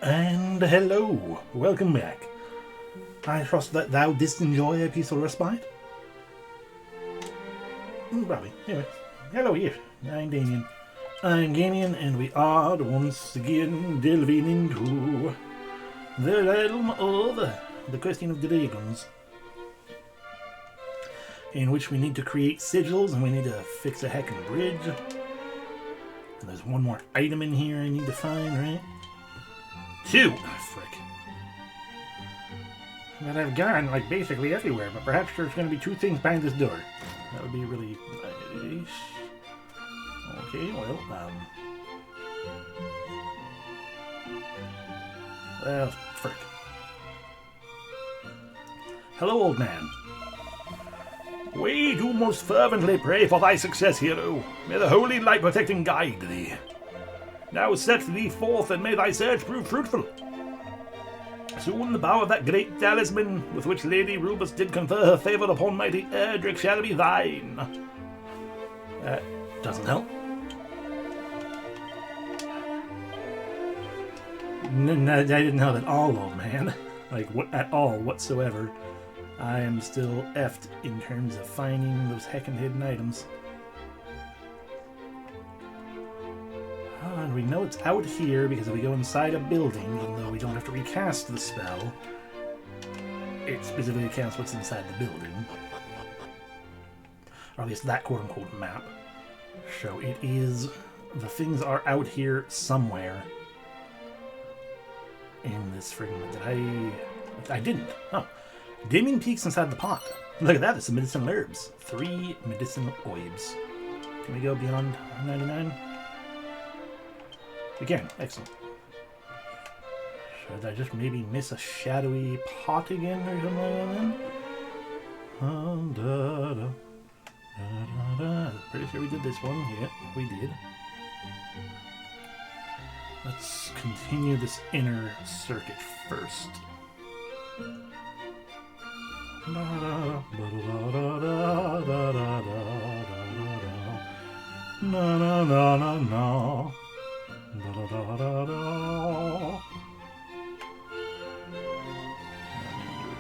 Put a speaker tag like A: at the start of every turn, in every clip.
A: And hello, welcome back. I trust that thou didst enjoy a peaceful respite. Probably. Anyway, hello, yes, I'm Damien. I'm Gamien, and we are once again delving into the realm of the question of dragons, in which we need to create sigils and we need to fix a heckin' bridge. And there's one more item in here I need to find, right? Two! Oh, frick. But I've gone, like, basically everywhere, but perhaps there's going to be two things behind this door. That would be really nice. Okay, well, frick. Hello, old man. We do most fervently pray for thy success, hero. May the holy light protect and guide thee. Now set thee forth, and may thy search prove fruitful. Soon the power of that great talisman, with which Lady Rubus did confer her favour upon mighty Erdrick, shall be thine. That doesn't help. I didn't help at all, old man. Like, at all, whatsoever. I am still effed in terms of finding those heckin' hidden items. And we know it's out here because if we go inside a building, even though we don't have to recast the spell, it specifically casts what's inside the building. Or at least that quote-unquote map. So it is... the things are out here somewhere. In this friggin'... I didn't. Oh. Damien peeks inside the pot. Look at that, there's some medicinal herbs. 3 medicinal orbs. Can we go beyond 99? We can. Excellent. Should I just maybe miss a shadowy pot again or something like that? Pretty sure we did this one. Yeah, we did. Let's continue this inner circuit first. I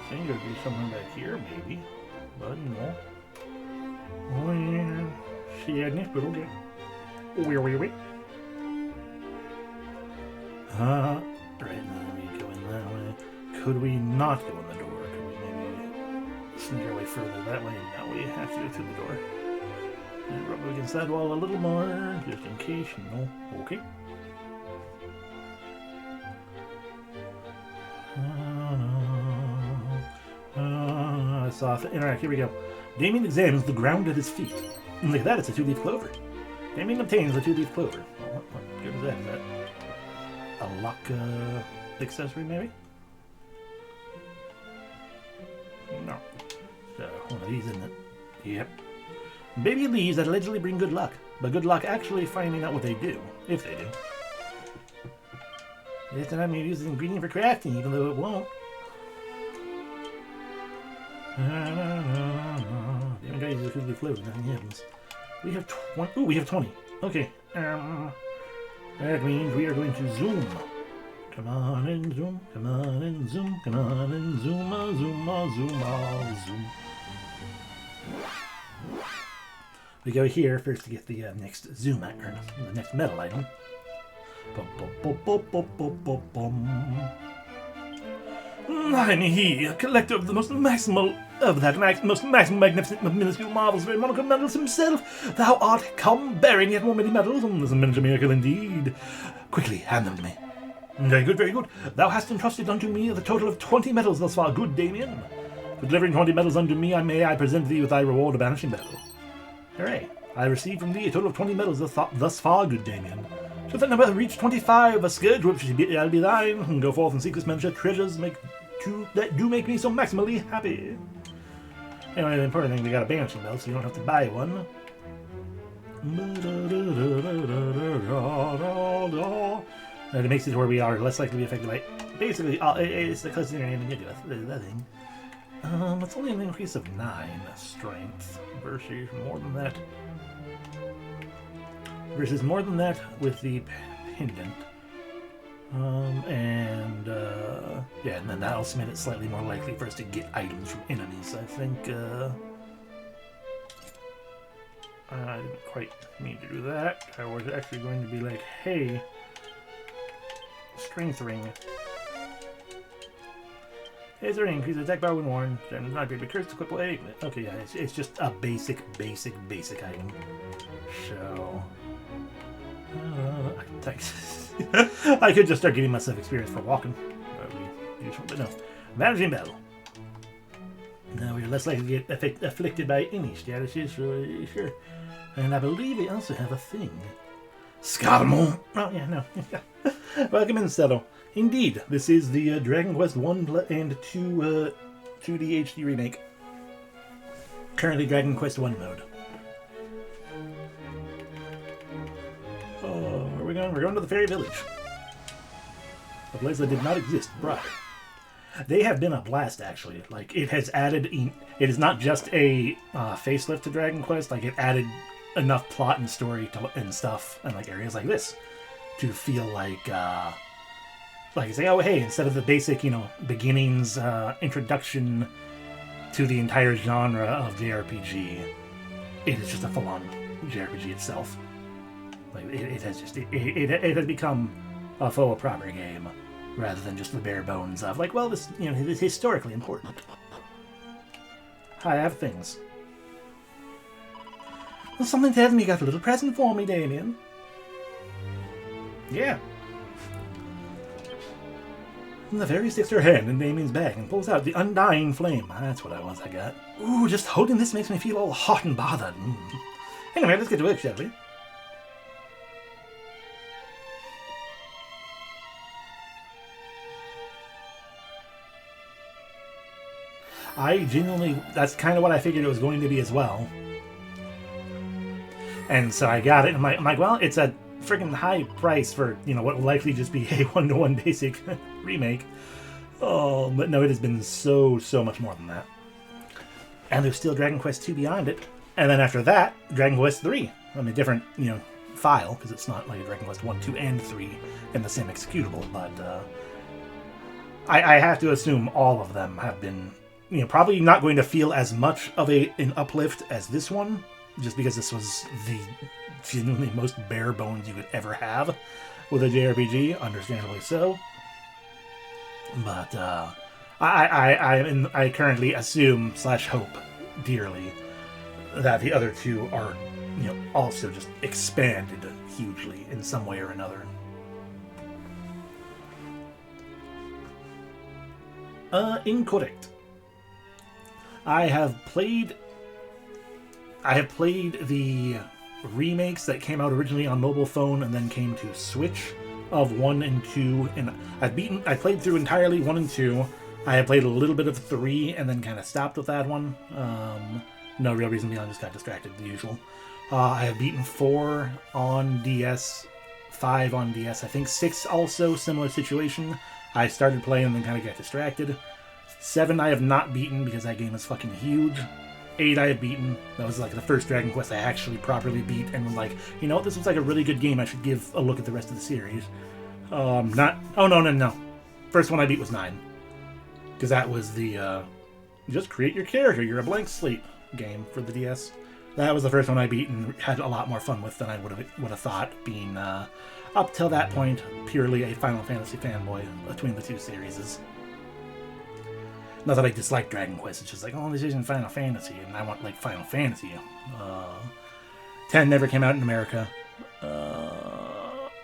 A: think there'd be something back here, maybe, but no. Oh yeah, sadness, but okay. Wait. Right now we go in that way. Could we not go in the door? Could we maybe sneak our way further that way? No, we have to go through the door. And rub against that wall a little more, just in case, no. Okay. I saw it. Alright, here we go. Damien examines the ground at his feet. And look at that, it's a 2-leaf clover. Damien obtains a 2-leaf clover. Well, what good is that? Is that a luck accessory, maybe? No. So, one of these, isn't it? Yep. Baby leaves that allegedly bring good luck, but good luck actually finding out what they do, if they do. This time you use the ingredient for crafting, even though it won't. The only guy uses a food float, nothing happens. We have 20. Ooh, we have 20. Okay. That means we are going to zoom. Come on and zoom, come on and zoom, come on and zoom, zoom. We go here first to get the next zoom item, the next metal item. I'm he, a collector of the most maximal magnificent, minuscule marvels, very monarch of metals himself. Thou art come bearing yet more many medals, and this is a miniature miracle indeed. Quickly, hand them to me. Very good, very good. Thou hast entrusted unto me the total of 20 medals thus far, good Damien. For delivering 20 medals unto me, I present thee with thy reward of banishing medal. Hooray! I received from thee a total of 20 medals thus far, good Damien. Should that number reach 25, a scourge whip shall be thine, and go forth and seek this miniature treasures that do make me so maximally happy. Anyway, the important thing, we got a banishing belt, so you don't have to buy one. And it makes it where we are less likely to be affected by... Basically, it's the closest thing you do with that thing. It's only an increase of 9 strength versus more than that. With the pendant. And yeah, and then that also made it slightly more likely for us to get items from enemies. I think, I didn't quite need to do that. I was actually going to be like, hey, strength ring. Hey, it's a ring. Increase attack power when worn. Then not be cursed to equip A. Okay, yeah, it's just a basic item. So, I could just start getting myself experience for walking. But no. Managing battle. Now we're less likely to get afflicted by any statuses, sure. And I believe we also have a thing. Scarmont! Oh, yeah, no. Welcome in, Settle. Indeed, this is the Dragon Quest 1 and 2 2D HD remake. Currently Dragon Quest 1 mode. Oh, where are we going? We're going to the Fairy Village. A place that did not exist prior. They have been a blast, actually. Like, it has added... It is not just a facelift to Dragon Quest. Like, it added enough plot and story and stuff, and, like, areas like this to feel like say, oh, hey, instead of the basic, beginnings, introduction to the entire genre of JRPG, it is just a full-on JRPG itself. Like, it has become a full proper game, rather than just the bare bones of, like, well, this, this is historically important. Hi, I have things. Well, something tells me you got a little present for me, Damien. Yeah. And the fairy sticks her hand in Damien's bag and pulls out the undying flame. That's what I got. Ooh, just holding this makes me feel all hot and bothered. Anyway, let's get to work, shall we? I genuinely, that's kind of what I figured it was going to be as well. And so I got it, and I'm like, well, it's a freaking high price for, what will likely just be a one-to-one basic remake. Oh, but no, it has been so much more than that. And there's still Dragon Quest 2 beyond it. And then after that, Dragon Quest 3. I mean, different, file, because it's not like Dragon Quest 1, 2, and 3 in the same executable, but I have to assume all of them have been, probably not going to feel as much of an uplift as this one, just because this was the genuinely most bare bones you could ever have with a JRPG, understandably so. But I currently assume / hope dearly that the other two are, also just expanded hugely in some way or another. Incorrect. I have played the remakes that came out originally on mobile phone and then came to Switch of 1 and 2, and I played through entirely 1 and 2. I have played a little bit of 3 and then kind of stopped with that one. No real reason beyond, just got distracted, the usual. I have beaten 4 on DS, 5 on DS, I think 6 also, similar situation. I started playing and then kind of got distracted. 7 I have not beaten because that game is fucking huge. 8 I have beaten. That was like the first Dragon Quest I actually properly beat and was like, this looks like a really good game. I should give a look at the rest of the series. Oh, no. First one I beat was 9. Because that was the, just create your character, you're a blank slate game for the DS. That was the first one I beat and had a lot more fun with than I would have thought, being, up till that point, purely a Final Fantasy fanboy between the two series. Not that I dislike Dragon Quest, it's just like, oh, this isn't Final Fantasy, and I want, like, Final Fantasy. 10 never came out in America.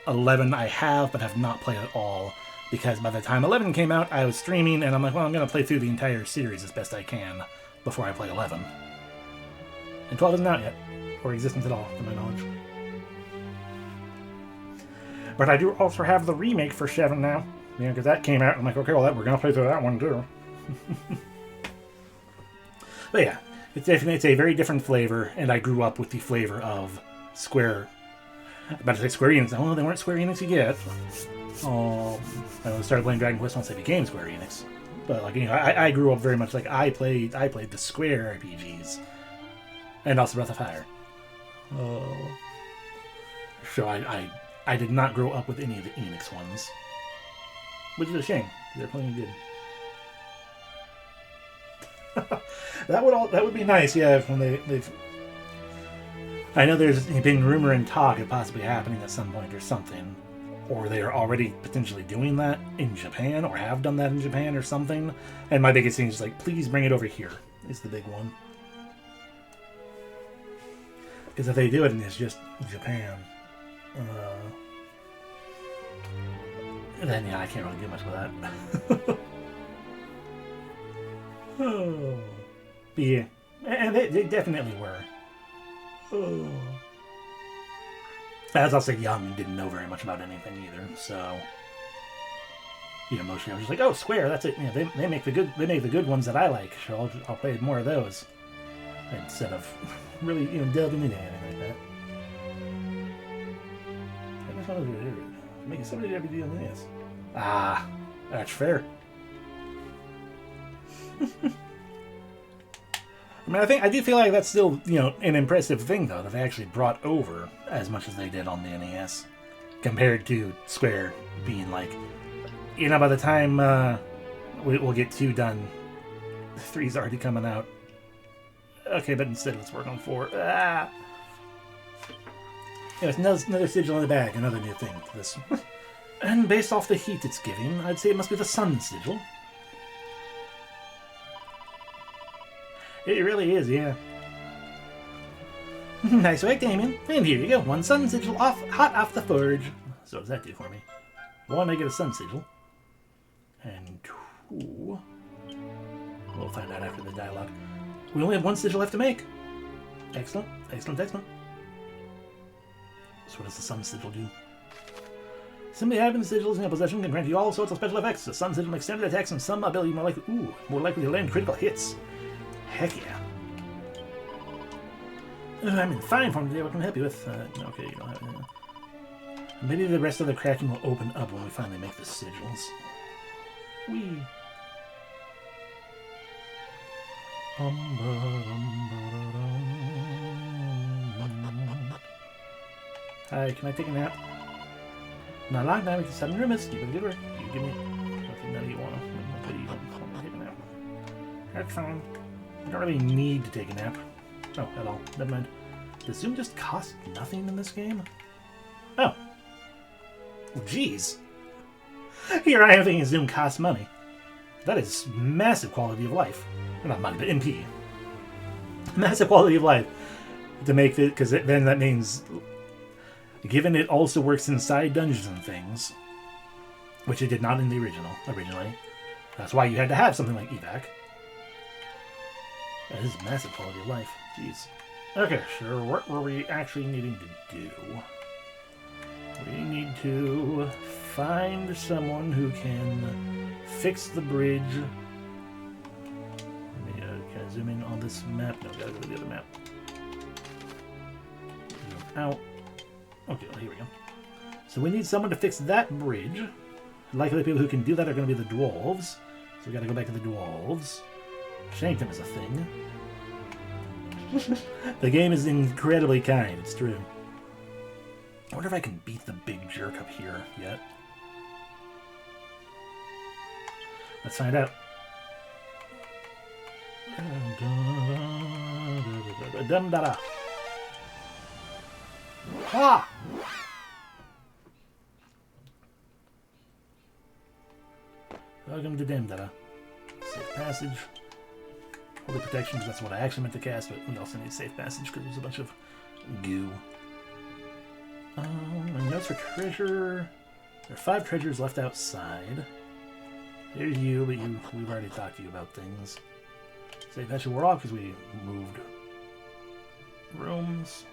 A: 11 I have, but have not played at all, because by the time 11 came out, I was streaming, and I'm like, well, I'm going to play through the entire series as best I can before I play 11. And 12 isn't out yet, or existent at all, to my knowledge. But I do also have the remake for 7 now, because that came out, and I'm like, okay, well, we're going to play through that one, too. But yeah, it's a very different flavor, and I grew up with the flavor of Square. I'm about to say Square Enix. Oh, they weren't Square Enix yet. I started playing Dragon Quest once they became Square Enix. But like, I grew up very much like I played the Square RPGs, and also Breath of Fire. So I did not grow up with any of the Enix ones. which is a shame. They're playing good. that would be nice, yeah, when they've. I know there's been rumor and talk of possibly happening at some point or something, or they are already potentially doing that in Japan, or have done that in Japan or something. And my biggest thing is like, please bring it over here. Is the big one. Because if they do it and it's just Japan, then yeah, I can't really do much with that. Oh. But yeah, and they definitely were. Oh. As I'll say, young and didn't know very much about anything either, so mostly I was just like, oh, Square, that's it. They make the good ones that I like, so I'll play more of those instead of really delving into anything like that. I just wanted to make somebody every deal in this. Ah, that's fair. I mean, I do feel like that's still, an impressive thing, though, that they actually brought over as much as they did on the NES, compared to Square being like, by the time we'll get 2 done, 3's already coming out. Okay, but instead let's work on 4. Ah! It's another sigil in the bag, another new thing to this. And based off the heat it's giving, I'd say it must be the sun sigil. It really is, yeah. Nice work, Damien. And here you go, 1 sun sigil hot off the forge. So what does that do for me? 1, I get a sun sigil. And 2... We'll find out after the dialogue. We only have 1 sigil left to make. Excellent, excellent, excellent. So what does the sun sigil do? Simply having sigils in your possession can grant you all sorts of special effects. The sun sigil makes standard attacks and some ability more likely to land critical hits. Heck yeah. I'm in fine form today. What can I help you with? Okay, you don't have it. Maybe the rest of the cracking will open up when we finally make the sigils. Whee. Hi, can I take a nap? Not long time, it's a sudden remiss. Keep it good work. You give me nothing that you want to take a nap. That's fine. You don't really need to take a nap. Oh, at all. Never mind. Does Zoom just cost nothing in this game? Oh. Jeez. Here I am thinking Zoom costs money. That is massive quality of life. Not money, but MP. Massive quality of life to make it, because then that means, given it also works inside dungeons and things, which it did not in the originally. That's why you had to have something like evac. That is massive quality of life. Jeez. Okay, so what were we actually needing to do? We need to find someone who can fix the bridge. Let me can I zoom in on this map? No, gotta go to the other map. Zoom out. Okay, well, here we go. So we need someone to fix that bridge. Likely the people who can do that are going to be the dwarves. So we gotta go back to the dwarves. Shankton is a thing. The game is incredibly kind, it's true. I wonder if I can beat the big jerk up here yet. Let's find out. Dum-da-da. Ha! Welcome to Dum-da-da. Safe passage. Holy protection, because that's what I actually meant to cast, but we also need safe passage because there's a bunch of goo. And notes for treasure. There are 5 treasures left outside. There's you, but we've already talked to you about things. Safe passage we're off because we moved rooms.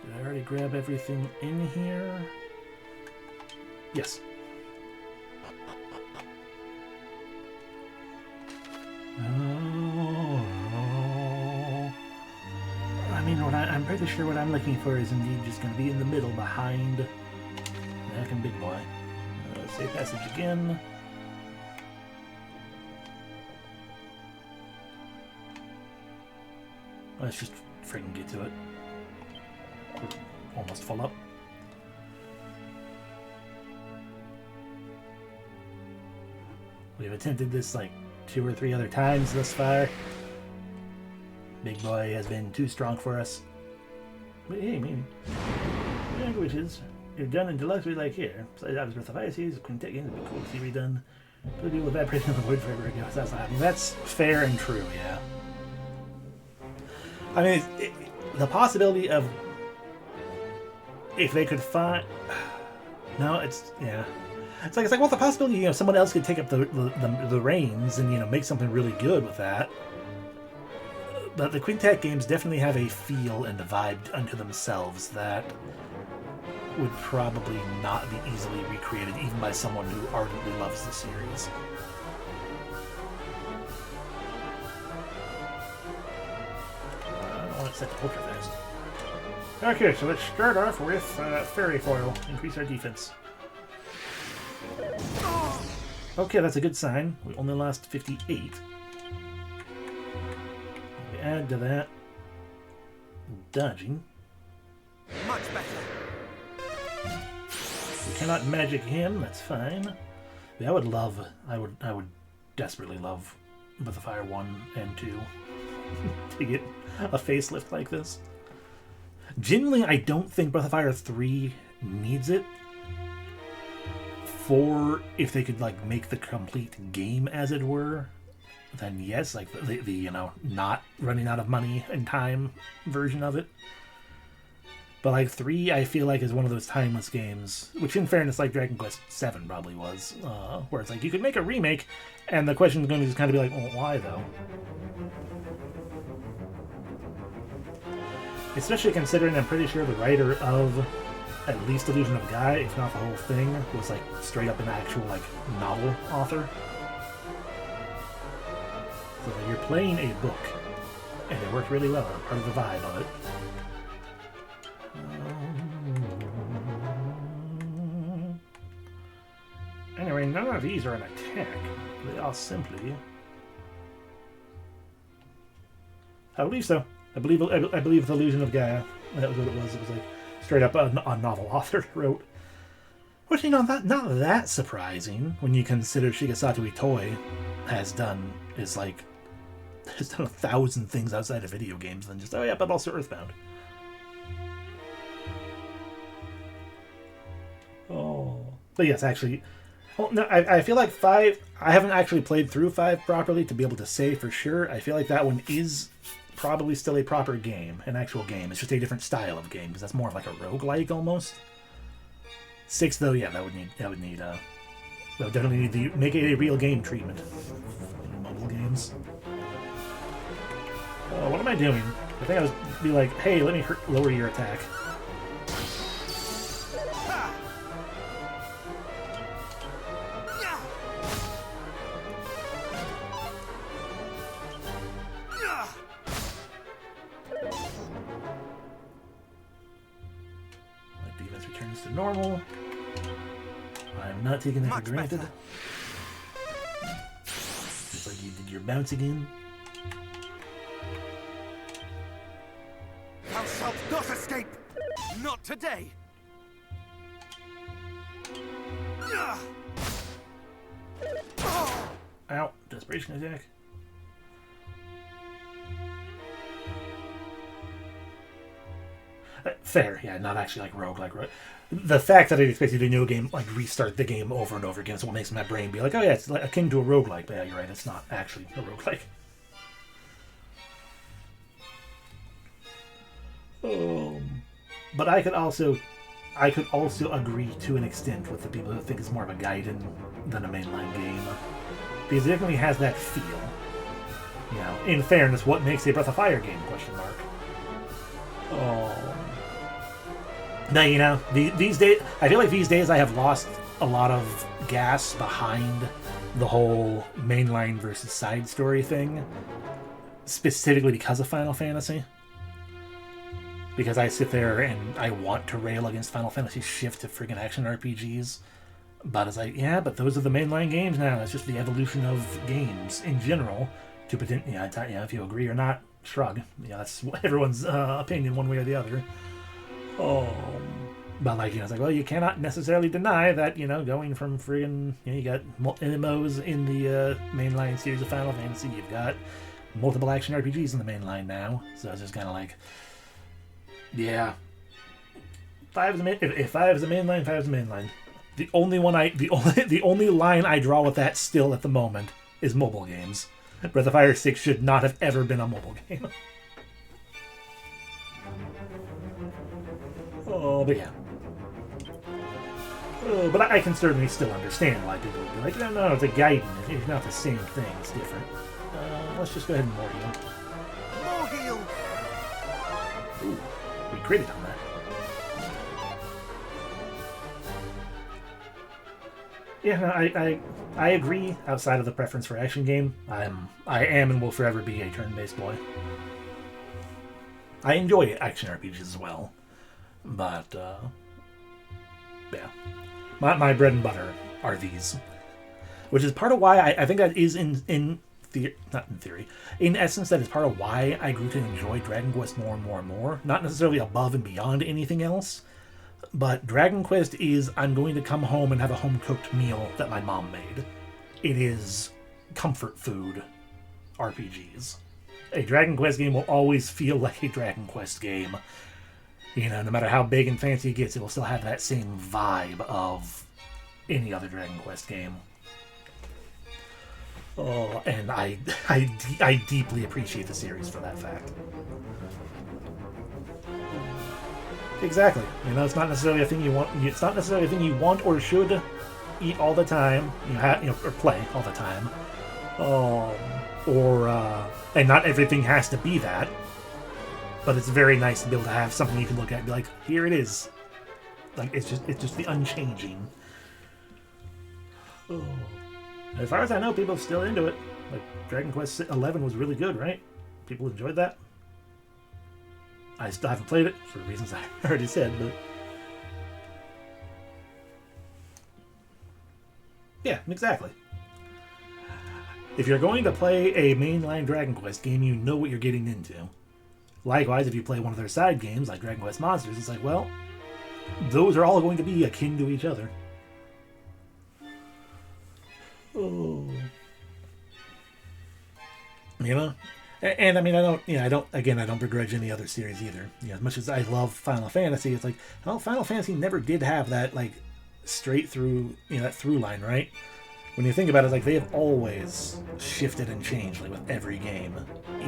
A: Did I already grab everything in here? Yes. I mean, I'm pretty sure what I'm looking for is indeed just going to be in the middle behind the heckin' big boy. Safe passage again. Let's just freaking get to it. We're almost full up. We've attempted this like 2 or 3 other times thus far. Big boy has been too strong for us. But hey, maybe. Languages are done in deluxe way like here. Besides, I was with the Vices, Quintet games would be cool to see redone. But people evaporating on the wood forever ago. So that's not happening. That's fair and true, yeah. I mean, the possibility of if they could find. No, it's yeah. It's like well, the possibility someone else could take up the reins and make something really good with that. But the Quintet games definitely have a feel and a vibe unto themselves that would probably not be easily recreated even by someone who ardently loves the series. I don't want to set the poker fast. Okay, so let's start off with Fairy Foil. Increase our defense. Okay, that's a good sign. We only lost 58. We add to that dodging.
B: Much better.
A: We cannot magic him. That's fine. Yeah, I would desperately love Breath of Fire 1 and 2 to get a facelift like this. Genuinely, I don't think Breath of Fire 3 needs it. For if they could make the complete game, as it were, then yes, like the not running out of money and time version of it. But like 3, I feel like is one of those timeless games, which in fairness, like Dragon Quest 7 probably was, where it's like you could make a remake, and the question is going to just kind of be like, well, why though? Especially considering I'm pretty sure the writer of at least Illusion of Gaia, if not the whole thing, was like straight up an actual novel author. So you're playing a book, and it worked really well. Part of the vibe of it. Anyway, none of these are an attack. They are simply. I believe so. I believe the Illusion of Gaia. That was what it was. It was like straight up a novel author wrote. Which, not that surprising when you consider Shigesato Itoi has done 1,000 things outside of video games than just, oh yeah, but also Earthbound. Oh. But yes, actually, no, I feel like 5, I haven't actually played through 5 properly to be able to say for sure. I feel like that one is probably still a proper game, an actual game. It's just a different style of game, because that's more of like a roguelike almost. 6 though, yeah, that would definitely need to make it a real game treatment. Mobile games. What am I doing? I think I was be like, hey, let me lower your attack. Normal. I'm not taking that for granted. Just like you did your bounce again.
B: Thou shalt not escape! Not today!
A: Ow. Desperation attack. Fair, yeah, not actually like roguelike, right? The fact that it expects you to do a game, restart the game over and over again, is what makes my brain be like, oh yeah, it's akin to a roguelike. But yeah, you're right, it's not actually a roguelike. But I could also agree to an extent with the people who think it's more of a Gaiden than a mainline game. Because it definitely has that feel. In fairness, what makes a Breath of Fire game, question mark? Now, these days, I feel like these days I have lost a lot of gas behind the whole mainline versus side story thing, specifically because of Final Fantasy. Because I sit there and I want to rail against Final Fantasy's shift to friggin' action RPGs, but it's like, yeah, but those are the mainline games now. It's just the evolution of games in general. If you agree or not, shrug. Yeah, that's everyone's opinion, one way or the other. But, like, it's like, well, you cannot necessarily deny that, going from friggin', you got MMOs in the mainline series of Final Fantasy, you've got multiple action RPGs in the mainline now, so it's just kind of like, yeah. If 5 is the mainline, 5 is the mainline. The only line I draw with that still at the moment is mobile games. Breath of Fire 6 should not have ever been a mobile game. Oh, but yeah. Oh, but I can certainly still understand why people would be like, no, it's a Gaiden. It's not the same thing. It's different. Let's just go ahead and more heal.
B: More heal!
A: Ooh, we critted on that. Yeah, no, I agree. Outside of the preference for action game, I am and will forever be a turn-based boy. I enjoy action RPGs as well, but yeah, my bread and butter are these, which is part of why I think that is not in theory, in essence, that is part of why I grew to enjoy Dragon Quest more and more and more. Not necessarily above and beyond anything else. But Dragon Quest is, I'm going to come home and have a home-cooked meal that my mom made. It is comfort food RPGs. A Dragon Quest game will always feel like a Dragon Quest game. No matter how big and fancy it gets, it will still have that same vibe of any other Dragon Quest game. Oh, and I deeply appreciate the series for that fact. Exactly. It's not necessarily a thing you want. It's not necessarily a thing you want or should eat all the time. Or play all the time. And not everything has to be that. But it's very nice to be able to have something you can look at and be like, here it is. Like it's just the unchanging. Oh. As far as I know, people are still into it. Like Dragon Quest XI was really good, right? People enjoyed that. I still haven't played it, for reasons I already said, but... Yeah, exactly. If you're going to play a mainline Dragon Quest game, you know what you're getting into. Likewise, if you play one of their side games, like Dragon Quest Monsters, it's like, well, those are all going to be akin to each other. Oh... And I mean, I don't begrudge any other series either. As much as I love Final Fantasy, it's like, well, Final Fantasy never did have that, like, straight through, that through line, right? When you think about it, like, they have always shifted and changed, like, with every game.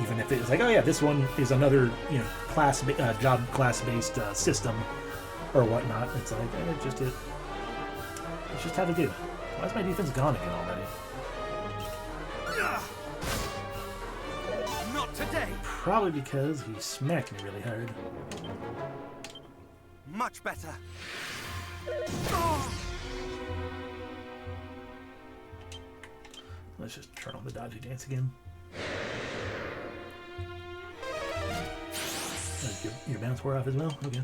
A: Even if it's like, oh yeah, this one is another, job class-based system or whatnot. It's like, it's just how they do. Why is my defense gone again already?
B: Today.
A: Probably because he smacked me really hard.
B: Much better.
A: Let's just turn on the dodgy dance again. Your bounce wore off as well? Okay.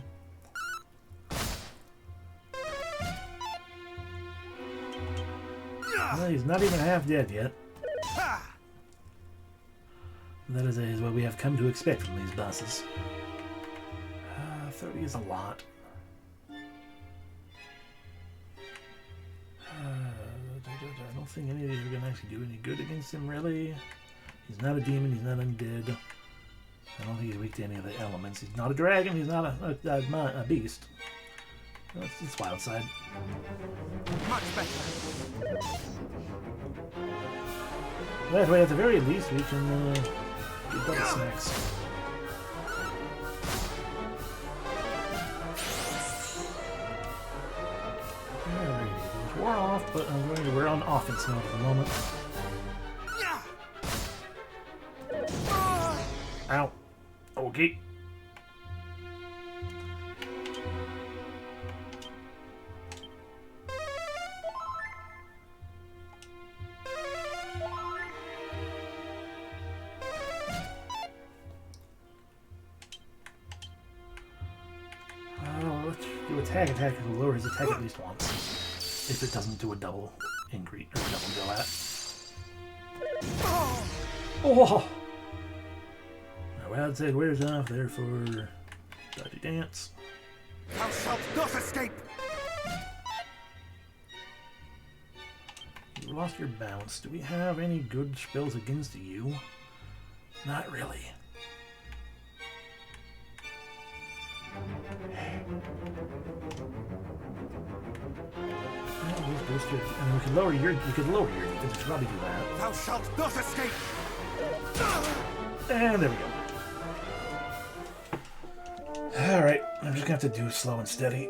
A: Well, he's not even half dead yet. That is what we have come to expect from these bosses. 30 is a lot. I don't think any of these are going to actually do any good against him, really. He's not a demon, he's not undead. I don't think he's weak to any of the elements. He's not a dragon, he's not a beast. It's wild side.
B: Much better.
A: That way, at the very least, we can get double smacks. Alrighty, those wore off, but I'm going to wear on offense mode at the moment. Ow. Okay. Let's do attack if it lower his attack at least once. If it doesn't do a double increase or double go at. Oh! Well, I'd say wears off there for Dodgy Dance.
B: How shalt not escape!
A: You lost your bounce. Do we have any good spells against you? Not really. I mean, we could lower your defense. We should probably do that.
B: Thou shalt not escape!
A: And there we go. Alright, I'm just gonna have to do slow and steady.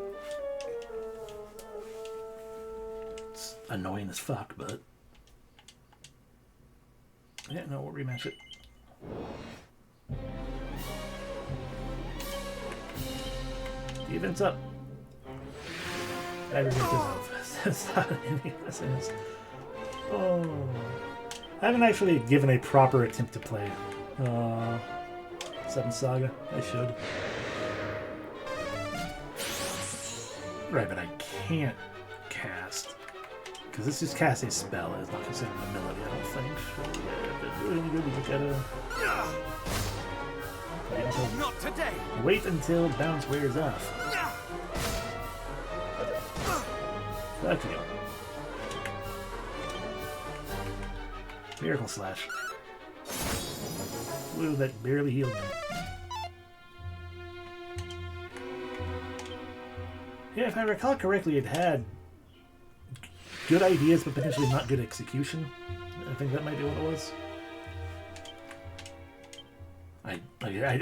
A: It's annoying as fuck, but... yeah, no, we'll rematch it. Defense up. Aggregate dissolve. That's not any lessons. Oh. I haven't actually given a proper attempt to play Seven Saga. I should. Right, but I can't cast. Because this is cast a spell. It's not considered a melody, I don't think. So, yeah, if it's really good, we just gotta...
B: Not today!
A: Wait until bounce wears off. Fuck you. Miracle Slash. Ooh, that barely healed me. Yeah, if I recall correctly, it had good ideas, but potentially not good execution. I think that might be what it was. I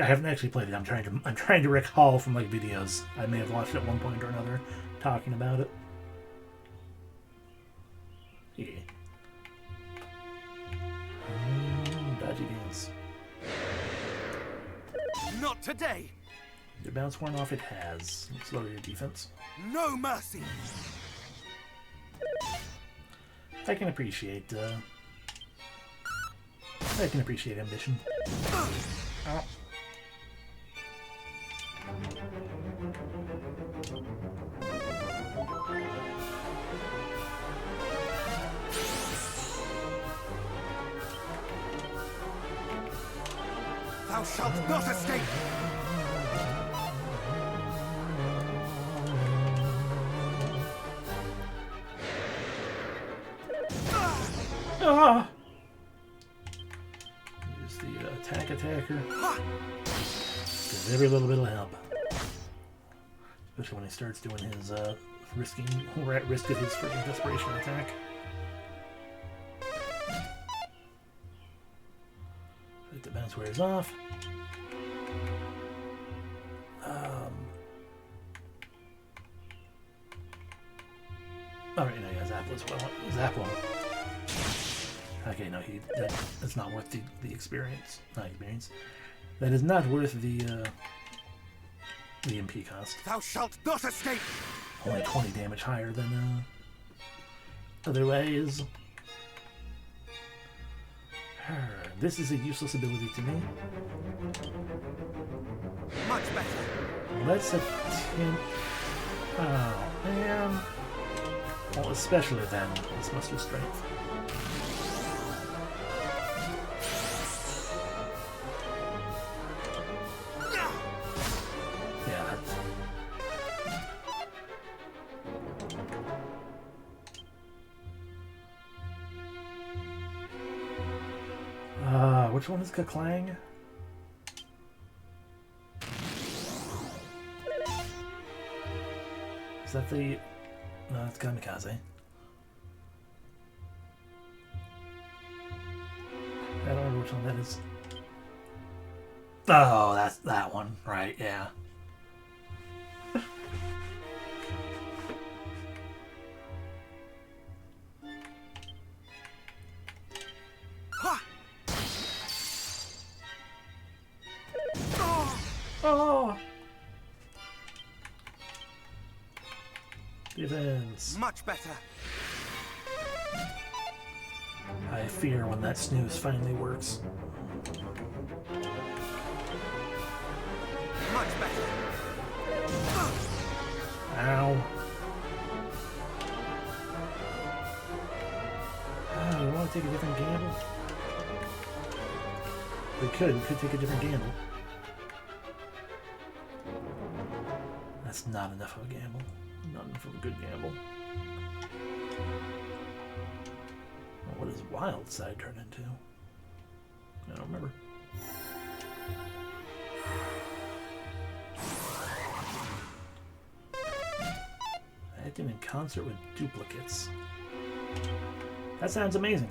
A: haven't actually played it. I'm trying to recall from like videos I may have watched at one point or another talking about it. Yeah. Dodgy dance.
B: Not today!
A: Your bounce worn off. It has. Let's lower your defense.
B: No mercy!
A: I can appreciate. I can appreciate ambition. Ow.
B: Thou shalt not escape!
A: Ah! Use the attacker. Because every little bit will help. Especially when he starts doing his we're at risk of his freaking desperation attack. Let the bounce wears off. Alright, no, yeah, Zap was what I want. Zap one. Okay, no, that's not worth the experience. Not experience. That is not worth the MP cost.
B: Thou shalt not escape!
A: Only 20 damage higher than otherwise. This is a useless ability to me.
B: Much better.
A: Let's attempt. Oh man. Well, especially then, let's muster strength. Which one is Kaklang? Is that the... No, it's Kamikaze. I don't remember which one that is. Oh, that's that one. Right, yeah. Oh! Defense.
B: Much better.
A: I fear when that snooze finally works.
B: Much better.
A: Ow. Oh, you want to take a different gamble? We could take a different gamble. That's That's not enough of a gamble. Not enough of a good gamble. Well, what does Wild Side turn into? I don't remember. Acting in concert with duplicates. That sounds amazing.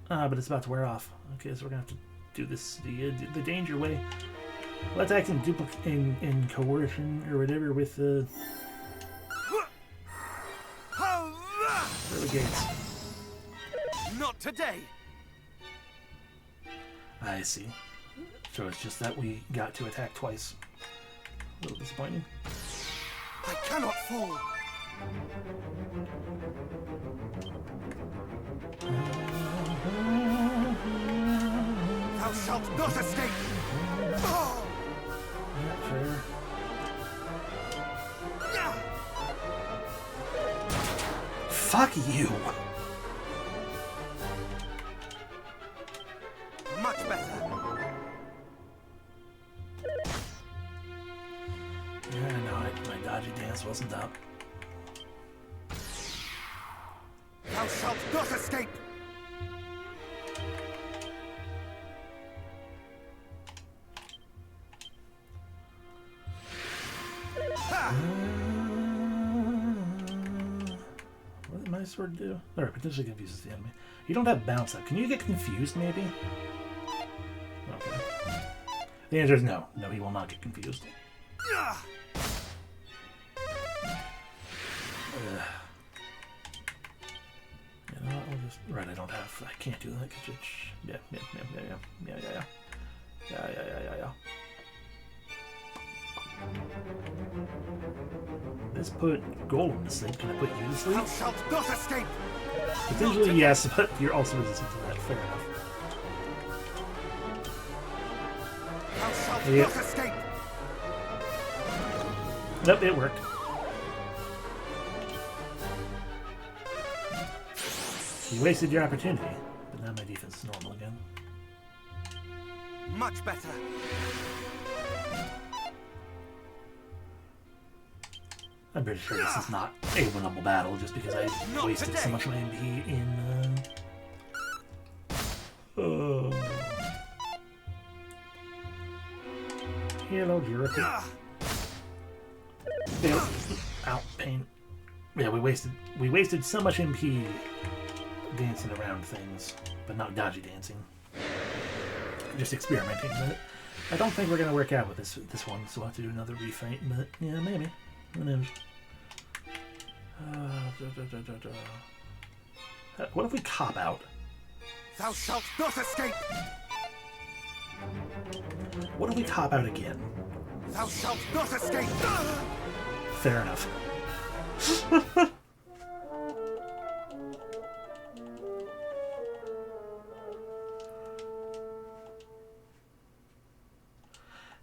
A: But it's about to wear off. Okay, so we're gonna have to do this the danger way. Let's act in in coercion or whatever with the early gates.
B: Not today.
A: I see. So it's just that we got to attack twice. A little disappointing.
B: I cannot fall. Thou shalt not escape. Oh!
A: Not fair.
B: Yeah.
A: Fuck you!
B: Much better.
A: Yeah, no, my dodgy dance wasn't up.
B: Thou shalt not escape.
A: What did my sword do? Or potentially confuses the enemy. You don't have bounce up. Can you get confused, maybe? Okay. The answer is no. No, he will not get confused.
B: Yeah.
A: You know what? We'll just... Right, I don't have... I can't do that because it's... Yeah. Let's put Golem to sleep. Can I put you to sleep?
B: Thou shalt not escape.
A: Potentially, yes, but you're also resistant to that. Fair enough.
B: Thou shalt
A: Yep.
B: not escape.
A: Nope, it worked. You wasted your opportunity, but now my defense is normal again.
B: Much better.
A: I'm pretty sure this is not a winnable battle just because I
B: Not
A: wasted so
B: today.
A: much of my MP in. Hello, jerk.
B: Ah.
A: Ow, pain. Yeah, we wasted so much MP dancing around things, but not dodgy dancing. Just experimenting with it. I don't think we're gonna work out with this one, so we'll have to do another refight. But yeah, maybe. Who knows? What if we cop out?
B: Thou shalt not escape.
A: What if we cop out again?
B: Thou shalt not escape.
A: Fair enough.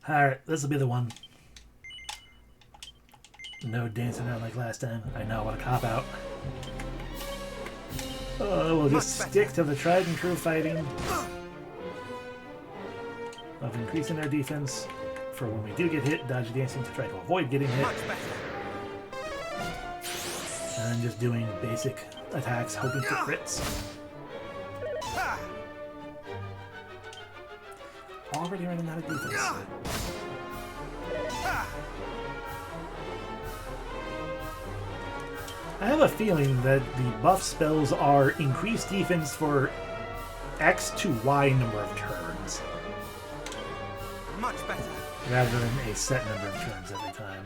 A: Alright, this will be the one. No dancing around like last time. I know what a cop out. We'll just stick to the tried and true fighting of increasing our defense for when we do get hit, dodgy dancing to try to avoid getting hit,
B: Much better.
A: and then just doing basic attacks, hoping for crits.
B: Ha.
A: Already running out of defense.
B: Ha.
A: I have a feeling that the buff spells are increased defense for X to Y number of turns,
B: Much better.
A: rather than a set number of turns every time.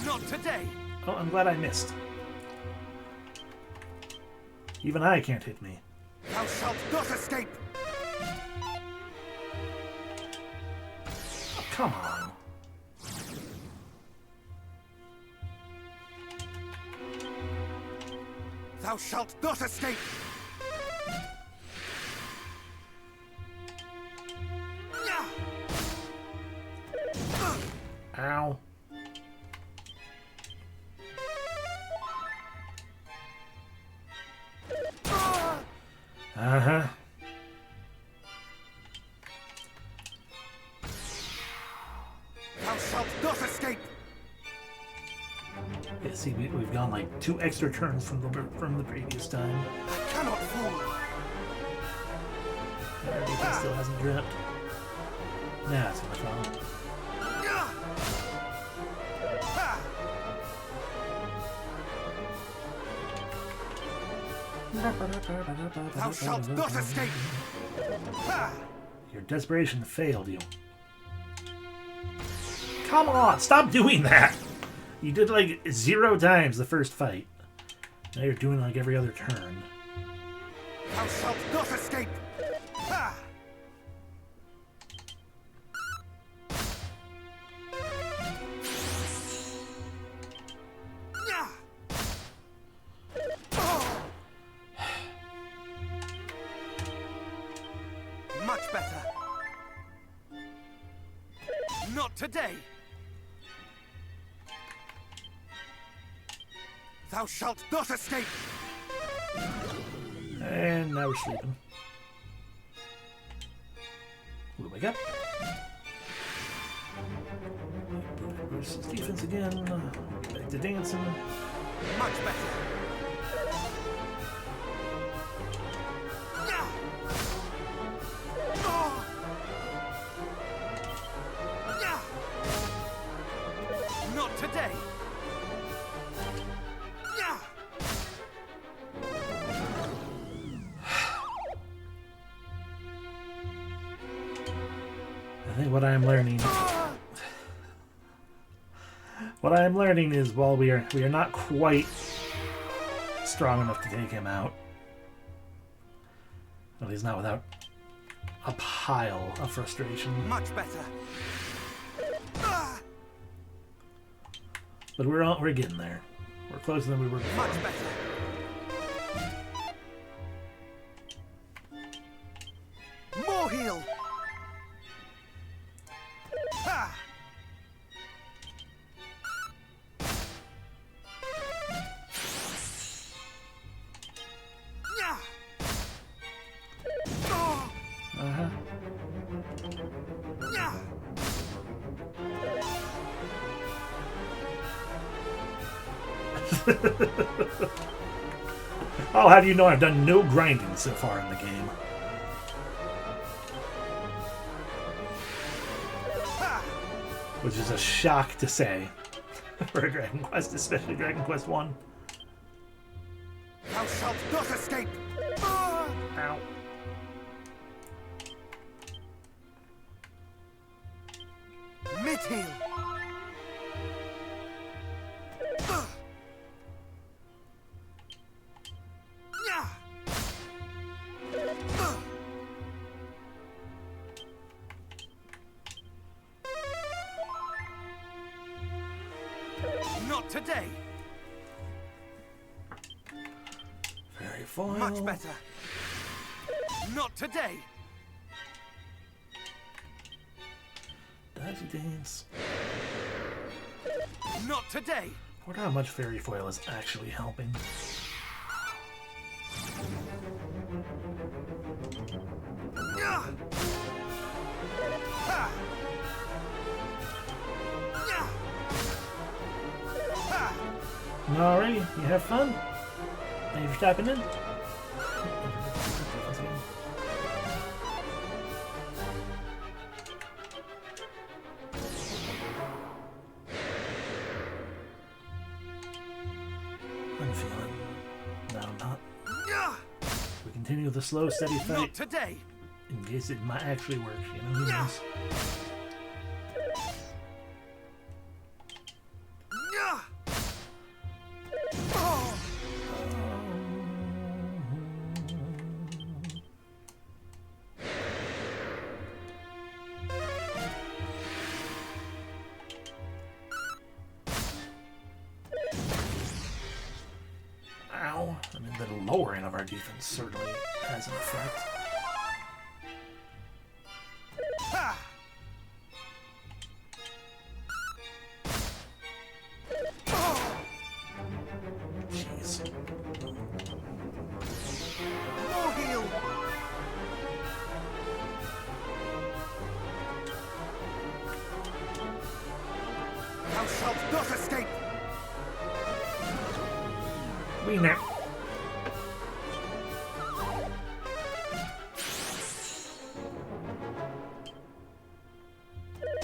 B: Not today.
A: Oh, I'm glad I missed. Even I can't hit me.
B: Thou shalt not escape.
A: Oh, come on.
B: Thou shalt not escape.
A: Ow. Uh-huh. See, we've gone like 2 extra turns from the previous time.
B: I cannot fall.
A: Our defense still hasn't dropped. Nah, it's gonna fall.
B: Thou shalt not escape!
A: Your desperation failed you. Come on, stop doing that! You did like 0 times the first fight. Now you're doing like every other turn.
B: Thou shalt not escape! Much better. Not today. Thou shalt not escape.
A: And now we're sleeping. We'll wake up. Versus defense again. Back to dancing.
B: Much better. Not today.
A: I think what I'm learning is while we are not quite strong enough to take him out. Well, he's not without a pile of frustration.
B: Much better.
A: But we're getting there. We're closer than we were before.
B: Much better. More heal. Ha!
A: Uh-huh. Oh, how do you know I've done no grinding so far in the game? Which is a shock to say for a Dragon Quest, especially Dragon Quest 1.
B: Thou shalt not escape!
A: Ow.
B: Mid-heal! Not today!
A: Very foil.
B: Much better! Not today!
A: Dicey dance.
B: Not today!
A: I wonder how much fairy foil is actually helping. Alrighty, you have fun? Thank you for tapping in. I'm feeling... No, not. We continue the slow, steady
B: Not
A: fight.
B: today!
A: In case it might actually work, you know, who knows? Ow. I mean, the lowering of our defense certainly has an effect. Jeez.
B: More heal! Thou shalt not escape!
A: We now.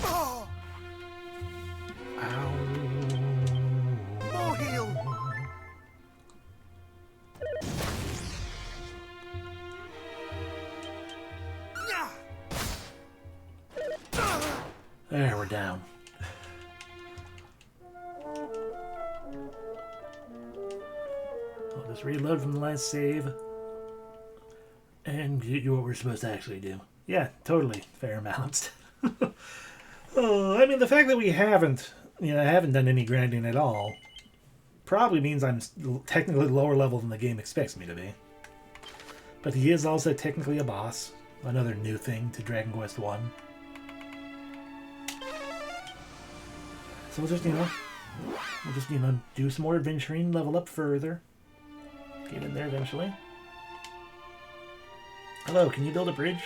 B: Oh,
A: Ow.
B: more heal. Yeah.
A: There, we're down. I'll just reload from the last save. And do what we're supposed to actually do. Yeah, totally fair and balanced. I mean, the fact that we haven't done any grinding at all probably means I'm technically lower level than the game expects me to be. But he is also technically a boss. Another new thing to Dragon Quest 1. So we'll just, do some more adventuring, level up further. Get in there eventually. Hello, can you build a bridge?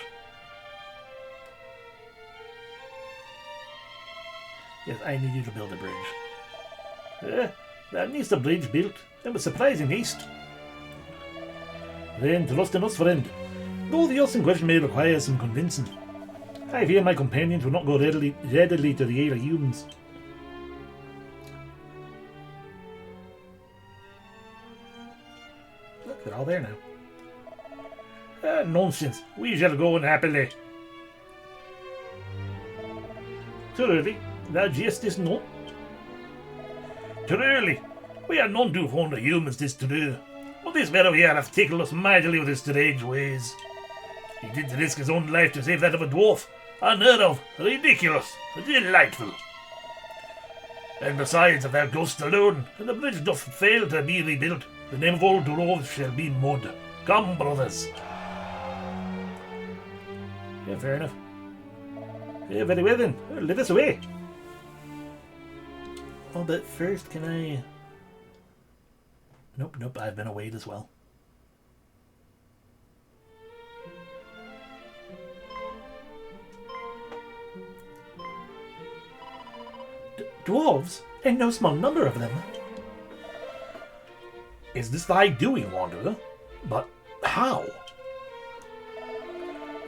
A: Yes, I need you to build a bridge. That needs the bridge built. And with surprising haste. Then trust in us, friend. Though the odds in question may require some convincing. I fear my companions will not go readily to the aid of humans. Look, they're all there now. Nonsense. We shall go on happily. Too early. Thou jestest not. Too early. We are none too fond of humans this today. But this fellow here hath tickled us mightily with his strange ways. He did risk his own life to save that of a dwarf. Unheard of, ridiculous, delightful. And besides, if thou goest alone, and the bridge doth fail to be rebuilt, the name of old dwarves shall be mud. Come, brothers. Yeah, fair enough. Yeah, very well then. Let us away. Oh, but first, can I... Nope, I've been awayed as well. Dwarves? And no small number of them. Is this thy doing, Wanderer? But how?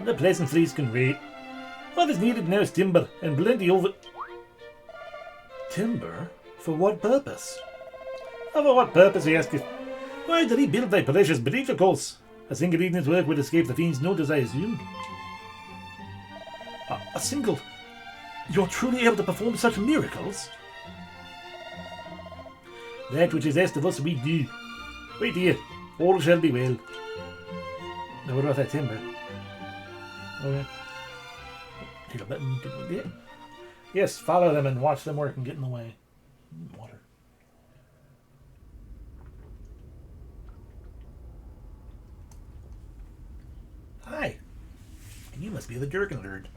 A: The pleasantries can wait. What is needed now is timber, and plenty of it. Timber? For what purpose? For what purpose, he asketh? Why did he build thy precious bridge, of course? A single evening's work would escape the fiend's notice, I assumed. A single... You're truly able to perform such miracles? That which is asked of us we do. Wait here, all shall be well. Now what about that timber? Okay. Hit a button, didn't we get? Yes, follow them and watch them work and get in the way. Water. Hi. You must be the Durkin Lord.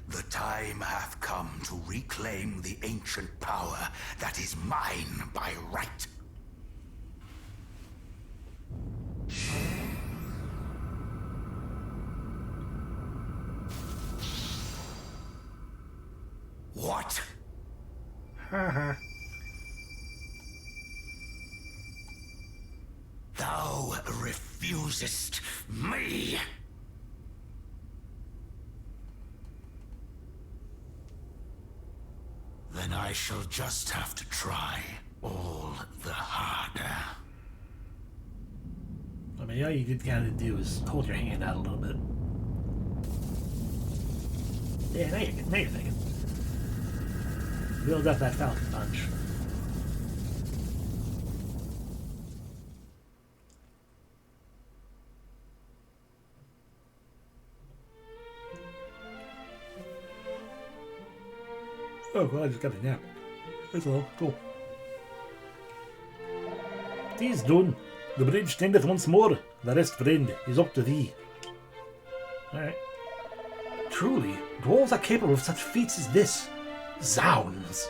C: The time hath come to reclaim the ancient power that is mine by right. What? Thou refusest me? Then I shall just have to try all the harder.
A: I mean, all you could kind of do is hold your hand out a little bit. Yeah, now you're thinking. Build up that Falcon Punch. Oh, well, I just got a nap. That's all. Cool. Tis done. The bridge standeth once more. The rest, friend, is up to thee. Alright. Truly, dwarves are capable of such feats as this. Zounds!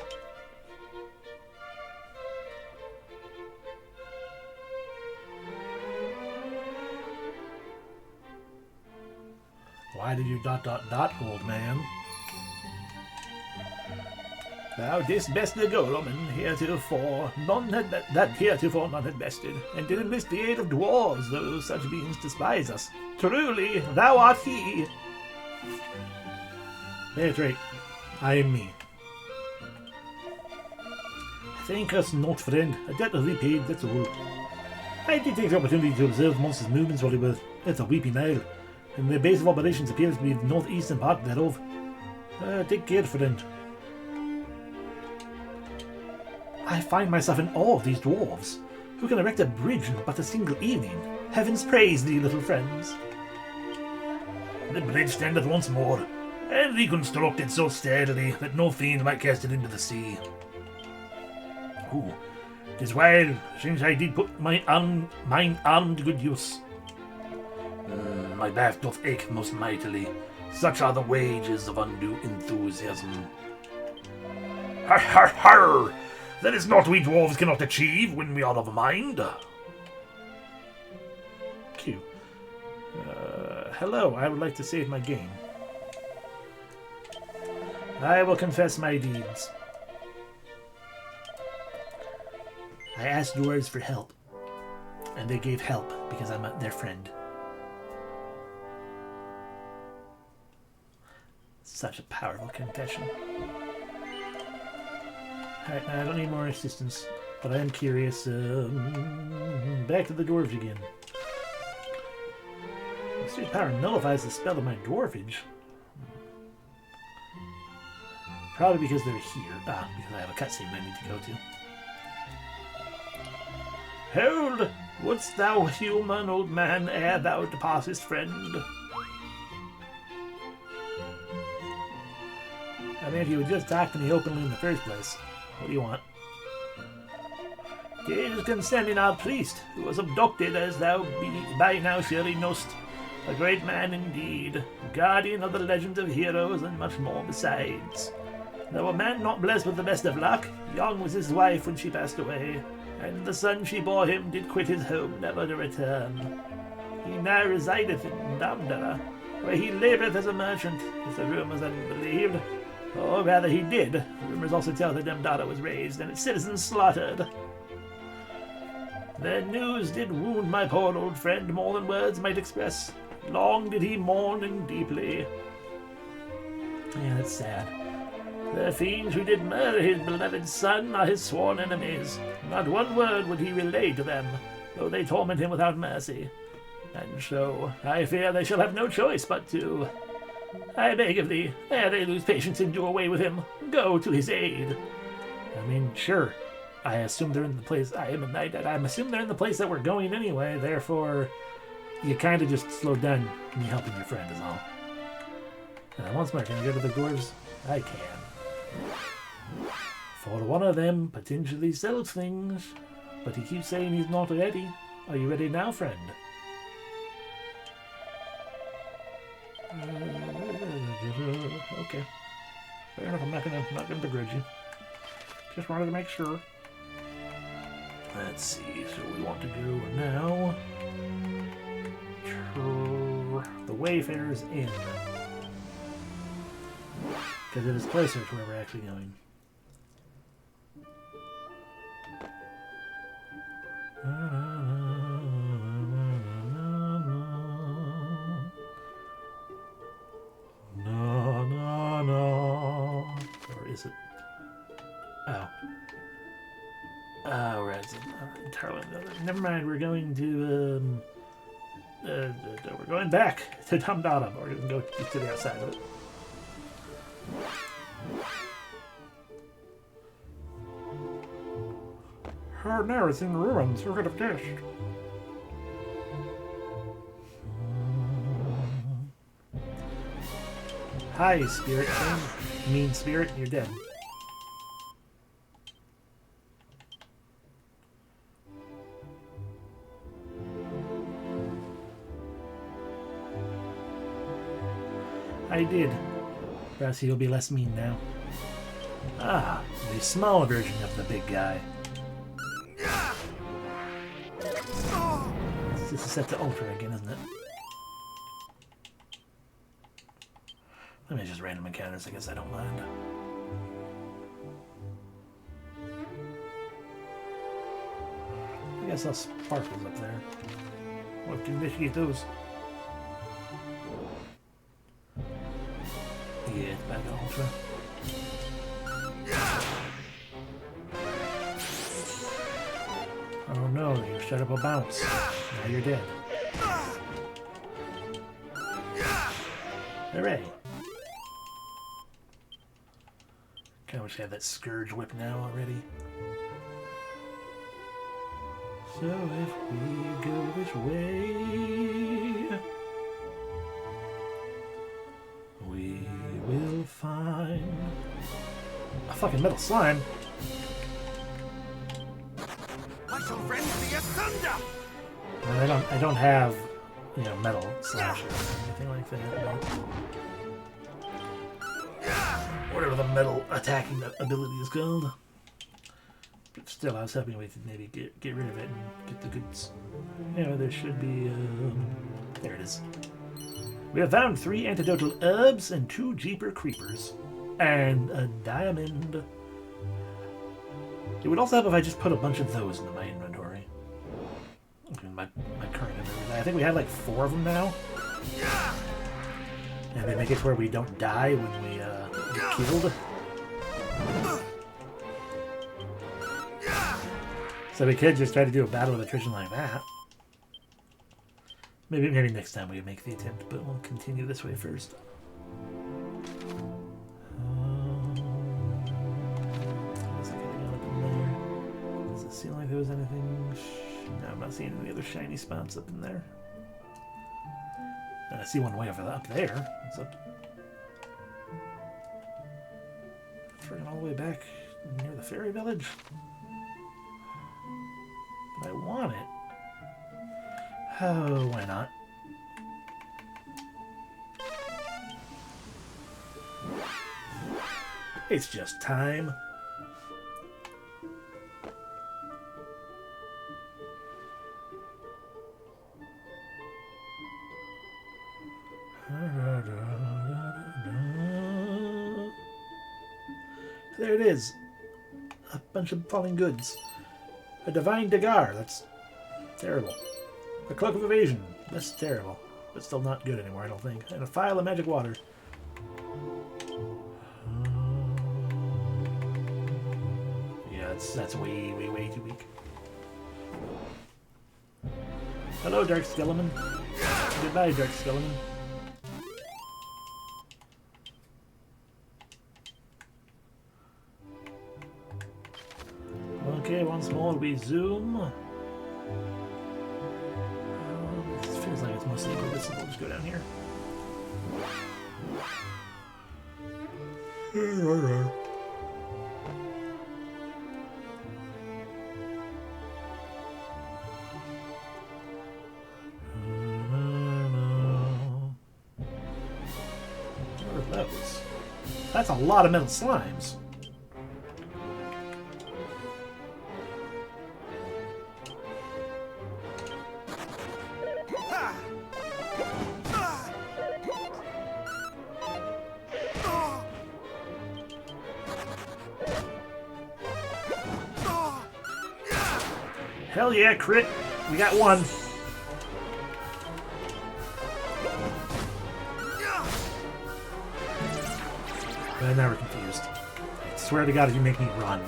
A: Why did you ... old man? Thou didst best the golem, and heretofore none had bested, and did enlist the aid of dwarves, though such beings despise us. Truly, thou art he. That's right. I am me. Thank us not, friend. A debt is repaid, that's all. I did take the opportunity to observe monsters' movements while we were at the Weeping Isle, and the base of operations appears to be the northeastern part thereof. Take care, friend. I find myself in awe of these dwarves, who can erect a bridge in but a single evening. Heavens praise thee, little friends. The bridge standeth once more, and reconstructed so steadily that no fiend might cast it into the sea. Ooh, 'tis while since I did put mine arm to good use. My back doth ache most mightily. Such are the wages of undue enthusiasm. Har har har! That is not we dwarves cannot achieve when we are of a mind. Q. Hello, I would like to save my game. I will confess my deeds. I asked dwarves for help, and they gave help because I'm their friend. Such a powerful confession. Alright, I don't need more assistance, but I am curious. Back to the dwarves again. Mysterious power nullifies the spell of my dwarfage. Probably because they're here. Because I have a cutscene I need to go to. Hold! Wouldst thou human, old man, ere thou departest, friend? I mean, if you would just talk to me openly in the first place. What do you want? Tis concerning our priest, who was abducted, as thou by now surely knowst. A great man indeed, guardian of the legends of heroes, and much more besides. Though a man not blessed with the best of luck, young was his wife when she passed away, and the son she bore him did quit his home, never to return. He now resideth in Damdara, where he laboureth as a merchant, if the rumours are believed. Or rather he did. Rumors also tell that Damdara was razed and its citizens slaughtered. The news did wound my poor old friend more than words might express. Long did he mourn and deeply. Yeah, that's sad. The fiends who did murder his beloved son are his sworn enemies. Not one word would he relay to them, though they torment him without mercy. And so, I fear they shall have no choice but to... I beg of thee, ere they lose patience and do away with him, go to his aid. I mean, sure. I assume they're in the place. I'm assuming they're in the place that we're going anyway. Therefore, you kind of just slowed down me helping your friend is all. Once more, can I go to the dwarves? I can. For one of them potentially sells things, but he keeps saying he's not ready. Are you ready now, friend? Okay. Fair enough, I'm not gonna begrudge you. Just wanted to make sure. Let's see, so we want to go now. The Wayfarer's Inn. Because it is closer to where we're actually going. Or is it? Oh. Oh, right. Entirely another. Never mind. We're going to we're going back to Damdara. We're going to go to the outside of it. Oh, now it's in ruins. Who could have guessed? Hi, spirit thing. Mean spirit, you're dead. I did. Perhaps he'll be less mean now. Ah, the small version of the big guy. This is set to ultra again, isn't it? Let me just random encounters, I guess I don't mind. I saw sparkles up there. What can initiate those? Yeah, it's back on Ultra. Oh no, you shut up a bounce. Now you're dead. Hooray! Kinda wish I had that Scourge whip now already. So if we go this way, we will find a fucking metal slime.
B: I shall rend thee asunder!
A: And I don't have, you know, metal slashes or anything like that. Whatever the metal attacking ability is called. But still, I was hoping we could maybe get rid of it and get the goods. Anyway, there should be. There it is. We have found 3 antidotal herbs and 2 Jeeper creepers. And a diamond. It would also help if I just put a bunch of those into my inventory. In my current inventory. I think we have like 4 of them now. And they make it to where we don't die when we get killed. So we could just try to do a battle of attrition like that. Maybe next time we make the attempt, but we'll continue this way first. Does it seem like there was anything? No, I'm not seeing any other shiny spots up in there. And I see one way over up there. It's up. Freaking all the way back near the fairy village. But I want it. Oh, why not? It's just time. There it is. A bunch of falling goods. A divine dagar. That's terrible. A cloak of evasion. That's terrible. But still not good anymore, I don't think. And a phial of magic water. Yeah, that's way too weak. Hello, Dark Skeleton. Goodbye, Dark Skeleton. Okay, once more we zoom. This feels like it's mostly good, so we'll just go down here. What are those? That's a lot of metal slimes. Hell yeah, crit! We got one. And now we're confused. I swear to God, if you make me run.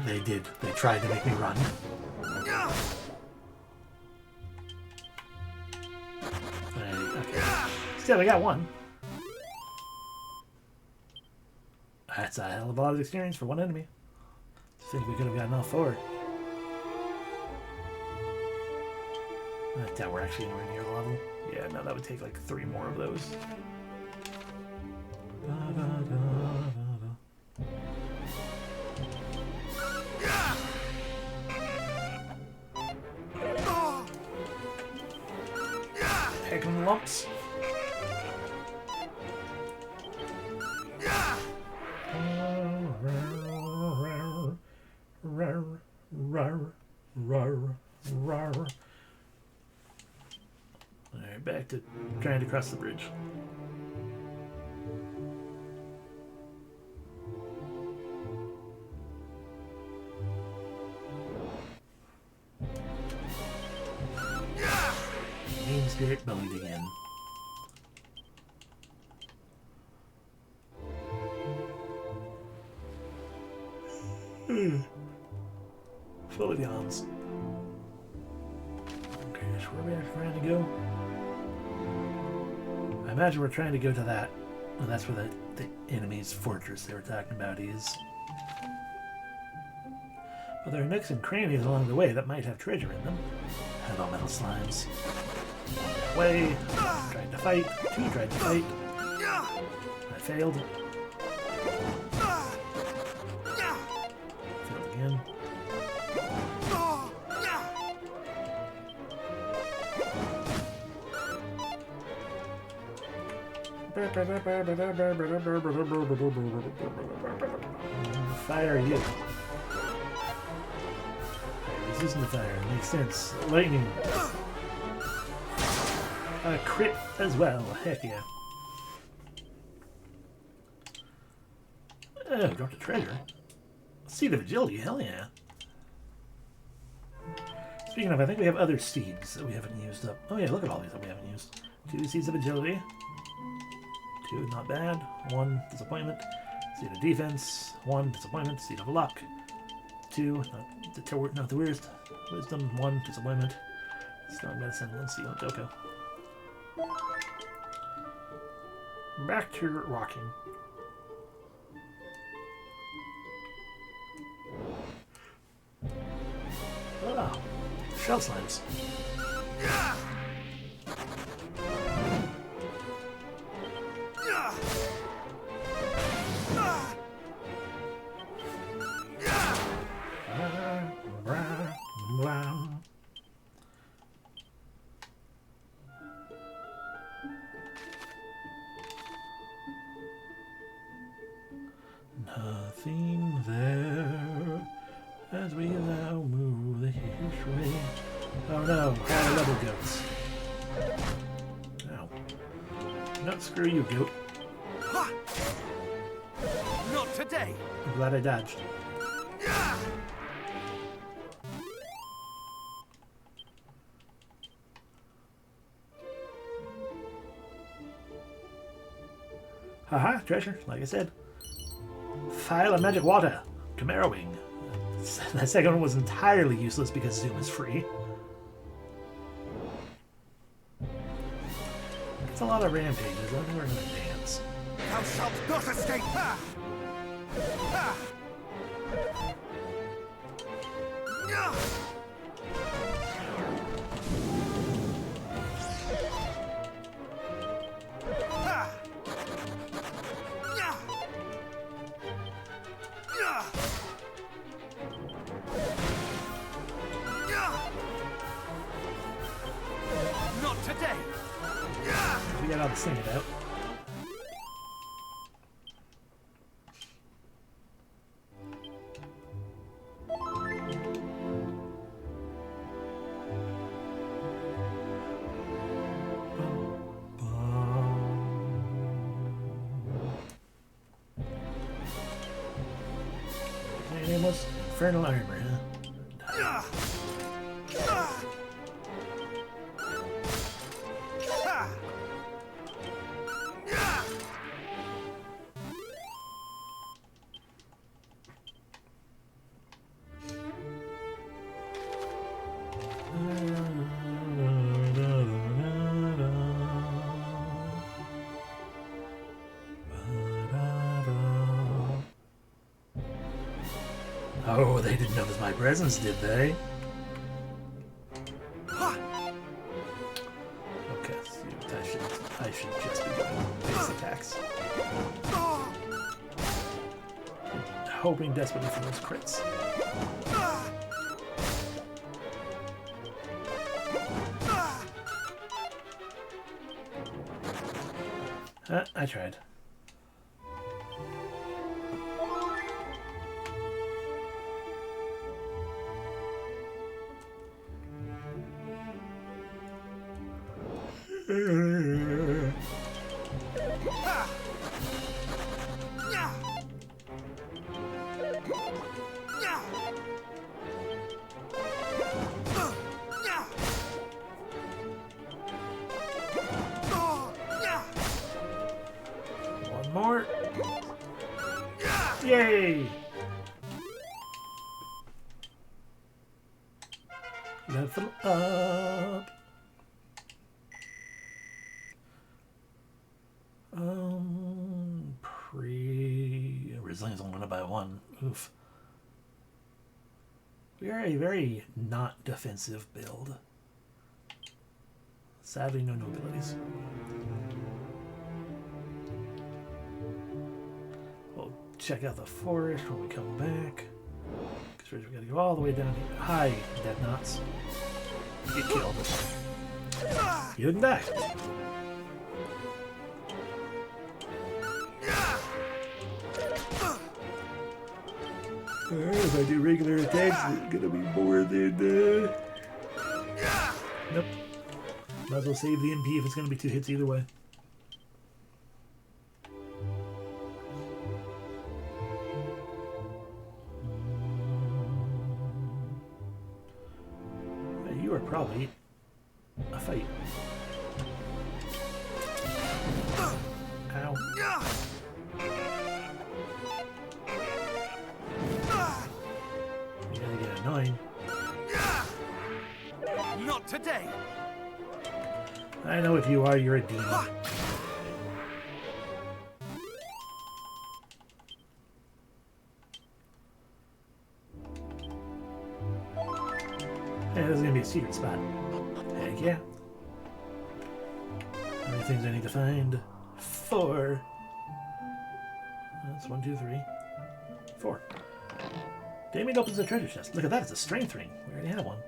A: They did. They tried to make me run. Okay. Still, we got one. That's a hell of a lot of experience for one enemy. I think we could have gotten all 4. I doubt we're actually anywhere near the level. Yeah, no, that would take like 3 more of those. Taking lumps. Alright, back to trying to cross the bridge. dirt boat again. Full of yawns. Okay, so where are we trying to go? I imagine we're trying to go to that. Well, that's where the enemy's fortress they were talking about is. But there are nooks and crannies along the way that might have treasure in them. Hello, metal slimes. Way. Tried to fight. Two tried to fight. I failed. Failed again. Fire you. Resistant to fire. Makes sense. Lightning. A crit as well. Heck yeah. Oh, dropped a treasure. Seed of agility. Hell yeah. Speaking of, I think we have other seeds that we haven't used up. Oh yeah, look at all these that we haven't used. 2 seeds of agility. 2, not bad. 1, disappointment. Seed of defense. 1, disappointment. Seed of luck. 2, not the worst. Wisdom. 1, disappointment. Strong medicine. 1 seed of Doko. Back to rocking. Oh, shell slimes. Nothing there as we now move this way. Oh no, bad level goats. Ow. No, screw you, goat.
B: Not today.
A: I'm glad I dodged. Haha, treasure, like I said. File of magic water. Chimera wing. That second one was entirely useless because Zoom is free. It's a lot of rampages. I think we're gonna dance.
B: Thou shalt not escape. Ha! Ha! Yeah! Ha! Yeah! Yeah! Yeah! Not today. Yeah!
A: We got all to sing it out. My name was Infernal Armor, huh?
B: Yeah! Ah! Ha! Yeah!
A: Oh, they didn't notice my presence, did they?
B: Ha!
A: Okay, so I should just be doing base attacks.
B: Ah!
A: Hoping desperately for those crits.
B: Ah! Ah!
A: I tried.
B: Ha! Yeah! Yeah! Yeah!
A: One more. Yay! Level up. Resilience only went up by 1. Oof. We are a very not defensive build. Sadly, no abilities. We'll check out the forest when we come back. Because we gotta go all the way down here. Hi, dead knots. Get killed. You didn't die. If I do regular attacks, it's gonna be more than. Nope. Might as well save the MP if it's gonna be 2 hits either way. You are probably a fight. Ow. You gotta get annoying.
B: Not today.
A: I know if you are, you're a demon. Hey, this is gonna be a secret spot. Heck yeah. How many things I need to find? 4. That's 1, 2, 3, 4. Damien opens the treasure chest. Look at that, it's a strength ring. We already have one.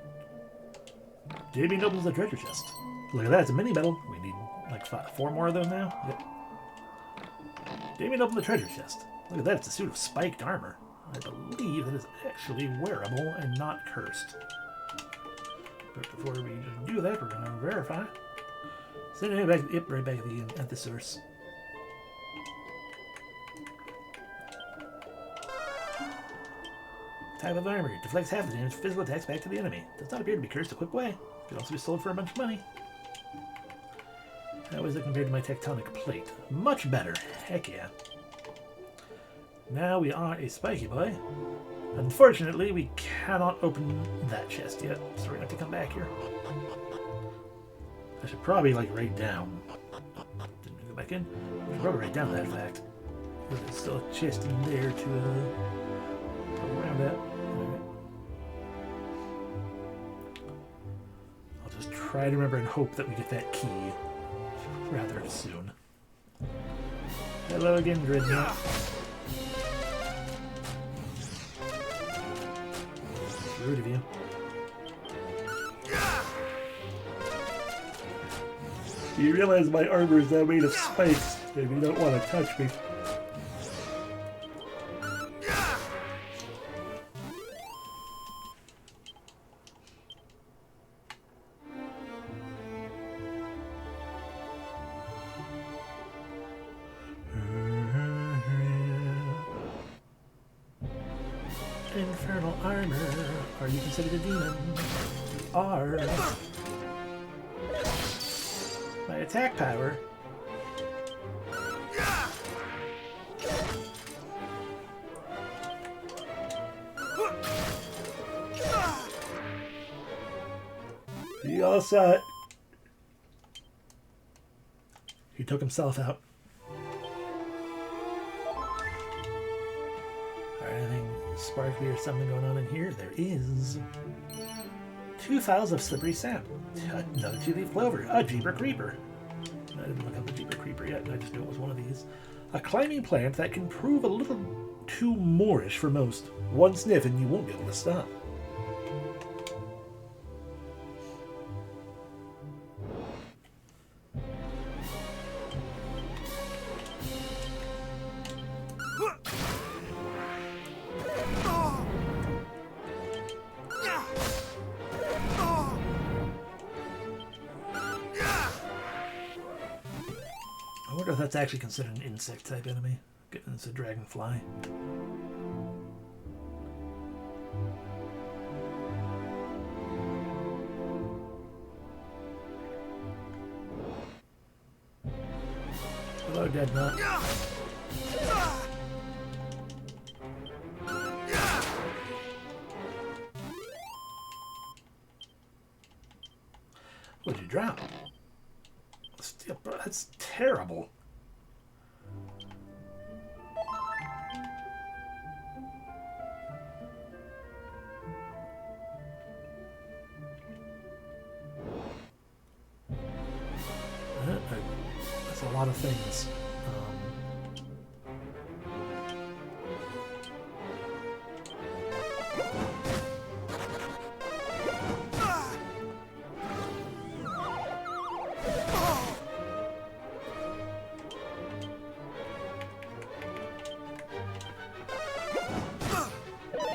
A: Damien opens the treasure chest. Look at that, it's a mini medal. We need like 4 more of those now. Yep. Damien opened the treasure chest. Look at that, it's a suit of spiked armor. I believe that is actually wearable and not cursed. But before we do that, we're going to verify. So anyway, right back at the source. Type of armor. Deflects half the damage physical attacks back to the enemy. Does not appear to be cursed a quick way. Could also be sold for a bunch of money. How is it compared to my tectonic plate? Much better. Heck yeah. Now we are a spiky boy. Unfortunately, we cannot open that chest yet, so we're going to have to come back here. I should probably, like, write down. Didn't go back in. I should probably write down that fact. There's still a chest in there to go around that. Right. I'll just try to remember and hope that we get that key rather soon. Hello again, Dreadnought. Rude of you. You realize my armor is now made of spikes, and you don't want to touch me. Infernal armor. Are you considered a demon? You are. My attack power. He all saw it. He took himself out. Anything sparkly or something going on in here? There is. 2 files of slippery sap. Another 2-leaf clover. A Jeeper Creeper. I didn't look up the Jeeper Creeper yet. I just knew it was one of these. A climbing plant that can prove a little too Moorish for most. One sniff and you won't be able to stop. I wonder if that's actually considered an insect type enemy, given it's a dragonfly. Hello, Dead Nut. What'd you drop? Steel, bro, that's terrible. That's a lot of things.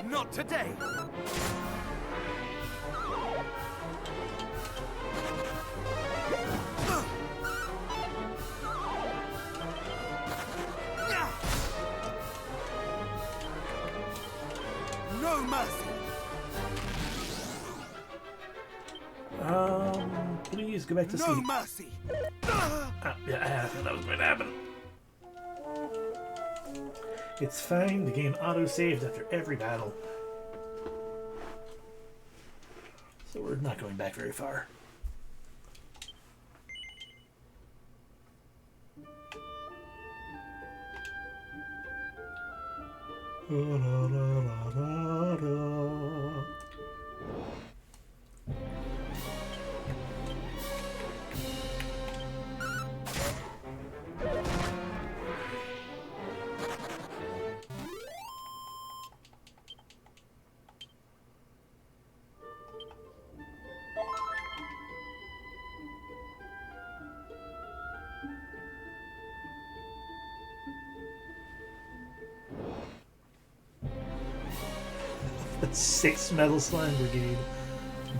B: Not today. No mercy.
A: Please go back to
B: No
A: sleep.
B: mercy.
A: Yeah, I thought that was going to happen. It's fine. The game auto-saved after every battle. So we're not going back very far. The 6 Metal Slime Brigade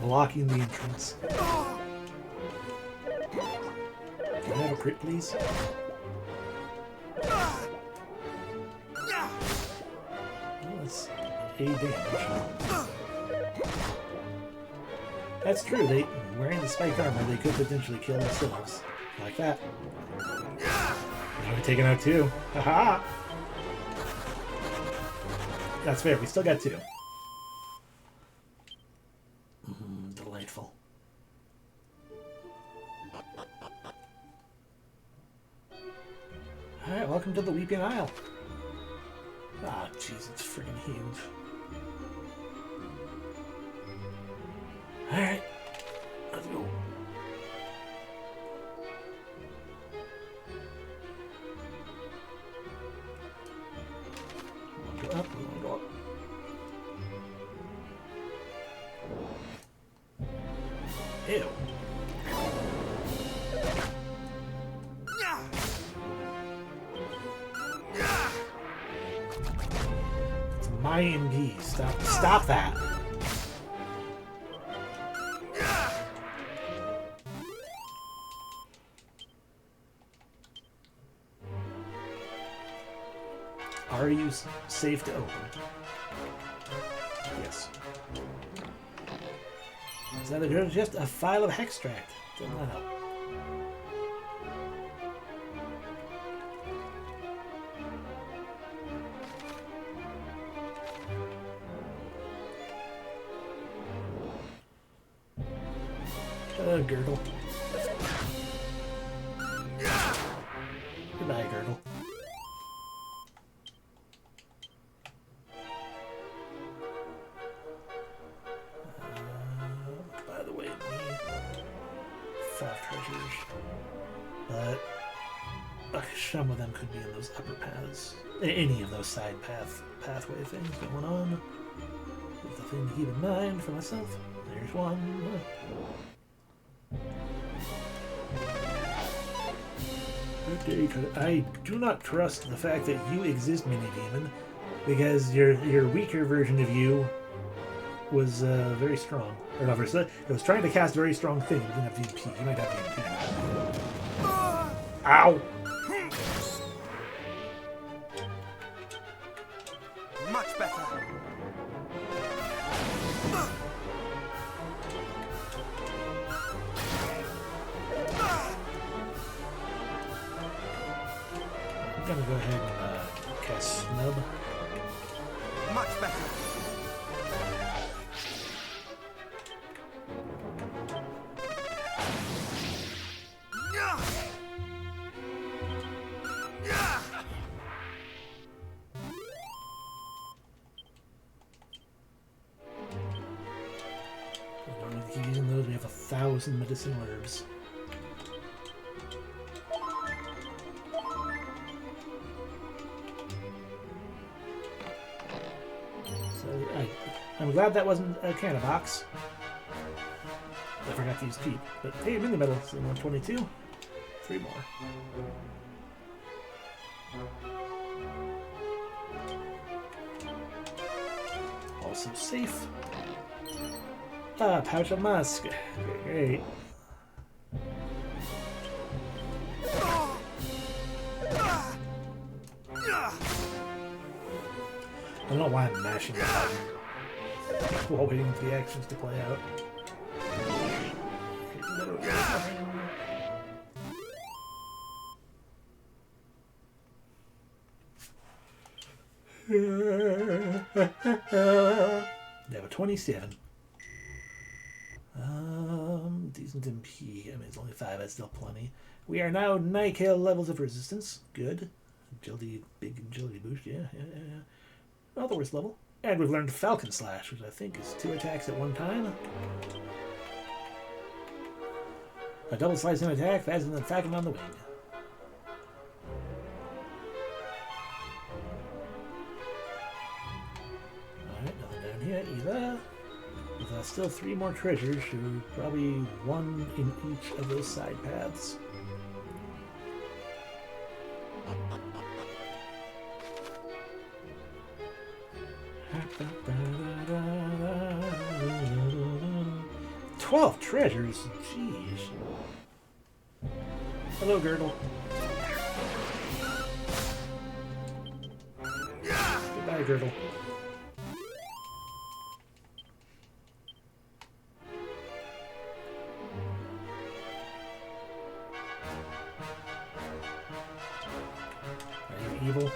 A: blocking the entrance. Can I have a crit, please? Oh, that's 8 damage. That's true. They wearing the spiked armor, they could potentially kill themselves. Like that. Now we're taking out 2. Haha! That's fair. We still got 2. Delightful. Alright, welcome to the Weeping Isle. Ah, jeez, it's freaking huge. Alright, let's go. We'll go up, we'll go up. Ew. It's my MD. Stop that. Are you safe to open? Yes. Is that just a file of hextract? Doesn't that help? Girdle. Goodbye, Girdle. By the way, me 5 treasures, but some of them could be in those upper paths. Any of those side pathway things going on. There's a thing to keep in mind for myself. There's one. Okay, I do not trust the fact that you exist, Mini Demon, because your weaker version of you was very strong. Or not very strong. It was trying to cast a very strong thing. It didn't have DP. You might have DP. Ow!
B: Much better.
A: I'm gonna go ahead and a snub.
B: Much better. Yeah. Yeah.
A: I don't need to keep using those. We have 1,000 medicinal herbs. I'm glad that wasn't a cannon box. I forgot to use Pete. But hey, I'm in the middle, so 122. 3 more. Also safe. Ah, pouch of musk. Great. I don't know why I'm mashing the button while waiting for the actions to play out. They have a 27. Decent MP. I mean, it's only 5. That's still plenty. We are now Nike levels of resistance. Good. Agility, big agility boost. Yeah. Not the worst level. And we've learned Falcon Slash, which I think is 2 attacks at one time. A double slicing attack faster than Falcon on the wing. Alright, nothing down here either. With still 3 more treasures, so probably 1 in each of those side paths. $12 treasures? Jeez. Hello, Girdle. Goodbye, Girdle. Are you evil?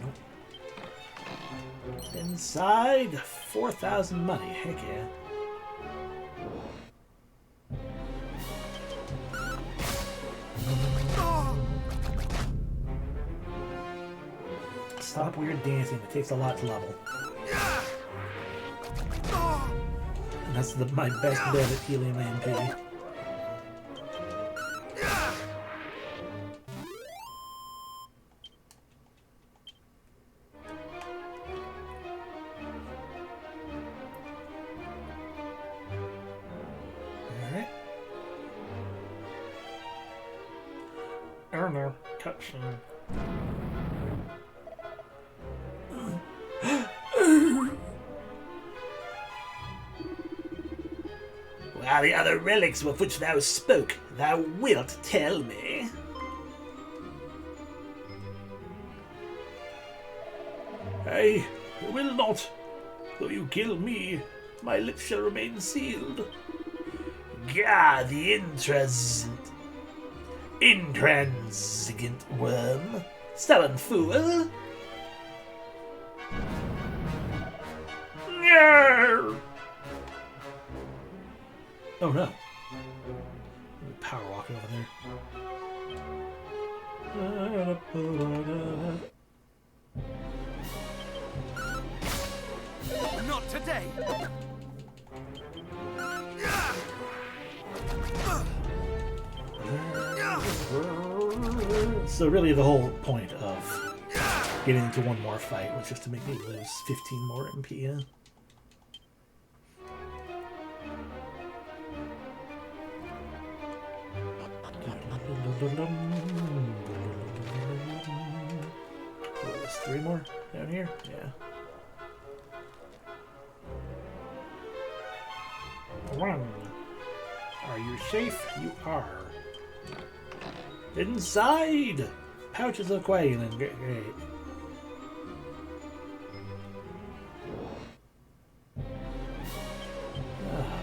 A: Nope. Inside, 4,000 money. Heck yeah. Stop weird dancing. It takes a lot to level. And that's my best bet at healing my MP. Alright. Oh no. Cutscene. Are the other relics of which thou spoke, thou wilt tell me? I will not. Though you kill me, my lips shall remain sealed. Gah, the intransigent worm. Stubborn fool. No! Oh no. Power walking over there.
B: Not today.
A: So really the whole point of getting into one more fight was just to make me lose 15 more MP. Yeah? Oh, there's 3 more down here? Yeah. Run. Are you safe? You are. Inside! Pouches of Quailin. Great.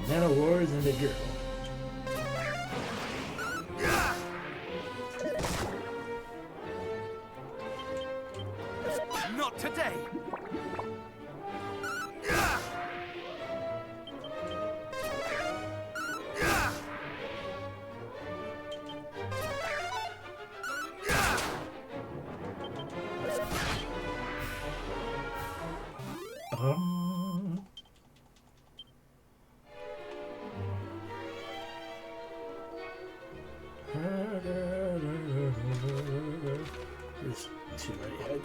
A: Man of Wars and a girl.
B: Not today!
A: There's two right.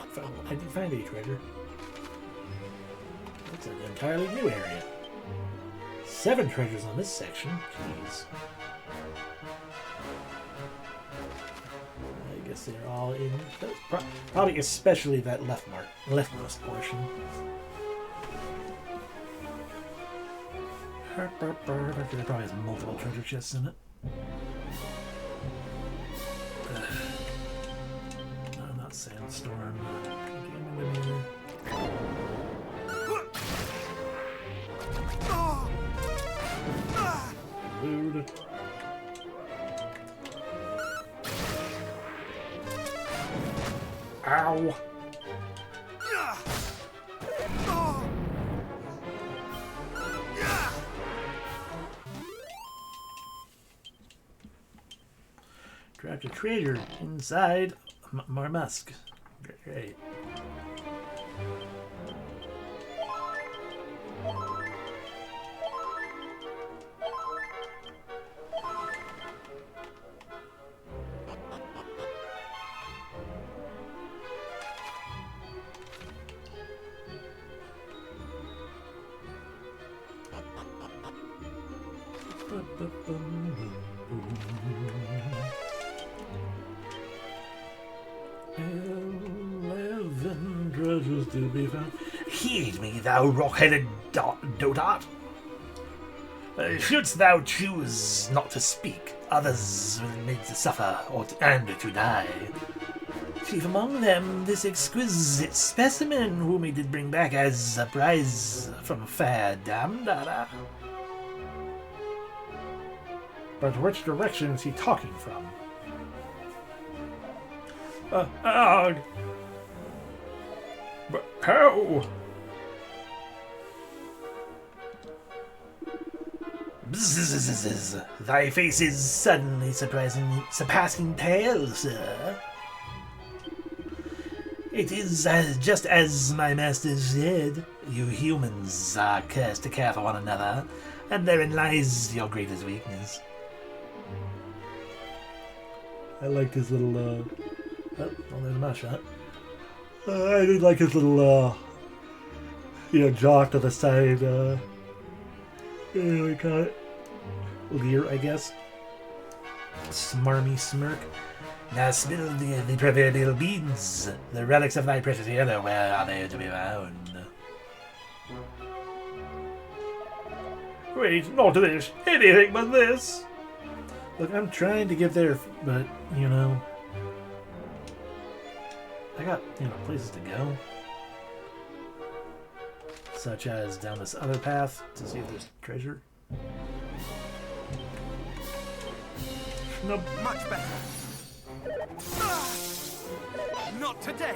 A: I didn't find a treasure. That's an entirely new area. 7 treasures on this section. Jeez. I guess they're all in. Probably especially that leftmost portion. There probably has multiple treasure chests in it. No, not Sandstorm. Rude. Ow! Trapped a treasure inside Marmusk. Great. Treasures to be found. Heed me, thou rock-headed dotard. Shouldst thou choose not to speak, others will be made to suffer and to die. Chief among them, this exquisite specimen whom he did bring back as a prize from fair Damdara. But which direction is he talking from? Ugh. But how? Bzzz, thy face is suddenly surpassing pale, sir. It is just as my master said. You humans are cursed to care for one another, and therein lies your greatest weakness. I liked his little, oh, there's my shot. I did like his little, jock to the side, we call it leer, I guess. Smarmy smirk. Now spill the proverbial beans. The relics of thy precious hero, where are they to be found? Wait, not this. Anything but this. Look, I'm trying to get there, but, I got, places to go. Such as down this other path to see if there's treasure.
B: No, much better. Not today.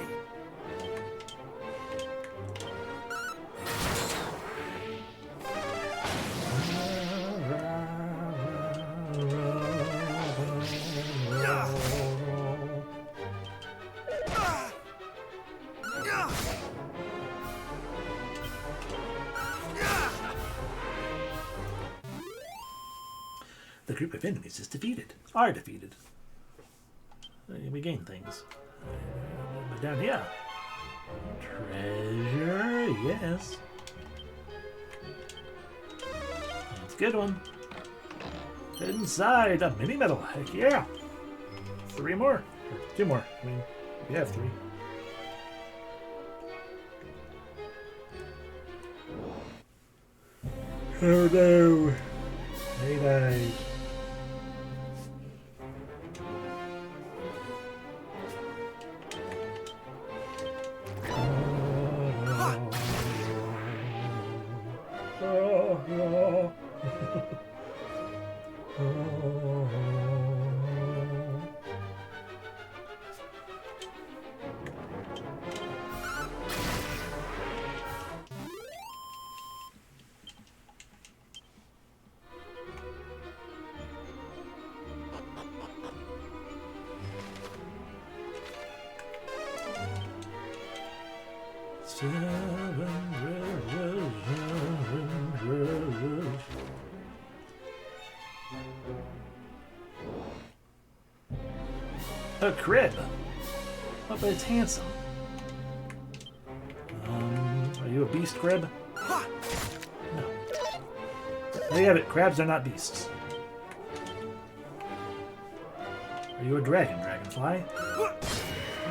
A: The group of enemies is defeated. Are defeated. We gain things. But down here. Treasure, yes. That's a good one. Inside a mini medal. Heck yeah. 3 more. Or 2 more. I mean, we have 3. Oh no. Hey guys. A crib. Oh, but it's handsome. Are you a beast, crib? No. There you have it. Crabs are not beasts. Are you a dragon, dragonfly?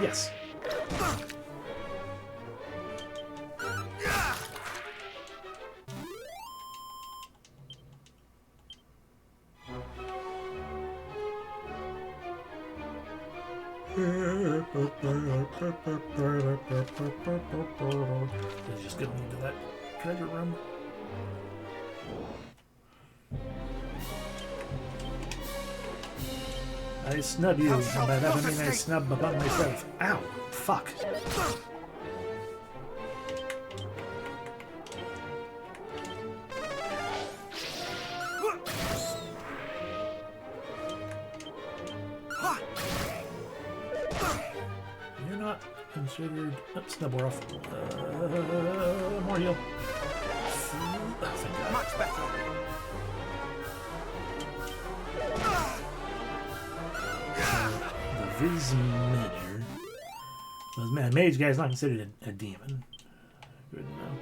A: Yes. Let's just get into that treasure room. I snub you, and by that I mean I snub above myself. Ow! Fuck. You're not considered... Oh, snub we're off. More heal. Oh, thank God.
B: Much better.
A: The Viz Major. The mage guy's not considered a demon. Good to know.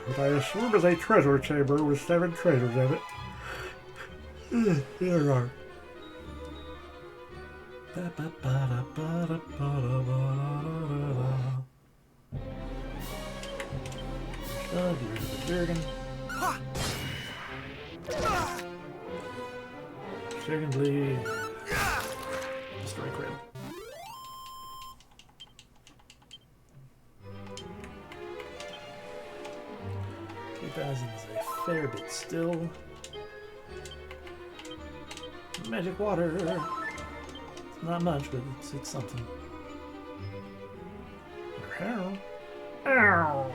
A: What I assume is a treasure chamber with 7 treasures in it. Here are. Oh, get rid of the Jurgen. Secondly, destroy crib. $2,000 is a fair bit still. Magic water. It's not much, but it's something. Ow. Ow.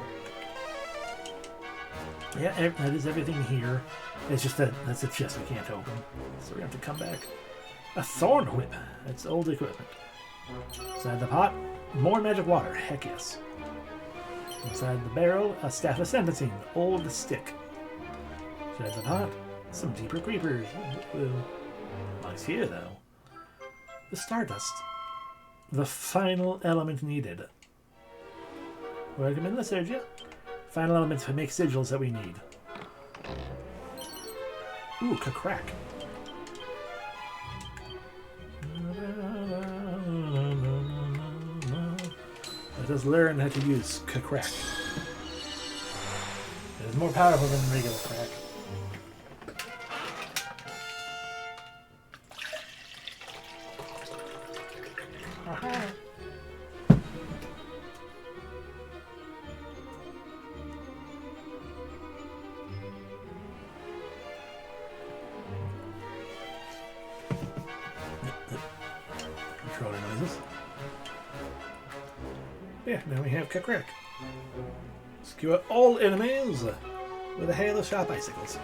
A: Yeah, that is everything here. It's just that that's a chest we can't open. So we have to come back. A thorn whip. That's old equipment. Inside the pot, more magic water. Heck yes. Inside the barrel, a staff of sentencing. Old stick. Inside the pot, some deeper creepers. Nice here, though. The stardust. The final element needed. Welcome in, Sergio. Final element to make sigils that we need. Ooh, crack. Let us learn how to use crack. It is more powerful than regular crack. Controller noises. Yeah, now we have crack. Skewer all enemies with a hail of sharp icicles.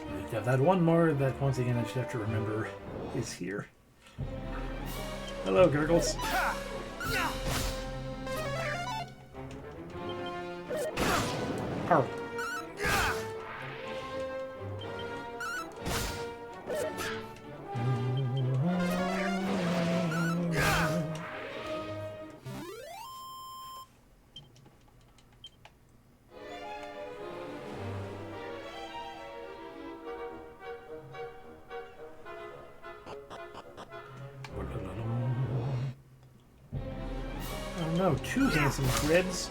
A: We have that one more that once again I just have to remember is here. Hello, Gurgles. Ow. Oh no, 2 handsome cribs.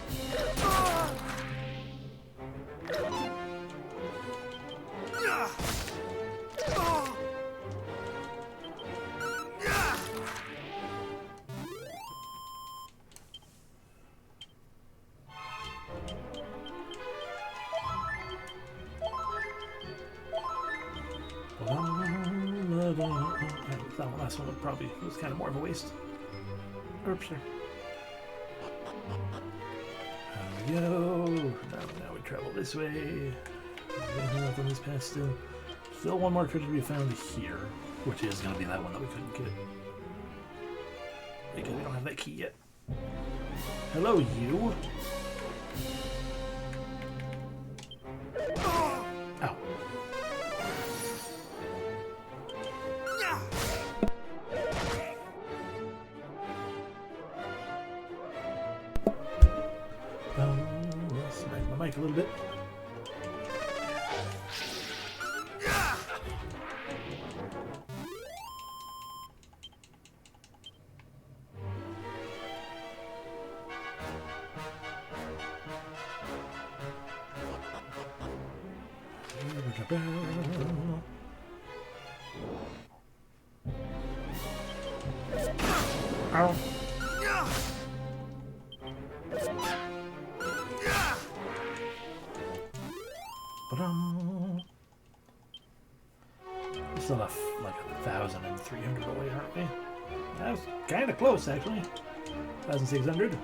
A: That last one probably was kind of more of a waste. Oops. There we go. Now we travel this way. There's nothing on this path still. Still one more treasure to be found here, which is going to be that one that we couldn't get. Because we don't have that key yet. Hello, you. Ow. Let's smack my mic a little bit. Ow. We still have like 1,300 away, aren't we? That was kind of close, actually. 1,600.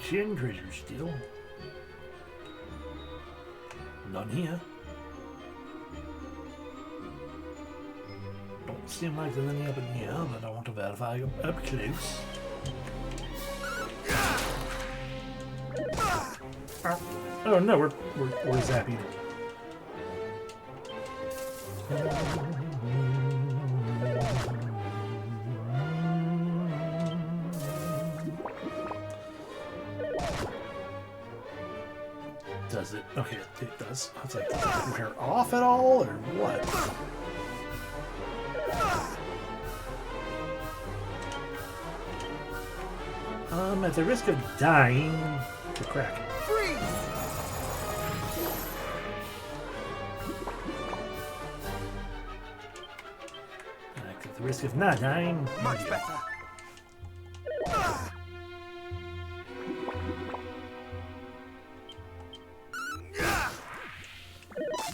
A: Chin treasure still. None here. Don't seem like there's any up in here, but I want to verify up close. Oh no, we're zapped. Does it? Okay, it does. It's like, does it wear off at all, or what? At the risk of dying, to crack.
B: Freeze!
A: At the risk of not dying.
B: Much better.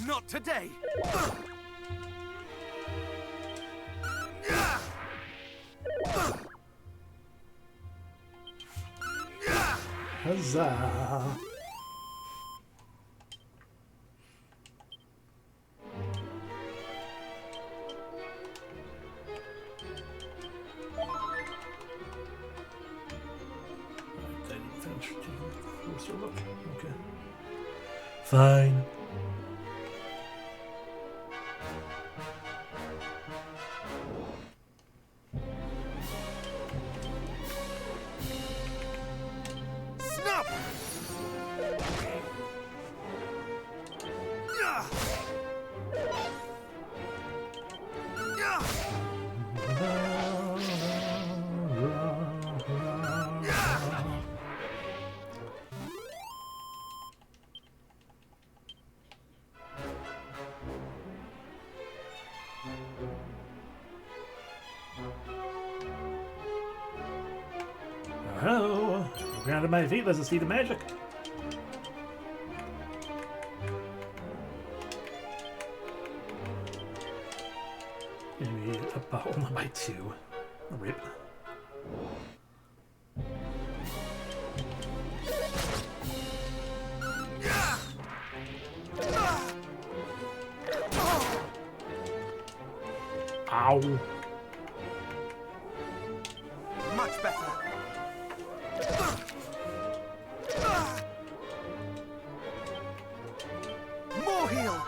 B: Not today.
A: Huzzah! I didn't finish taking a closer look. Okay. Fine. Oh, grounded my feet. Let's see the magic. Maybe up only by 2. Rip. Ow.
B: Much better. More heal.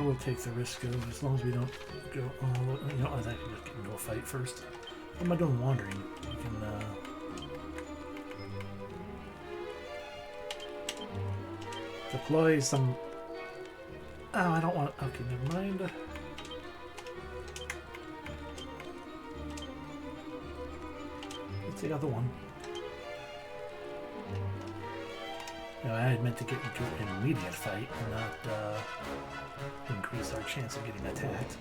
A: We'll take the risk of, as long as we don't go all the, you know, I think we can go fight first. What am I doing wandering? We can, deploy some, oh, I don't want, okay, never mind. Let's take out the one. No, I had meant to get into an immediate fight and not increase our chance of getting attacked.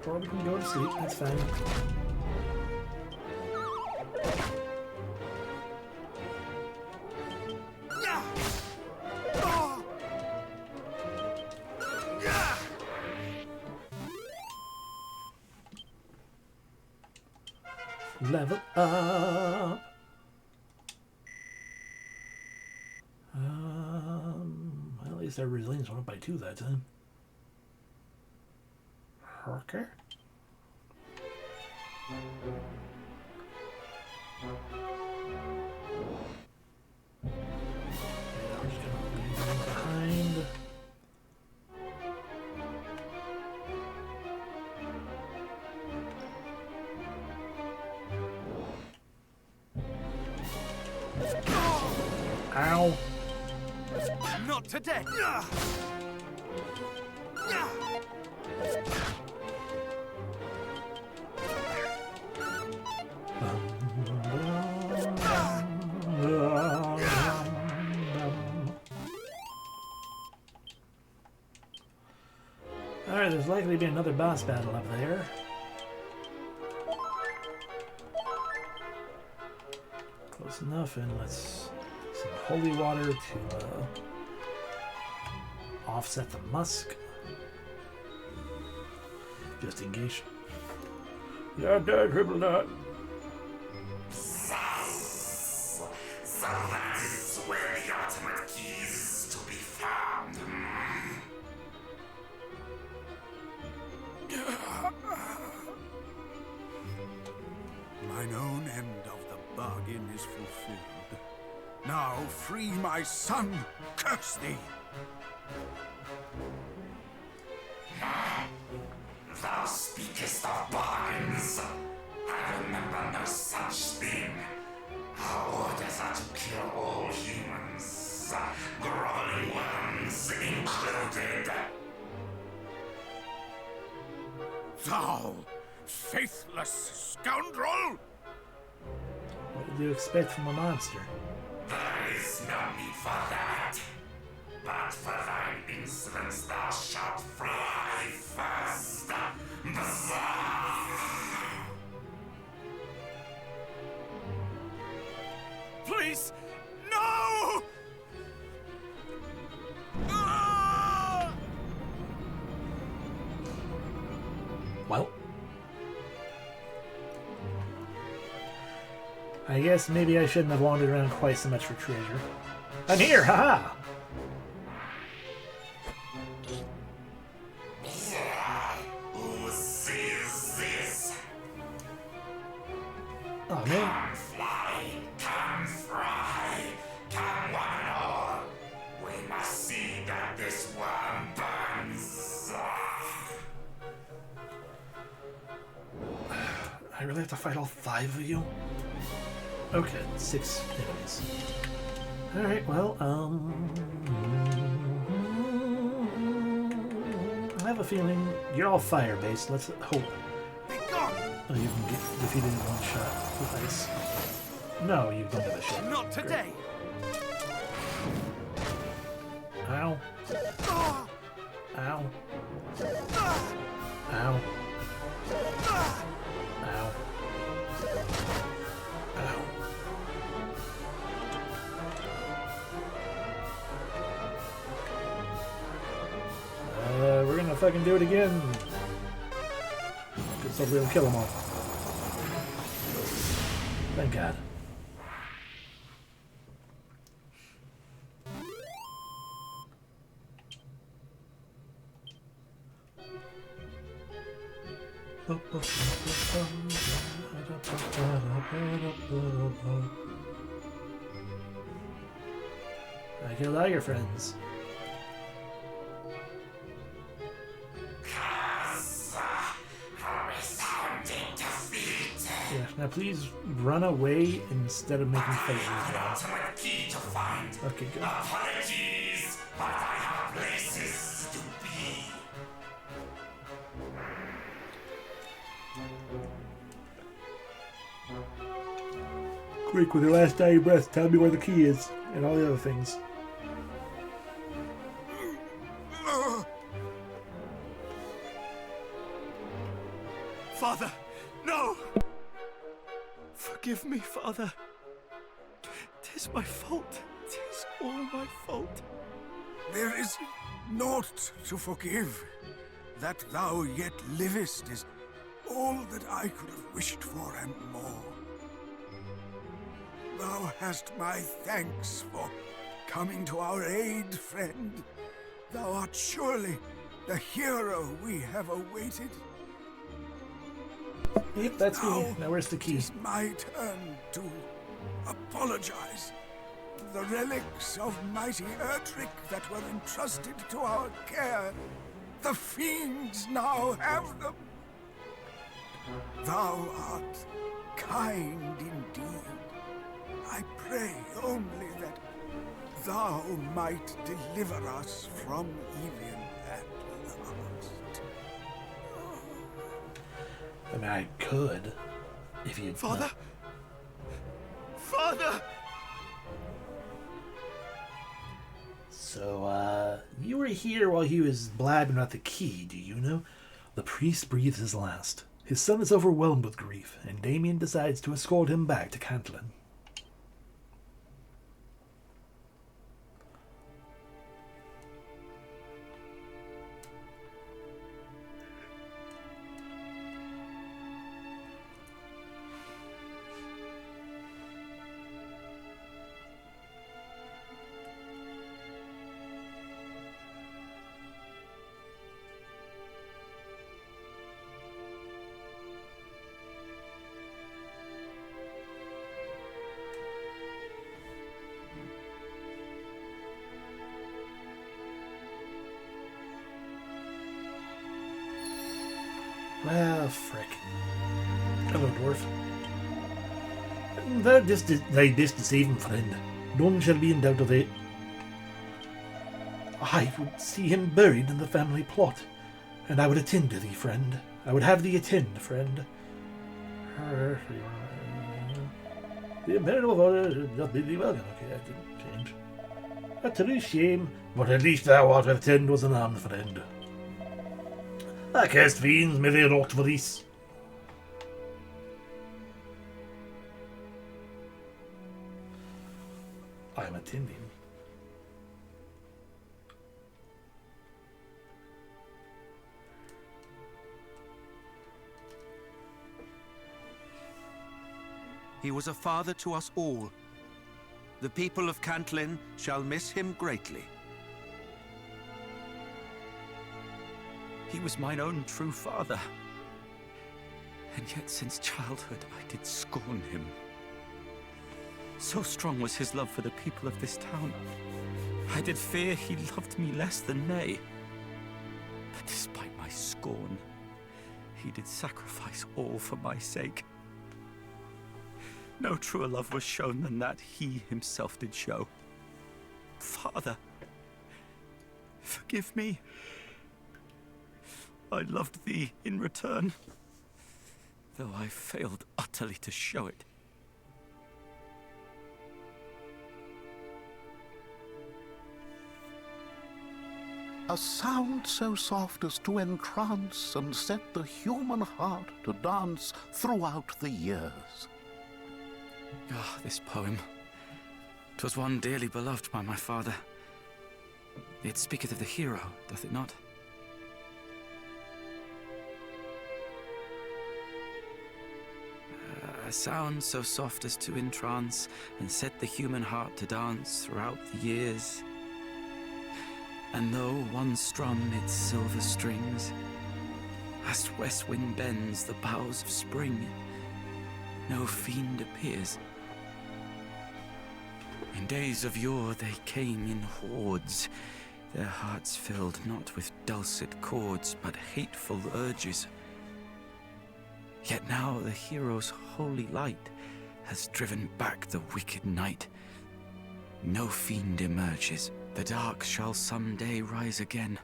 A: Or we can go to sleep, that's fine. Level up. Well, at least our resilience went up by 2 that time. Okay. I'm just gonna leave behind. Ow.
B: Not today.
A: Alright, there's likely to be another boss battle up there. Close enough, and let's some holy water to offset the musk. Just in case. Yeah, dead, triple nut.
C: So that is where the ultimate key is to be found.
B: Mine own end of the bargain is fulfilled. Now free my son, curse thee!
C: Thou speakest of bargains. I remember no such thing. Our orders are to kill all humans, groveling worms included.
B: Thou faithless scoundrel!
A: What do you expect from a monster?
C: There is no need for that. But for thine insolence thou shalt fly first.
B: Please, no! Ah!
A: Well, I guess maybe I shouldn't have wandered around quite so much for treasure. I'm here, haha!
C: Who sees this?
A: Oh man,
C: Come fly, come fry, come one and all. We must see that this worm burns.
A: I really have to fight all 5 of you? Okay, 6 enemies. Alright, well, I have a feeling you're all fire-based. Let's hope
B: Be gone!
A: you can get defeated in one shot with ice. No, you don't have a shot.
B: Not today!
A: Ow.
B: Ah!
A: Ow.
B: Ah!
A: Ow.
B: Ah!
A: Ow. Ow. We're gonna fucking do it again. Good stuff, we'll kill them all. Thank God. I killed all your friends. Yeah, now please run away instead of making faces.
C: Ultimate key to find.
A: Okay, good.
C: Apologies, but I have places to be.
A: Quick, with your last dying breath, tell me where the key is, and all the other things.
B: Father, no! Forgive me, Father. 'Tis my fault. 'Tis all my fault. There is naught to forgive. That thou yet livest is all that I could have wished for and more. Thou hast my thanks for coming to our aid, friend. Thou art surely the hero we have awaited.
A: Yep, that's me. Now where's the key?
B: It's my turn to apologize. The relics of mighty Erdrick that were entrusted to our care, the fiends now have them. Thou art kind indeed. I pray only that thou might deliver us from evil at last.
A: I mean, I could, if you'd...
B: Father? Father!
A: So, you were here while he was blabbing about the key, do you know? The priest breathes his last. His son is overwhelmed with grief, and Damien decides to escort him back to Cantlin. Well, frick. Hello, dwarf. Thy deceiving friend. None shall be in doubt of it. I would see him buried in the family plot, and I would attend to thee, friend. I would have thee attend, friend. The imperial order should not bid thee welcome. Okay, that didn't change. A true shame, but at least thou art attend was an armed friend. Accursed fiends, may they rot for this. I am attending.
D: He was a father to us all. The people of Cantlin shall miss him greatly.
E: He was mine own true father. And yet since childhood I did scorn him. So strong was his love for the people of this town. I did fear he loved me less than they. But despite my scorn, he did sacrifice all for my sake. No truer love was shown than that he himself did show. Father, forgive me. I loved thee in return, though I failed utterly to show it.
F: A sound so soft as to entrance and set the human heart to dance throughout the years.
E: Ah, this poem. 'Twas one dearly beloved by my father. It speaketh of the hero, doth it not? A sound so soft as to entrance and set the human heart to dance throughout the years. And though one strum its silver strings, as west wind bends the boughs of spring, no fiend appears. In days of yore they came in hordes, their hearts filled not with dulcet chords, but hateful urges. Yet now the hero's holy light has driven back the wicked night. No fiend emerges. The dark shall some day rise again.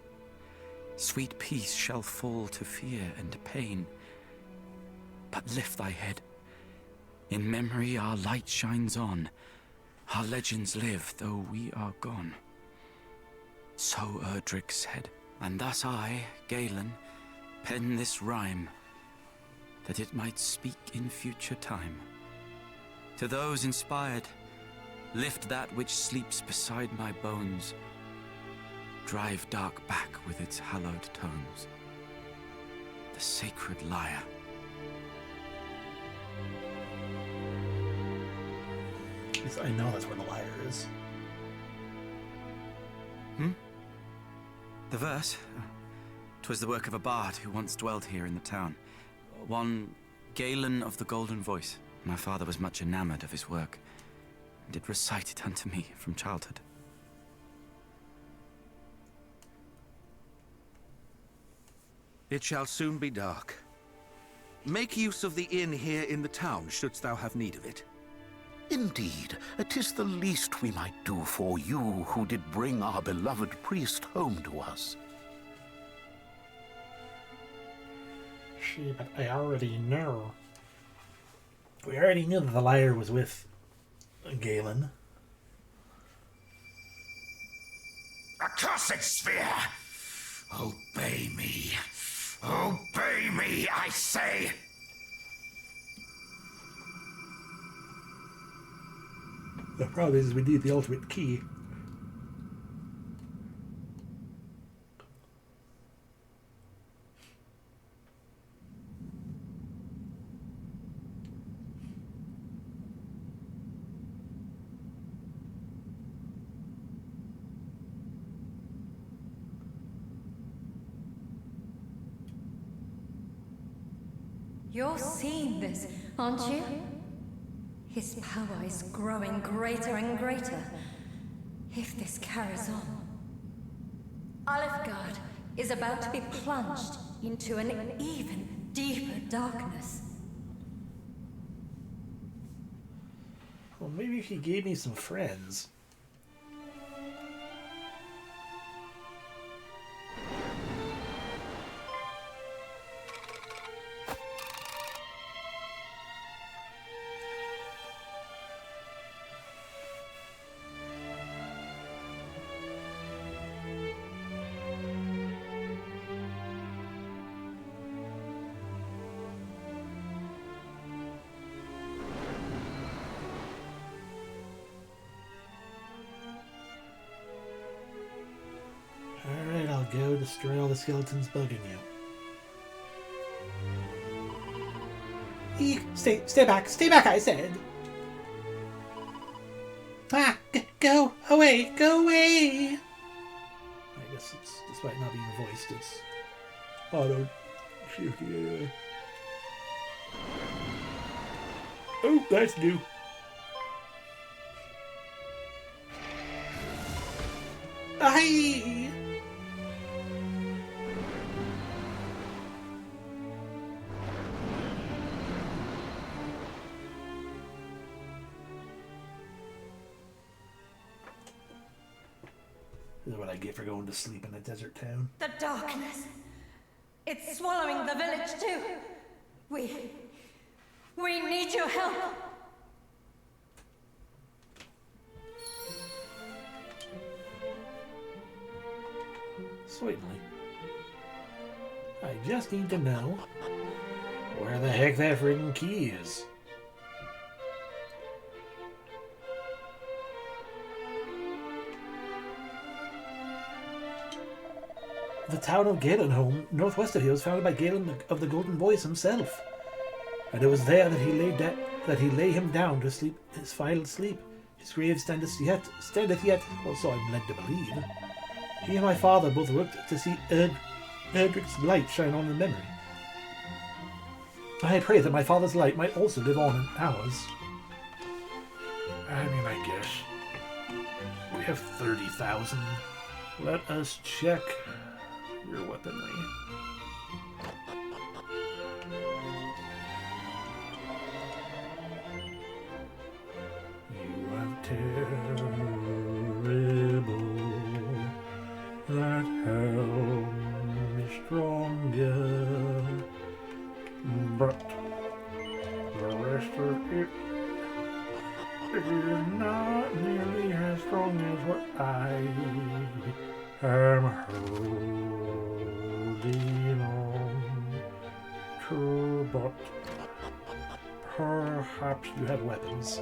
E: Sweet peace shall fall to fear and pain. But lift thy head. In memory our light shines on. Our legends live, though we are gone. So Erdrick said, and thus I, Galen, pen this rhyme, that it might speak in future time. To those inspired, lift that which sleeps beside my bones, drive dark back with its hallowed tones. The sacred lyre.
A: I know that's where the lyre is.
E: The verse? 'Twas the work of a bard who once dwelt here in the town. One Galen of the Golden Voice. My father was much enamored of his work, and did recite it unto me from childhood.
D: It shall soon be dark. Make use of the inn here in the town, shouldst thou have need of it.
F: Indeed, 'tis the least we might do for you who did bring our beloved priest home to us.
A: But I already know. We already knew that the lyre was with Galen.
C: Accursed sphere! Obey me. Obey me, I say!
A: The problem is we need the ultimate key.
G: You're seeing this, aren't you? His power is growing greater and greater. If this carries on, Alefgard is about to be plunged into an even deeper darkness.
A: Well, maybe if he gave me some friends. Alright, I'll go destroy all the skeletons bugging you. Stay back, I said. Go away. I guess it's, despite not being voiced, it's auto shooting anyway. Oh, that's new. Aye! This is what I get for going to sleep in a desert town.
G: The darkness. It's swallowing the village too. We need your help.
A: Certainly. I just need to know where the heck that friggin' key is. The town of Galenholm, northwest of here, was founded by Galen of the Golden Voice himself, and it was there that he lay him down to sleep his final sleep. His grave standeth yet, or so I'm led to believe. He and my father both worked to see Erdrick's light shine on the memory. I pray that my father's light might also live on in ours. I mean, I guess we have 30,000. Let us check your weaponry. You have terrible that helm is stronger, but the Master, it is not nearly as strong as what I am holding on to, but perhaps you have weapons.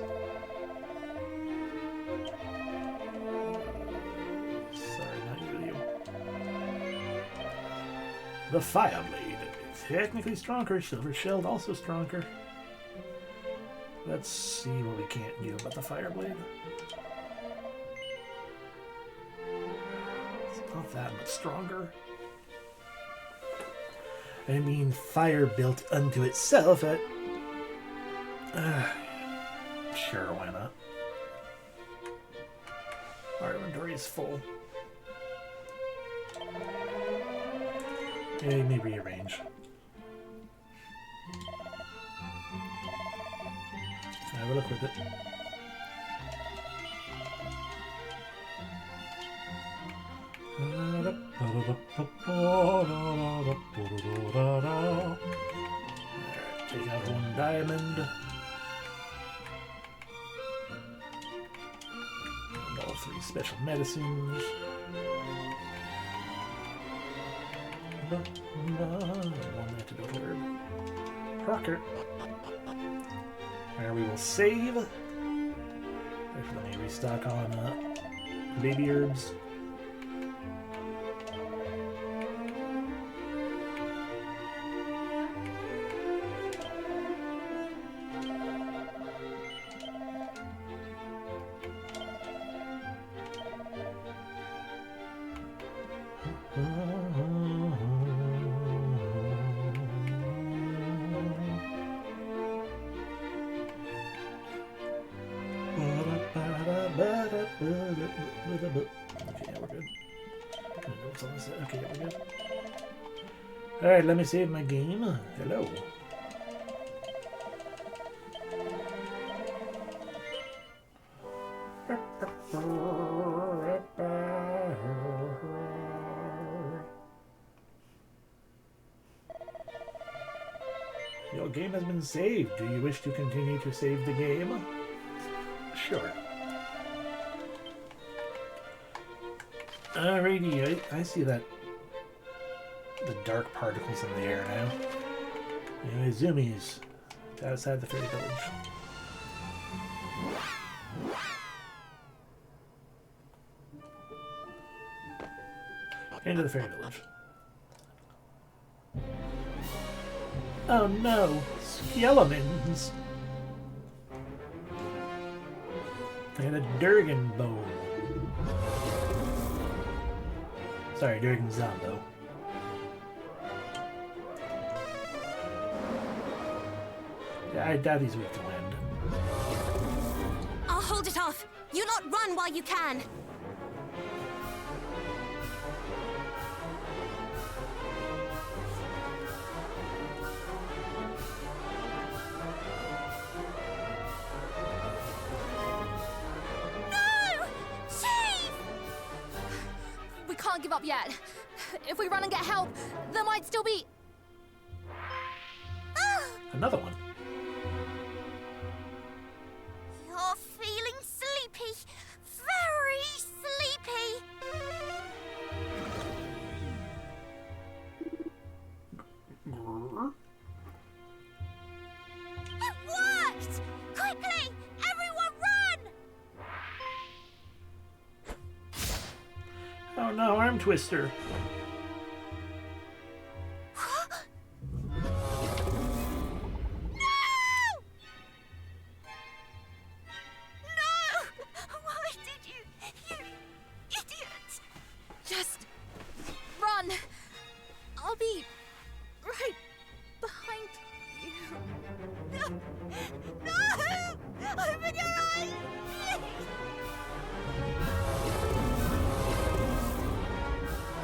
A: Sorry, not you. The Fireblade. Technically stronger. Silver Shelled also stronger. Let's see what we can't do about the Fireblade. It's not that much stronger. I mean, fire built unto itself. Sure, why not? Our inventory is full. Let me rearrange. Have a look with it. Alright, take out one diamond. And all 3 special medicines. One antidote herb. Rocker. Where we will save. Actually, let me restock on baby herbs. Okay, we're good. Alright, let me save my game. Hello. Your game has been saved. Do you wish to continue to save the game? Sure. Alrighty, I see that the dark particles in the air now. Anyway, zoomies outside the fairy village. Into the fairy village. Oh no, skeletons! And a Durgan bow. Sorry, Durgan Zombo. Yeah, I doubt he's weak to wind.
H: I'll hold it off. You not run while you can.
I: Can't give up yet. If we run and get help, there might still be...
A: Another one.
H: You're feeling sleepy. Very sleepy. It worked! Quickly! Everyone run!
A: Oh no, arm twister.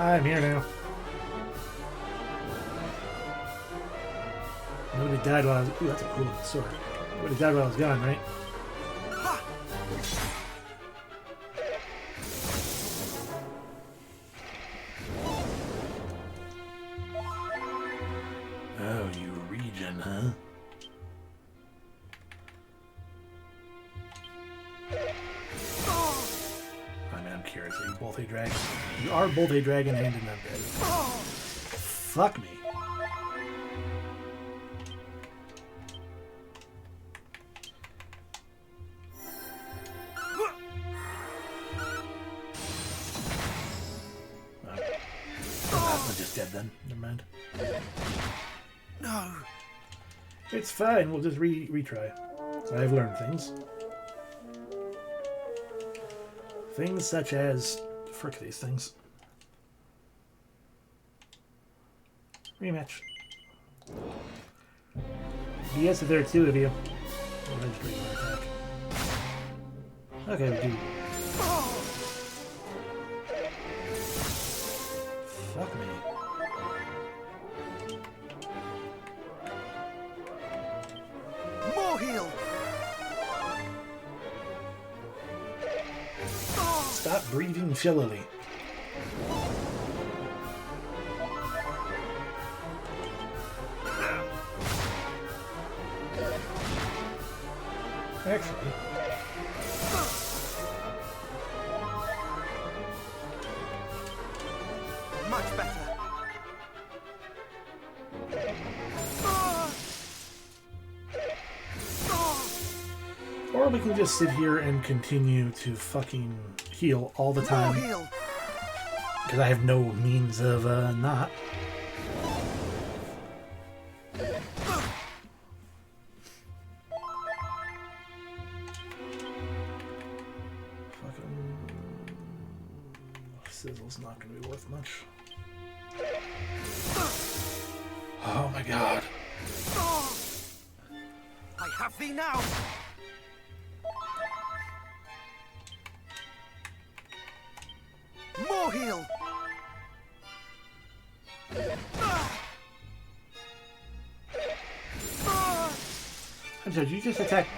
A: I'm here now. Nobody died while I was... Ooh, that's a cool sword. Nobody died while I was gone, right? Oh, you regen, huh? both a dragon. You are both a dragon and an undead. Fuck me. I'm just dead then. Never mind.
B: No.
A: It's fine. We'll just retry. I've learned things. Things such as... Frick these things. Rematch. Yes, if there are two of you. Okay, we do. Fuck me.
B: More heal.
A: Stop breathing shillily. Actually.
B: Much better.
A: Or we can just sit here and continue to fucking heal all the
B: More
A: time.
B: heal.
A: Because I have no means of not. Fucking sizzle's not going to be worth much. Oh my god.
B: I have thee now. More heal.
A: I'm sorry, you just attacked.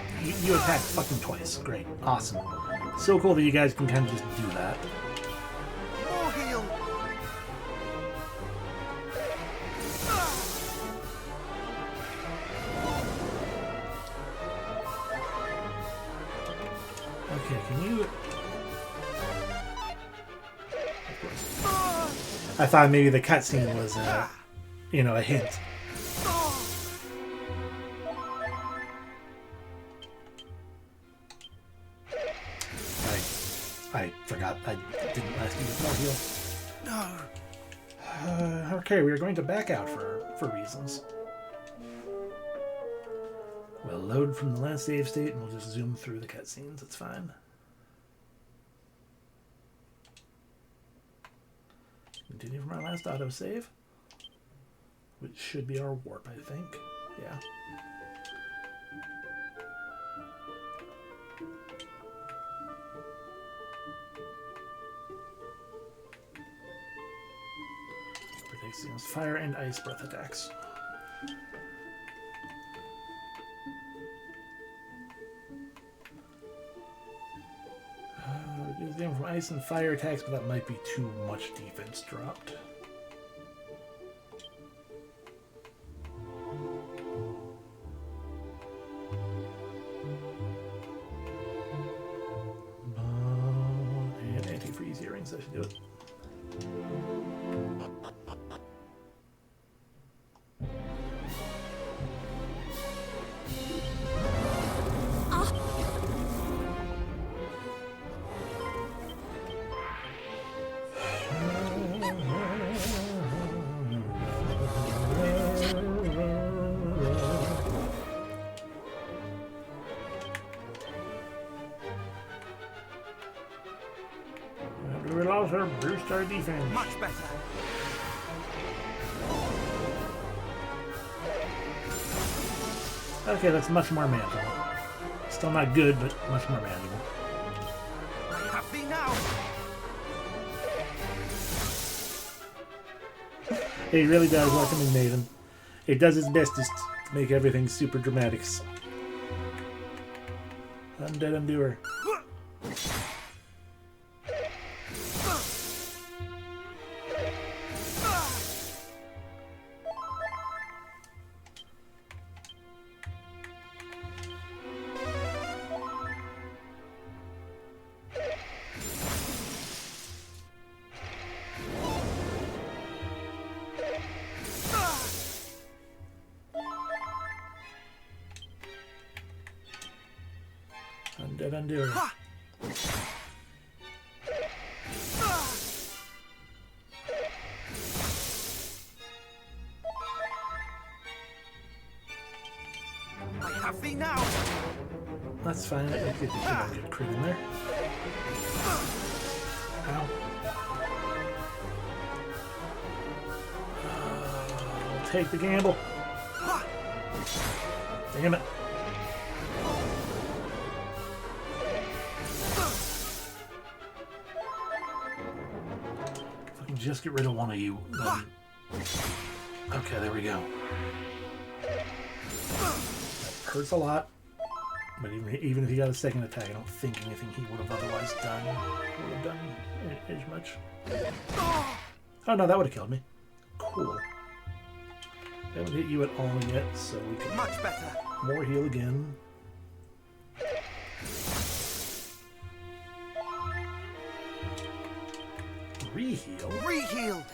A: You attacked fucking twice. Great. Awesome. So cool that you guys can kind of just do that.
B: More heal.
A: Okay, can you... I thought maybe the cutscene was, you know, a hint. I forgot. I didn't last use no heal.
B: No.
A: Okay, we are going to back out for reasons. We'll load from the last save state and we'll just zoom through the cutscenes. It's fine. Continue from our last autosave, which should be our warp, I think. Yeah. Protects against fire and ice breath attacks. Reduce damage from ice and fire attacks, but that might be too much defense dropped. And anti-freeze earrings, that should do it. We lost our boost our defense.
B: Much better.
A: Okay, that's much more manageable. Still not good, but much more manageable.
B: I have thee now.
A: It really does, welcoming Maven. It does its bestest to make everything super dramatic. Undead Undoer. Dead undo her.
D: I have thee now.
A: That's fine. I get a good crit in there. Ow. I'll take the gamble. Damn it. If I can just get rid of one of you, then... Okay, there we go. That hurts a lot. But even if he got a second attack, I don't think anything he would have otherwise done would have done as much. Oh no, that would have killed me. Cool. I haven't hit you at all yet, so we can
D: much better.
A: More heal again. Reheal?
D: Reheal!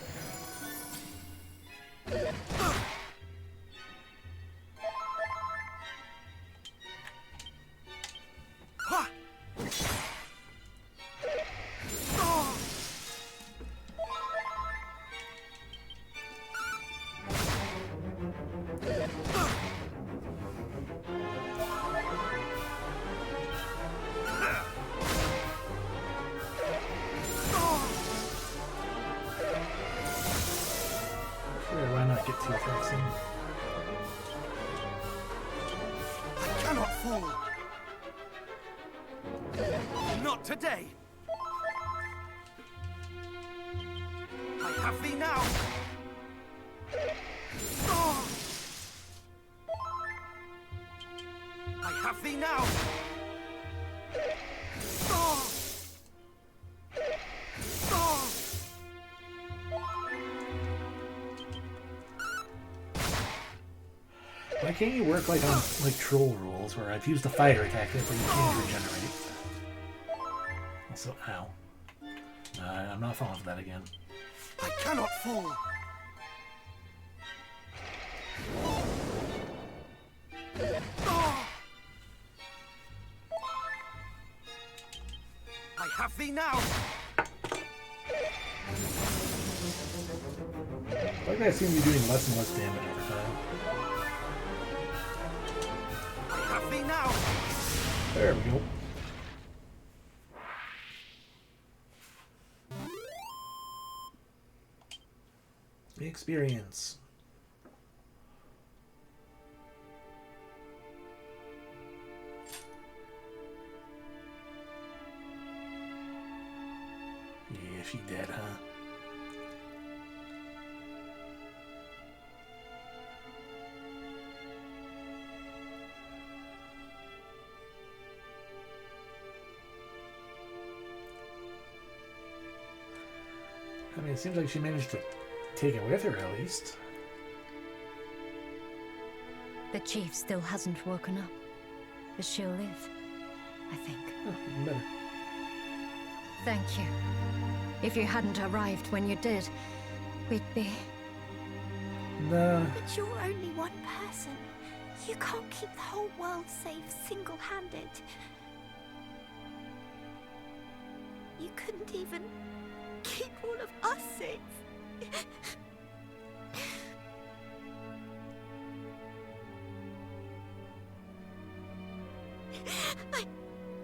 A: Why not get 2 attacks in?
D: I cannot fall. Not today. I have thee now. I have thee now.
A: Why can't you work like on troll rules where I've used a fire attack but you can't regenerate? Also, ow. I'm not falling for that again.
D: I cannot fall. I have thee now.
A: Like I seem to be doing less and less damage over time.
D: I have thee now.
A: There we go. Experience. Yeah, she dead, huh? I mean, it seems like she managed to take it with her, at least.
G: The chief still hasn't woken up, but she'll live, I think.
A: Oh, even better.
G: Thank you. If you hadn't arrived when you did, we'd be...
A: Nah.
H: But you're only one person. You can't keep the whole world safe single-handed. You couldn't even keep all of us safe.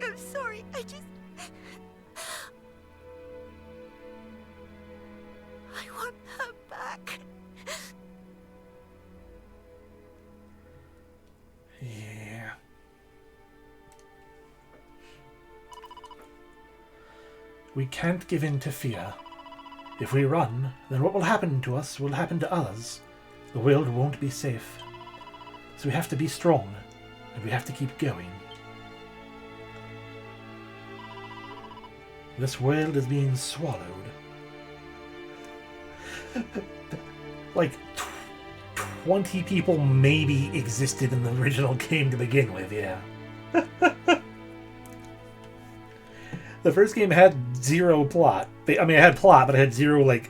H: I'm sorry, I want her back.
A: Yeah. We can't give in to fear. If we run, then what will happen to us will happen to others. The world won't be safe. So we have to be strong, and we have to keep going. This world is being swallowed. Like, 20 people maybe existed in the original game to begin with, yeah. The first game had zero plot. I mean, it had plot, but it had zero, like,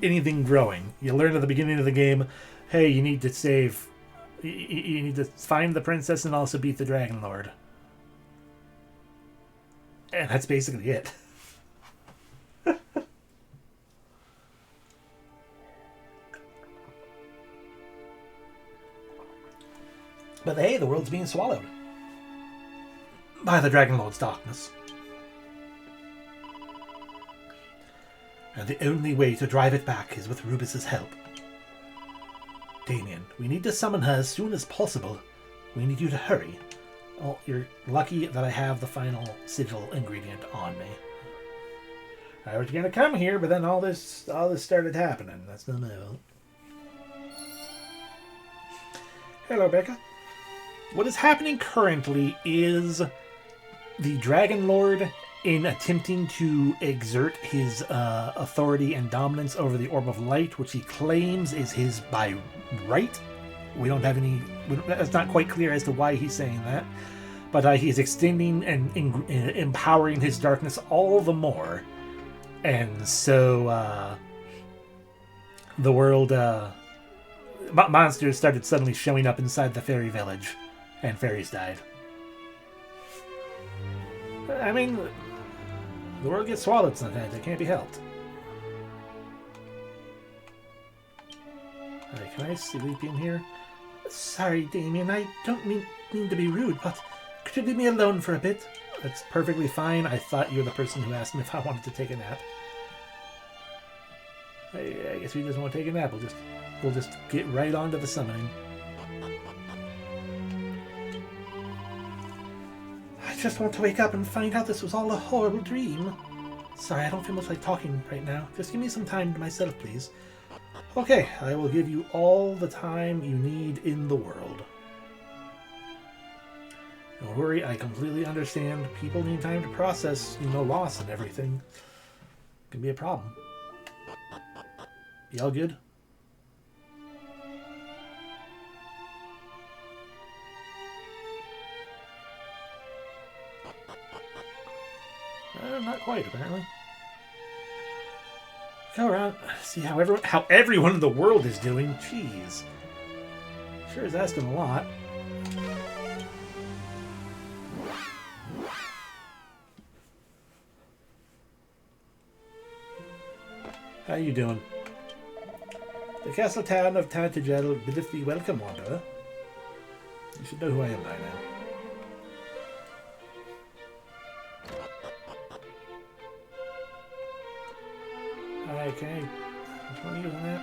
A: anything growing. You learned at the beginning of the game, hey, you need to save... You need to find the princess and also beat the Dragon Lord. And that's basically it. But hey, the world's being swallowed by the Dragon Lord's darkness. And the only way to drive it back is with Rubus's help. Damien, we need to summon her as soon as possible. We need you to hurry. Oh, you're lucky that I have the final sigil ingredient on me. I was gonna come here, but then all this started happening. That's not my fault. Hello, Becca. What is happening currently is the Dragon Lord, in attempting to exert his authority and dominance over the Orb of Light, which he claims is his by right. We don't have any... It's not quite clear as to why he's saying that. But he is extending and empowering his darkness all the more. And so the world... monsters started suddenly showing up inside the fairy village. And fairies died. I mean, the world gets swallowed sometimes. It can't be helped. Alright, can I sleep in here? Sorry, Damien. I don't mean to be rude, but could you leave me alone for a bit? That's perfectly fine. I thought you were the person who asked me if I wanted to take a nap. I guess we just want to take a nap. We'll just get right on to the summoning. I just want to wake up and find out this was all a horrible dream. Sorry, I don't feel much like talking right now. Just give me some time to myself, please. Okay, I will give you all the time you need in the world. Don't worry, I completely understand. People need time to process, loss and everything. It can be a problem. Y'all good? Not quite, apparently. Go around, see how everyone in the world is doing. Jeez. Sure is asking a lot. How you doing? The castle town of Tantagel biddeth thee welcome, wanderer. You should know who I am by now. Okay. Which one of you is a nap?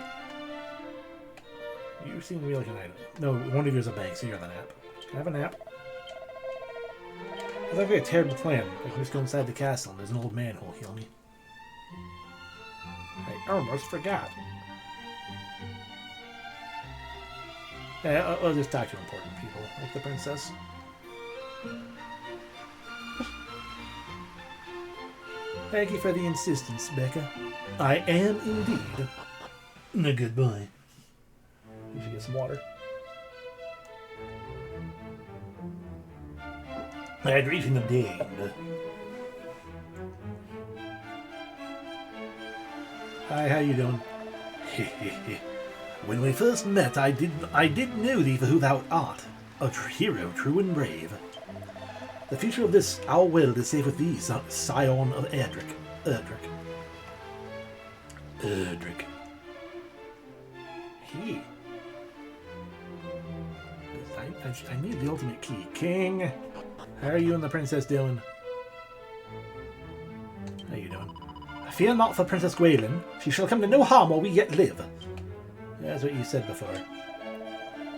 A: You seem to be like an item. No, one of you is a bank, so you're the nap. Can I have a nap? That's like a terrible plan. I can just go inside the castle and there's an old man who will heal me. I almost forgot. Yeah, I'll just talk to important people, like the princess. Thank you for the insistence, Becca. I am indeed a good boy. We should get some water. Hydration obtained. Hi, how you doing? When we first met, I did know thee for who thou art, a hero true and brave. The future of this our world is safe with thee, scion of Erdrick. He. I need the ultimate key. King, how are you and the princess doing? How you doing? Fear not for Princess Gwaelin. She shall come to no harm while we yet live. That's what you said before.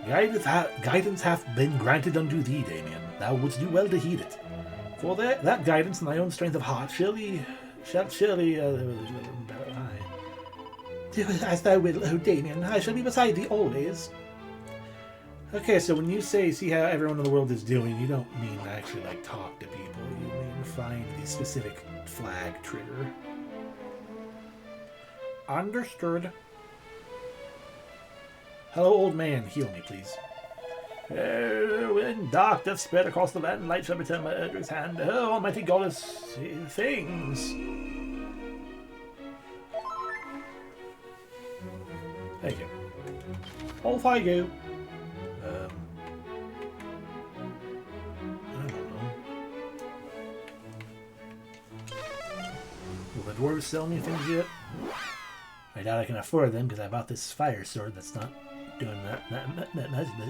A: Guidance hath been granted unto thee, Damien. Thou wouldst do well to heed it. For that guidance and thy own strength of heart surely do as thou wilt, O Damien. I shall be beside thee always. Okay, so when you say see how everyone in the world is doing, you don't mean actually like talk to people. You mean find the specific flag trigger. Understood. Hello, old man. Heal me, please. When dark doth spread across the land, light shall return by Erdrick's hand. Oh, almighty goddess, things. Thank you. Off I go. I don't know. dwarves sell me things yet? I doubt I can afford them because I bought this fire sword that's not doing that much, but...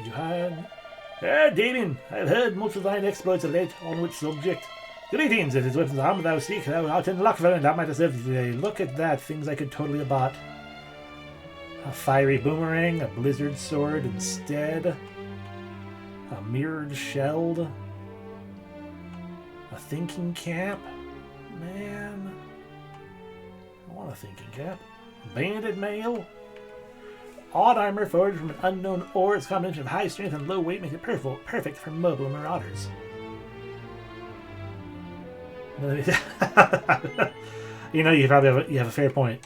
A: You hired... Ah, Damien, I've heard much of thine exploits of late, on which subject? Greetings, it is weapons of armor thou seek, thou art in luck, and that might have served you today. Look at that, things I could totally have bought. A fiery boomerang, a blizzard sword instead, a mirrored shelled, a thinking cap. Man, I want a thinking cap. Banded mail. Odd armor forged from an unknown ore. Its combination of high strength and low weight makes it perfect for mobile marauders. You know, you probably have a fair point.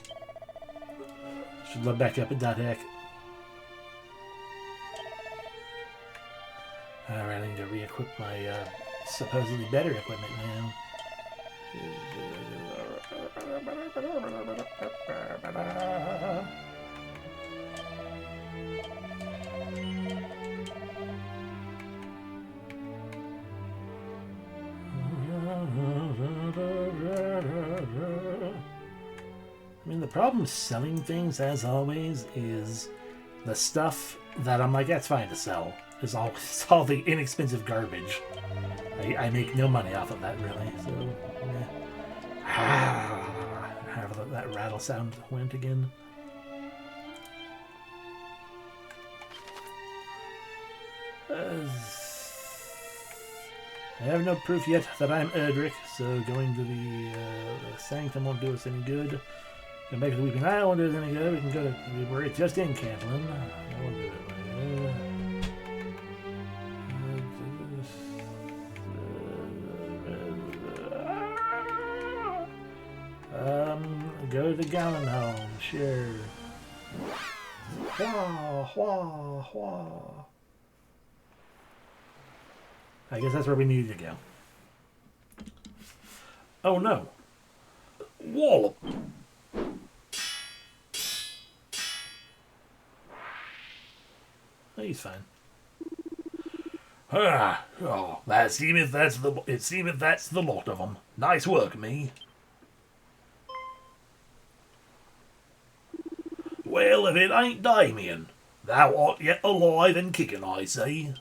A: Should look back up at .hack. Alright, I need to re-equip my supposedly better equipment now. I mean, the problem selling things, as always, is the stuff that I'm like, that's fine to sell. It's all the inexpensive garbage. I make no money off of that, really. So, however that rattle sound went again. I have no proof yet that I'm Erdrick, so going to the Sanctum won't do us any good. Come back to the Weeping Isle won't do us any good. We can go to... We're just in Cantlin. I won't do it later. Go to the Gamien home, sure. Wah, wah, wah. I guess that's where we need to go. Oh no. Wallop. He's fine. Oh, it seemeth that's the lot of them. Nice work, me. Well, if it ain't Damien, thou art yet alive and kicking, I say.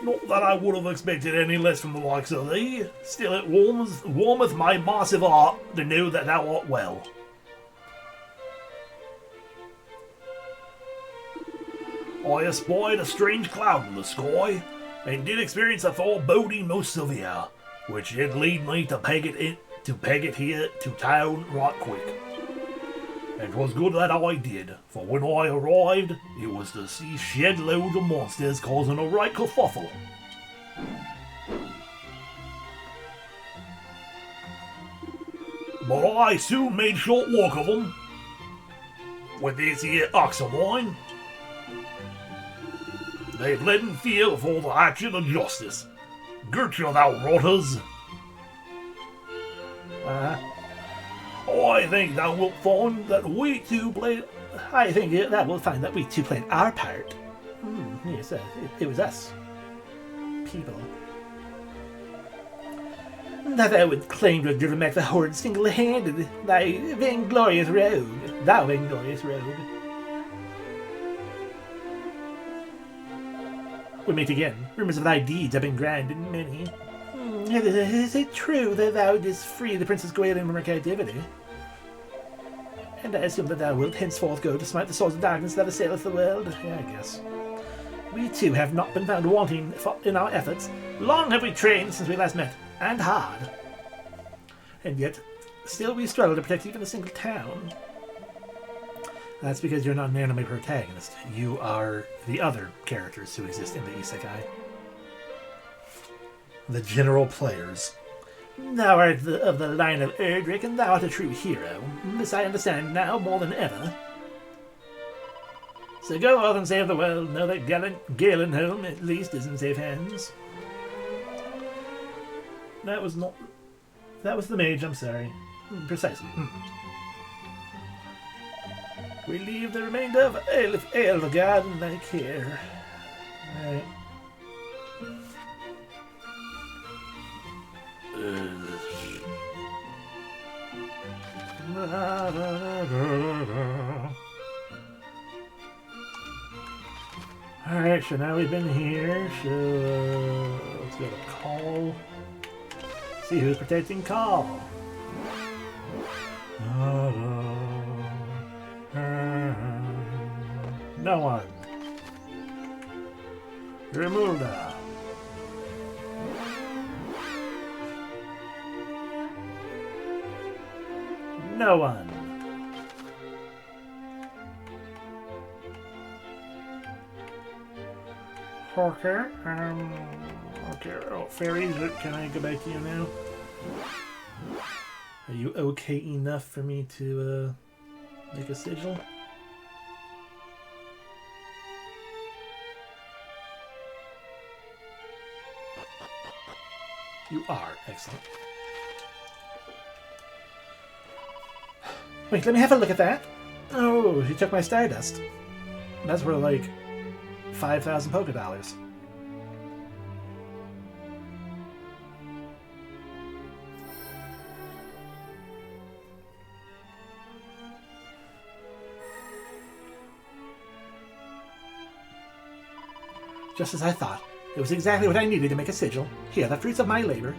A: Not that I would have expected any less from the likes of thee, still it warmeth my massive heart to know that thou art well. I espied a strange cloud in the sky, and did experience a foreboding most severe, which did lead me to peg it here to town right quick. And 'twas good that I did, for when I arrived, it was to see shed loads of monsters causing a right kerfuffle. But I soon made short work of them. With this here ox of mine, they fled in fear for the action of justice. Gertrude, thou rotters! I think thou wilt find that we two played... I think that will find that we two played our part. Yes, it was us. People. That thou would claim to have driven back the horde single-handed, thou vainglorious rogue. We meet again. Rumors of thy deeds have been grand and many. Is it true that thou didst free the Princess Gamien from her captivity? And I assume that thou wilt henceforth go to smite the swords of darkness that assaileth the world? Yeah, I guess. We too have not been found wanting in our efforts. Long have we trained since we last met, and hard. And yet, still we struggle to protect even a single town. That's because you're not an anime protagonist. You are the other characters who exist in the isekai. The general players. Thou art of the line of Erdrick, and thou art a true hero. This I understand now more than ever. So go off and save the world. Know that Galenholm at least is in safe hands. That was not... That was the mage, I'm sorry. Precisely. We leave the remainder of Eilfgard in thy care. Alright. Alright, so now we've been here, so let's go to Call. See who's protecting Call. No one. Remulda. No one. Okay, okay, oh, fairies, can I go back to you now? Are you okay enough for me to, make a sigil? You are. Excellent. Wait, let me have a look at that. Oh, he took my Stardust. That's worth like 5,000 polka dollars. Just as I thought. It was exactly what I needed to make a sigil. Here, the fruits of my labor.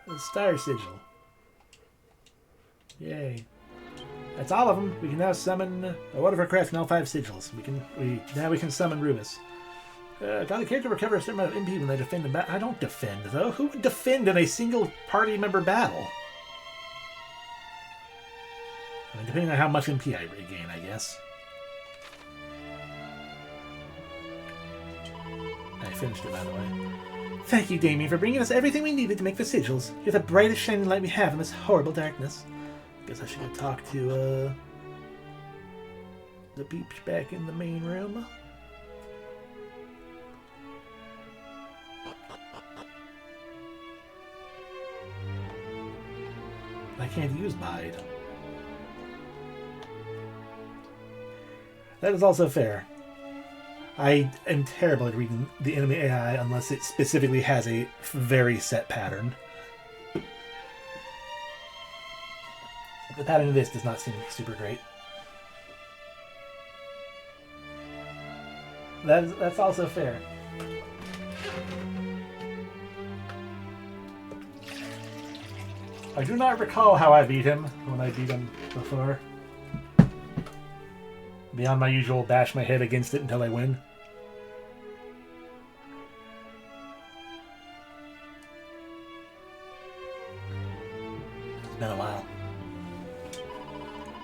A: The Star Sigil. Yay. That's all of them. We can now summon one of our craft and all 5 sigils. Now we can summon Rubus. Got the character recover a certain amount of MP when they defend in battle. I don't defend though. Who would defend in a single party member battle? I mean, depending on how much MP I regain, I guess. I finished it, by the way. Thank you, Damien, for bringing us everything we needed to make the sigils. You're the brightest shining light we have in this horrible darkness. Guess I should go talk to, the peeps back in the main room. I can't use Bide. That is also fair. I am terrible at reading the enemy AI unless it specifically has a very set pattern. The pattern of this does not seem super great. That's also fair. I do not recall how I beat him when I beat him before. Beyond my usual bash my head against it until I win. It's been a while.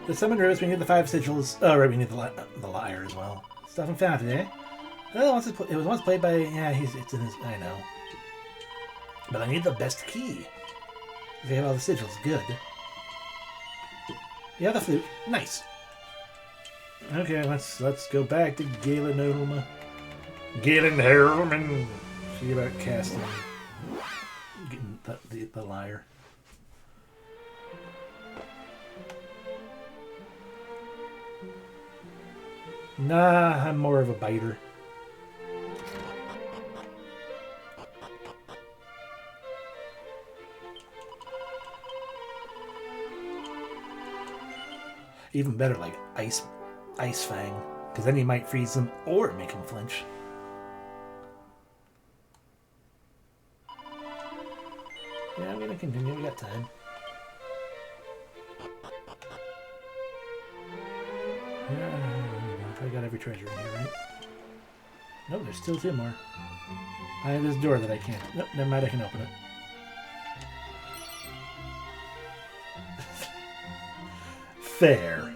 A: The summon Rose, we need the 5 sigils. Oh, right, we need the liar as well. Stuff and found it, eh? Well, it was once played by... Yeah, it's in his... I know. But I need the best key. If you have all the sigils, good. You have the flute. Nice. Okay, let's go back to Galenholm. Galenholm and see about casting. Getting the liar. Nah, I'm more of a biter. Even better, like Ice Fang, because then you might freeze them or make them flinch. Yeah, I'm gonna continue. We got time. Yeah, I got every treasure in here, right? Nope, there's still 2 more. I have this door that I can't. Nope, never mind. I can open it. Fair.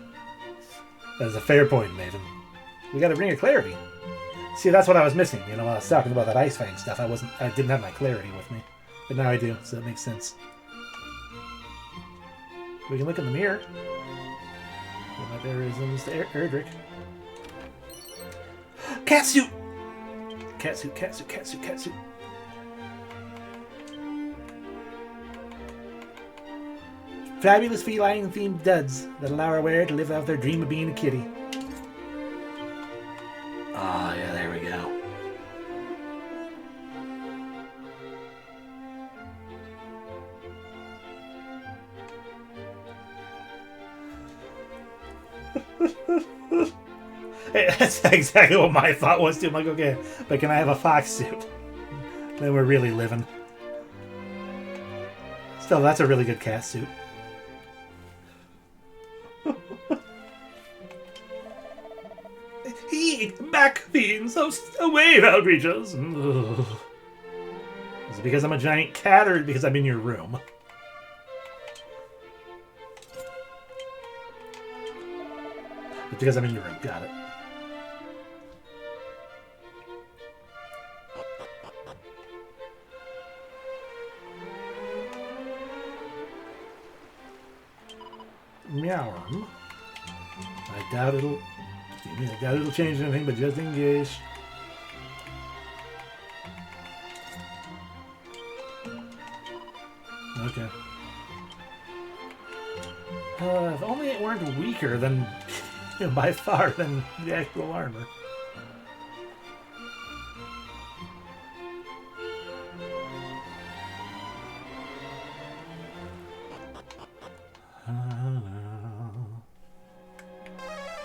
A: That is a fair point, Maven. We got to bring a clarity. See, that's what I was missing. You know, when I was talking about that Ice Fang stuff, I didn't have my clarity with me, but now I do, so that makes sense. We can look in the mirror. My mannerisms to Erdrick. Catsuit! Catsuit, catsuit, catsuit, catsuit. Fabulous feline-themed duds that allow our wearer to live out their dream of being a kitty. Ah, yeah, there we go. That's exactly what my thought was too. I'm like, okay, but can I have a fox suit? Then we're really living. Still, that's a really good cast suit. Eat back, fiends! Away, foul creatures! Ugh. Is it because I'm a giant cat or because I'm in your room? It's because I'm in your room. Got it. Meow. I doubt it'll change anything, but just in case. Okay. If only it weren't weaker than, by far, than the actual armor.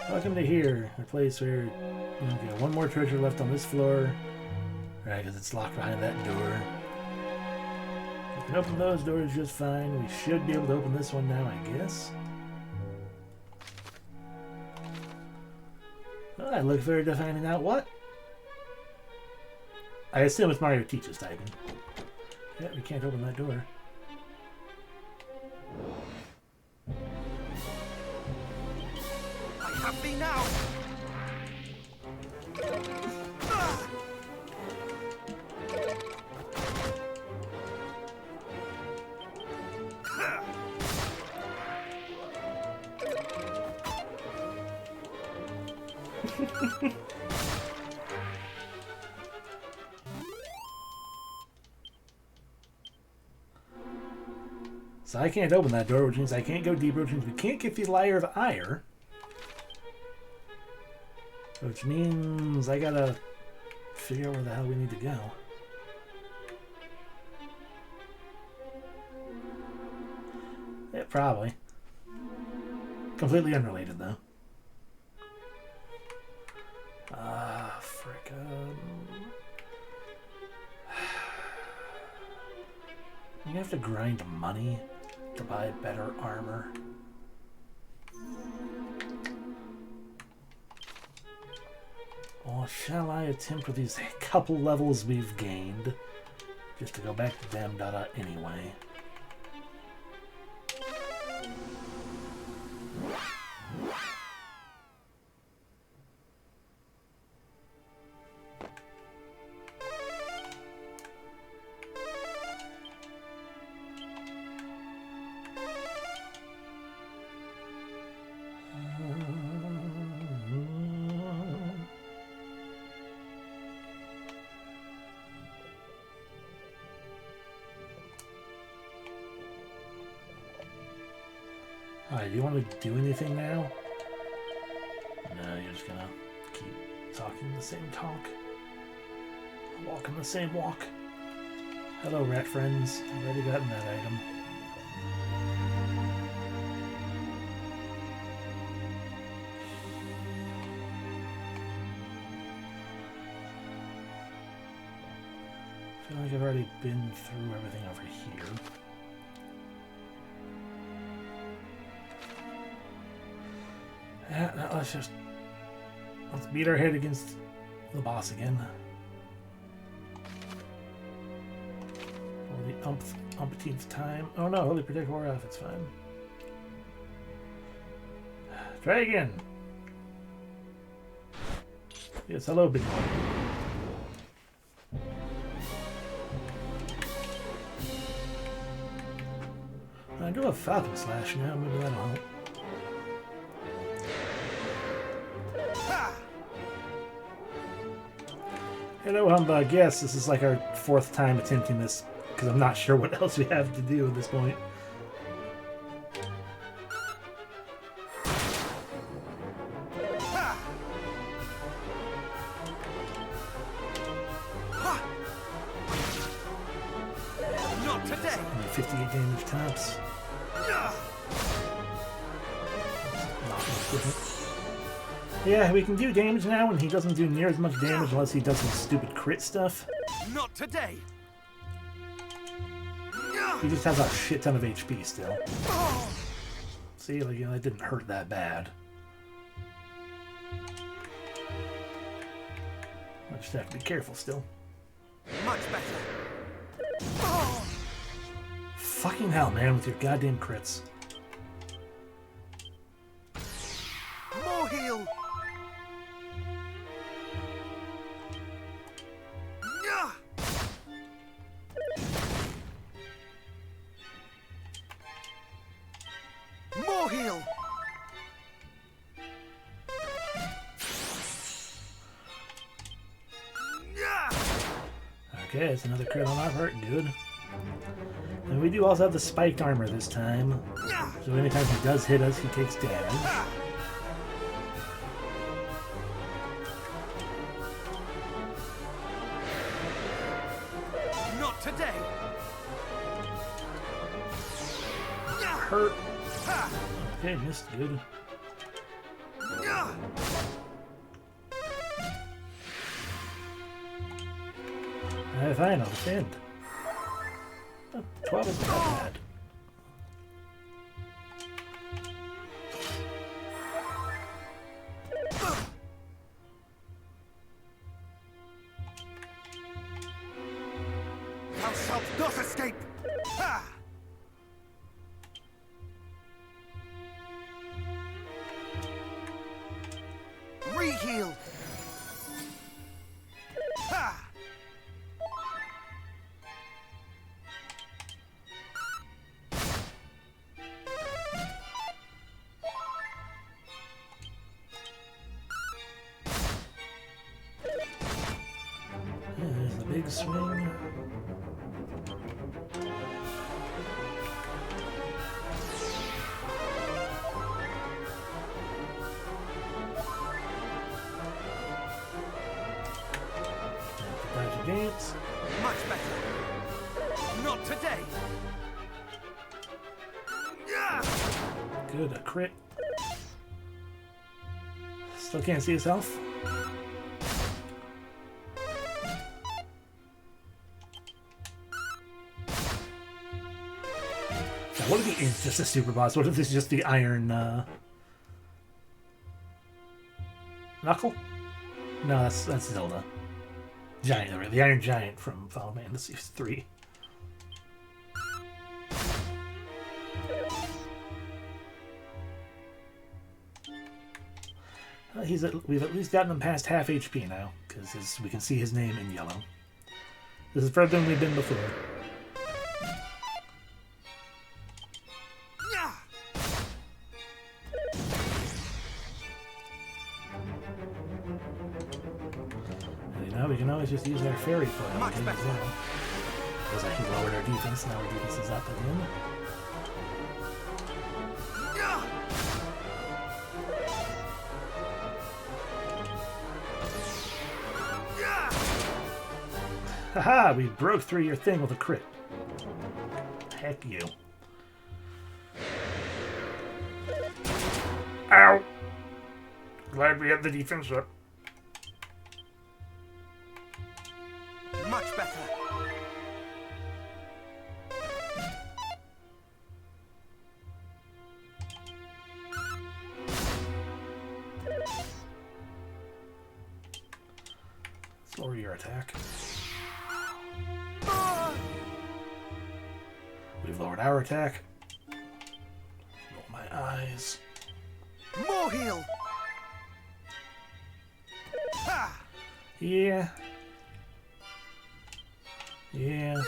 A: Welcome to here, a place where... Okay, one more treasure left on this floor. Right, because it's locked behind that door. We can open those doors just fine. We should be able to open this one now, I guess. Well, I look forward to finding out what. I assume it's Mario Teaches typing. Yeah, we can't open that door.
B: I have thee now!
A: So I can't open that door, which means I can't go deeper, which means we can't get the Lyre of Ire. Which means I gotta figure out where the hell we need to go. Yeah, probably. Completely unrelated, though. Ah, frick. You have to grind money to buy better armor. Or shall I attempt with these couple levels we've gained just to go back to Dam Dada anyway? Alright, do you want to do anything now? No, you're just gonna keep talking the same talk. Walking the same walk. Hello, rat friends. I've already gotten that item. I feel like I've already been through everything over here. Yeah, now let's beat our head against the boss again. For the umpteenth time. Oh no, Holy Protect wore off, it's fine. Try again. Yes, hello, big boy. I do have Falcon Slash now, maybe that'll help. Hello, Humbug. Yes, this is like our 4th time attempting this, because I'm not sure what else we have to do at this point.
B: Not today!
A: Only 58 damage tops. Not much different. Yeah, we can do damage now, and he doesn't do near as much damage unless he does some stupid crit stuff.
B: Not today.
A: He just has a shit ton of HP still. See, like, you know, it didn't hurt that bad. I just have to be careful still.
B: Much better.
A: Fucking hell, man, with your goddamn crits.
B: More heal. More heal.
A: Okay, it's another crit on our part. Good. And we do also have the spiked armor this time. So anytime he does hit us, he takes damage.
B: Not today.
A: Hurt. Okay, missed. Good. Fine, I'll defend. Oh, 12 isn't that bad.
B: Thou shalt not escape! Ha! Re-heal! Ha!
A: There's the big swing. Dodge against.
B: Much better. Not today.
A: Good, a crit. Still can't see his health. What if he is just a super boss? What if this is just the Iron Knuckle? No, that's Zelda. Giant, the Iron Giant from Final Fantasy III. We've at least gotten him past half HP now, because we can see his name in yellow. This is further than we've been before. We can always just use our fairy foil
B: Much better.
A: as well. Because I can lower our defense, now our defense is up again. Haha, we broke through your thing with a crit. Heck you. Ow! Glad we have the defense up.
B: Much better.
A: Let's lower your attack. We've lowered our attack. Roll my eyes.
B: More heal. Ha!
A: Yeah. Yeah.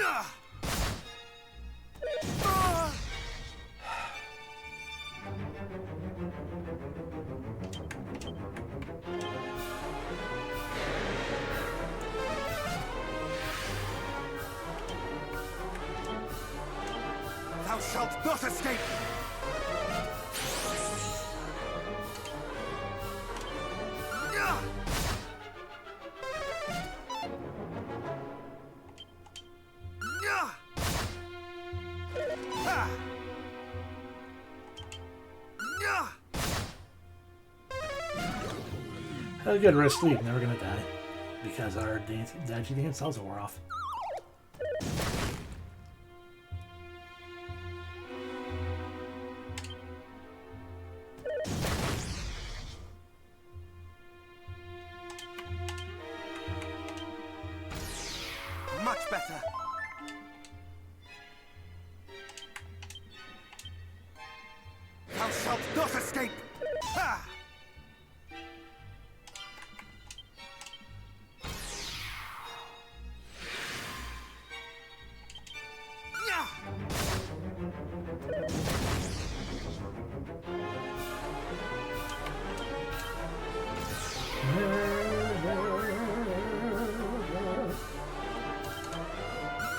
B: Thou shalt not escape!
A: a good rest sleep. Never gonna die. Because our dodgy dance also wore off.
B: Much better. Thou shalt not escape! Ha! Yeah!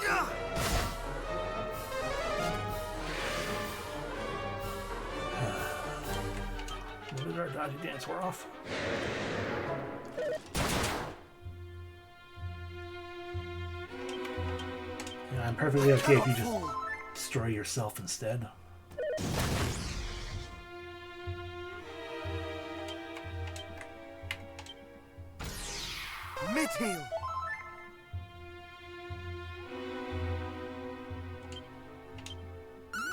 B: Yeah!
A: When did our dodgy dance wear off? Yeah, I'm perfectly okay if you just destroy yourself instead.
B: Mid-heal!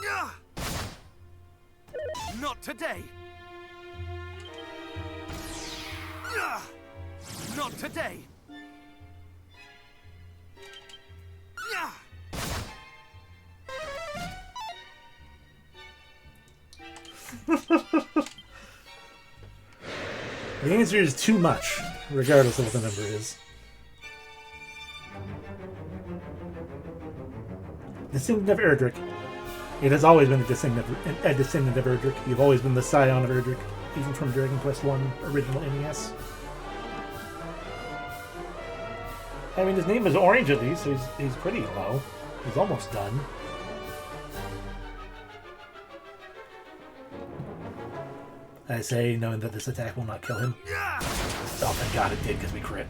B: Yeah! Not today! Yeah! Not today! Yeah!
A: The answer is too much, regardless of what the number is. Descendant of Erdrick. It has always been a descendant of Erdrick. You've always been the scion of Erdrick, even from Dragon Quest I original NES. I mean, his name is Orange at least, so he's pretty low. He's almost done. I say, knowing that this attack will not kill him. Oh, thank God it did, because we crit.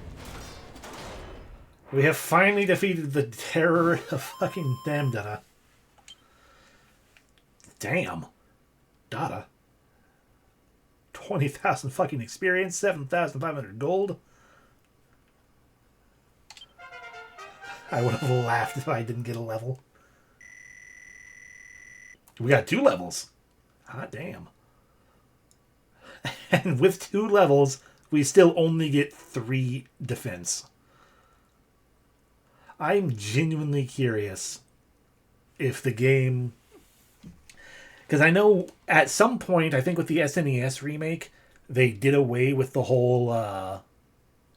A: We have finally defeated the terror of fucking damn Dada. Damn. Dada. 20,000 fucking experience, 7,500 gold. I would have laughed if I didn't get a level. We got 2 levels. Hot damn. And with 2 levels, we still only get 3 defense. I'm genuinely curious if the game... Because I know at some point, I think with the SNES remake, they did away with the whole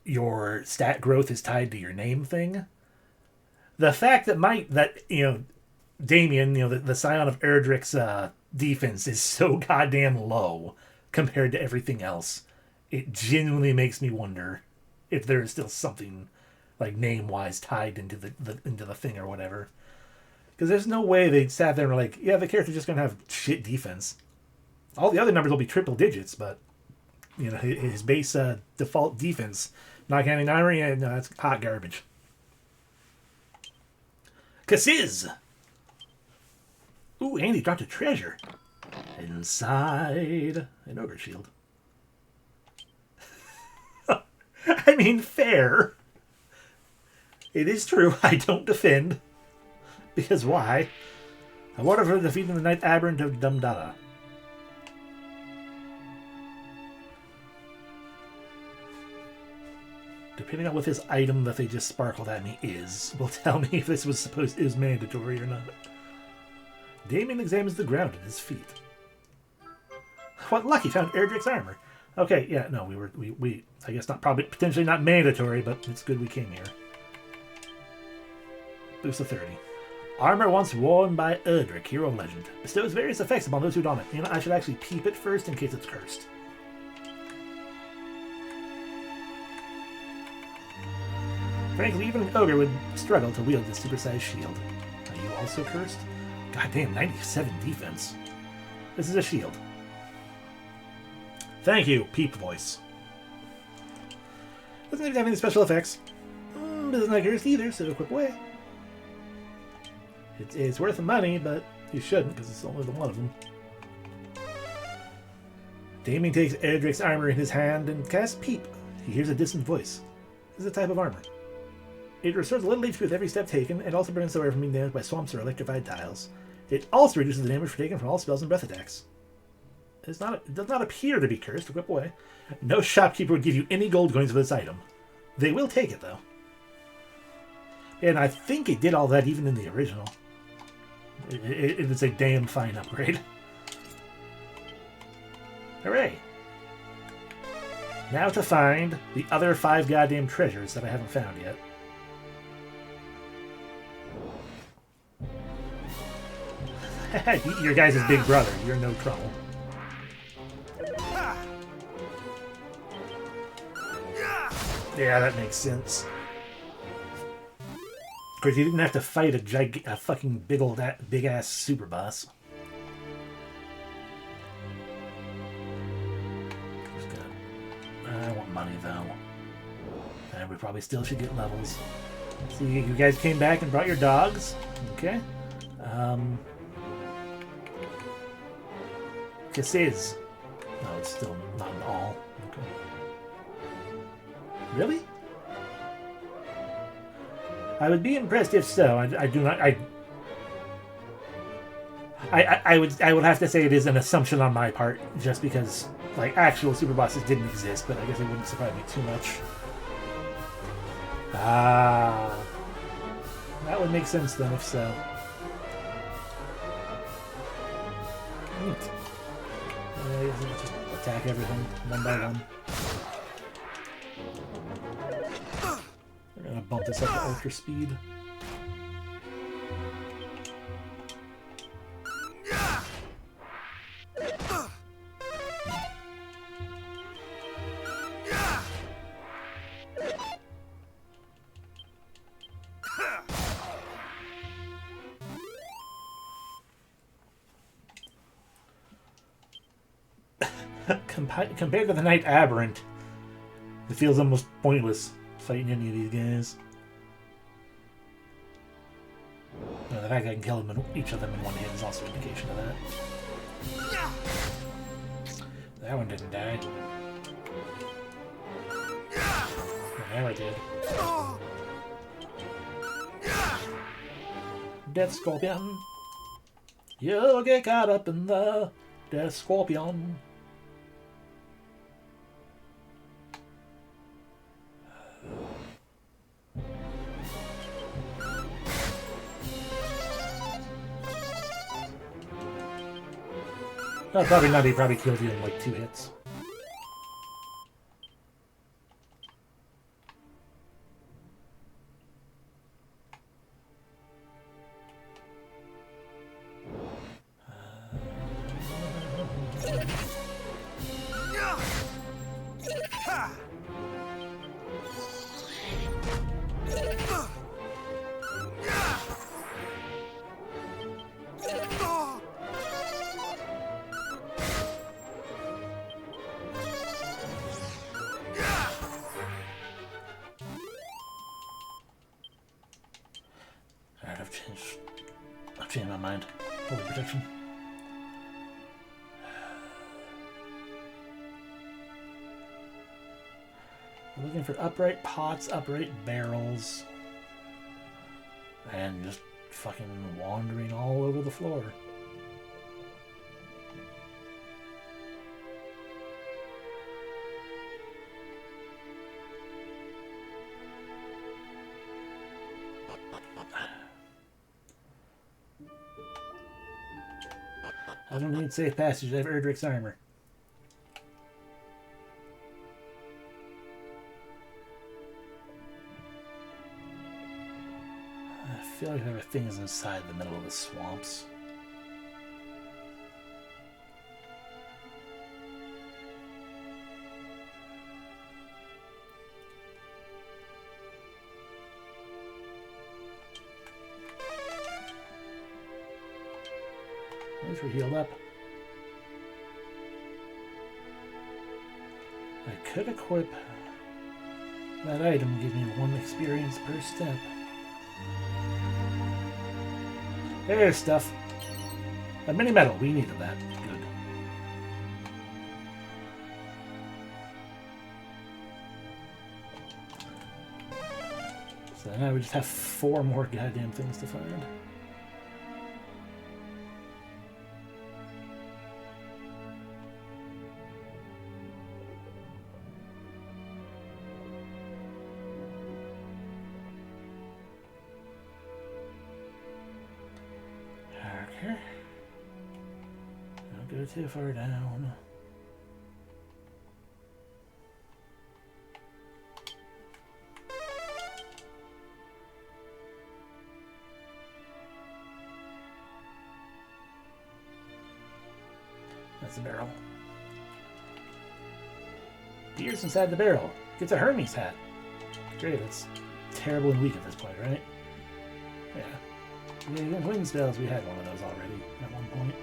A: your stat growth is tied to your name thing. The fact that Damien, the scion of Erdrick's defense is so goddamn low compared to everything else, it genuinely makes me wonder if there is still something like name-wise tied into the thing or whatever. Because there's no way they sat there and were like, yeah, the character's just gonna have shit defense. All the other numbers will be triple digits, but his base default defense, not counting armor, yeah, no, that's hot garbage. Cassiz! Ooh, Andy dropped a treasure. Inside an ogre shield. I mean, fair. It is true, I don't defend. Because why? I wonder for defeating the Knight Aberrant of Dumdada. Depending on what this item that they just sparkled at me will tell me if this was mandatory or not. Damien examines the ground at his feet. What luck, he found Erdrick's armor. Okay, yeah, no, we I guess potentially not mandatory, but it's good we came here. Boost of 30. Armor once worn by Erdrick, hero legend. Bestows various effects upon those who don it. I should actually peep it first in case it's cursed. Frankly, even an ogre would struggle to wield this supersized shield. Are you also cursed? Goddamn, 97 defense. This is a shield. Thank you, Peep Voice. Doesn't even have any special effects. Doesn't have cursed either, so equip away. It's worth the money, but you shouldn't, because it's only the one of them. Damien takes Erdrick's armor in his hand and casts Peep. He hears a distant voice. This is a type of armor. It restores a little HP with every step taken, and also prevents the wearer from being damaged by swamps or electrified tiles. It also reduces the damage taken from all spells and breath attacks. It does not appear to be cursed. Equip away. No shopkeeper would give you any gold coins for this item. They will take it, though. And I think it did all that even in the original. It's a damn fine upgrade. Hooray! Now to find the other 5 goddamn treasures that I haven't found yet. Your guys' big brother. You're no trouble. Yeah, that makes sense. Of course, you didn't have to fight a fucking big ass super boss. I want money though, and we probably still should get levels. So you guys came back and brought your dogs, okay? Kisses. No, it's still not an all. Okay. Really? I would be impressed if so. I do not. I would have to say it is an assumption on my part, just because like actual super bosses didn't exist, but I guess it wouldn't surprise me too much. Ah, that would make sense then if so. Neat. Just attack everything one by one. We're gonna bump this up to ultra speed. Compared to the Knight Aberrant, it feels almost pointless fighting any of these guys. No, the fact that I can kill them each of them in one hit is also an indication of that. That one didn't die. Now it did. Death Scorpion. You'll get caught up in the Death Scorpion. No, probably not. He probably killed you in like 2 hits. I've changed my mind. Holy protection. We're looking for upright pots, upright barrels, and just fucking wandering all over the floor. I don't need safe passage. I have Erdrick's armor. I feel like there are things inside the middle of the swamps. At least we're healed up. I could equip that item and give me 1 experience per step. There's stuff. A mini medal. We needed that. Good. So now we just have 4 more goddamn things to find. Okay. Don't go too far down. That's a barrel. Beer's inside the barrel. Gets a Hermes hat. Great, that's terrible and weak at this point, right? Yeah. Yeah, wind spells, we had one of those already at one point.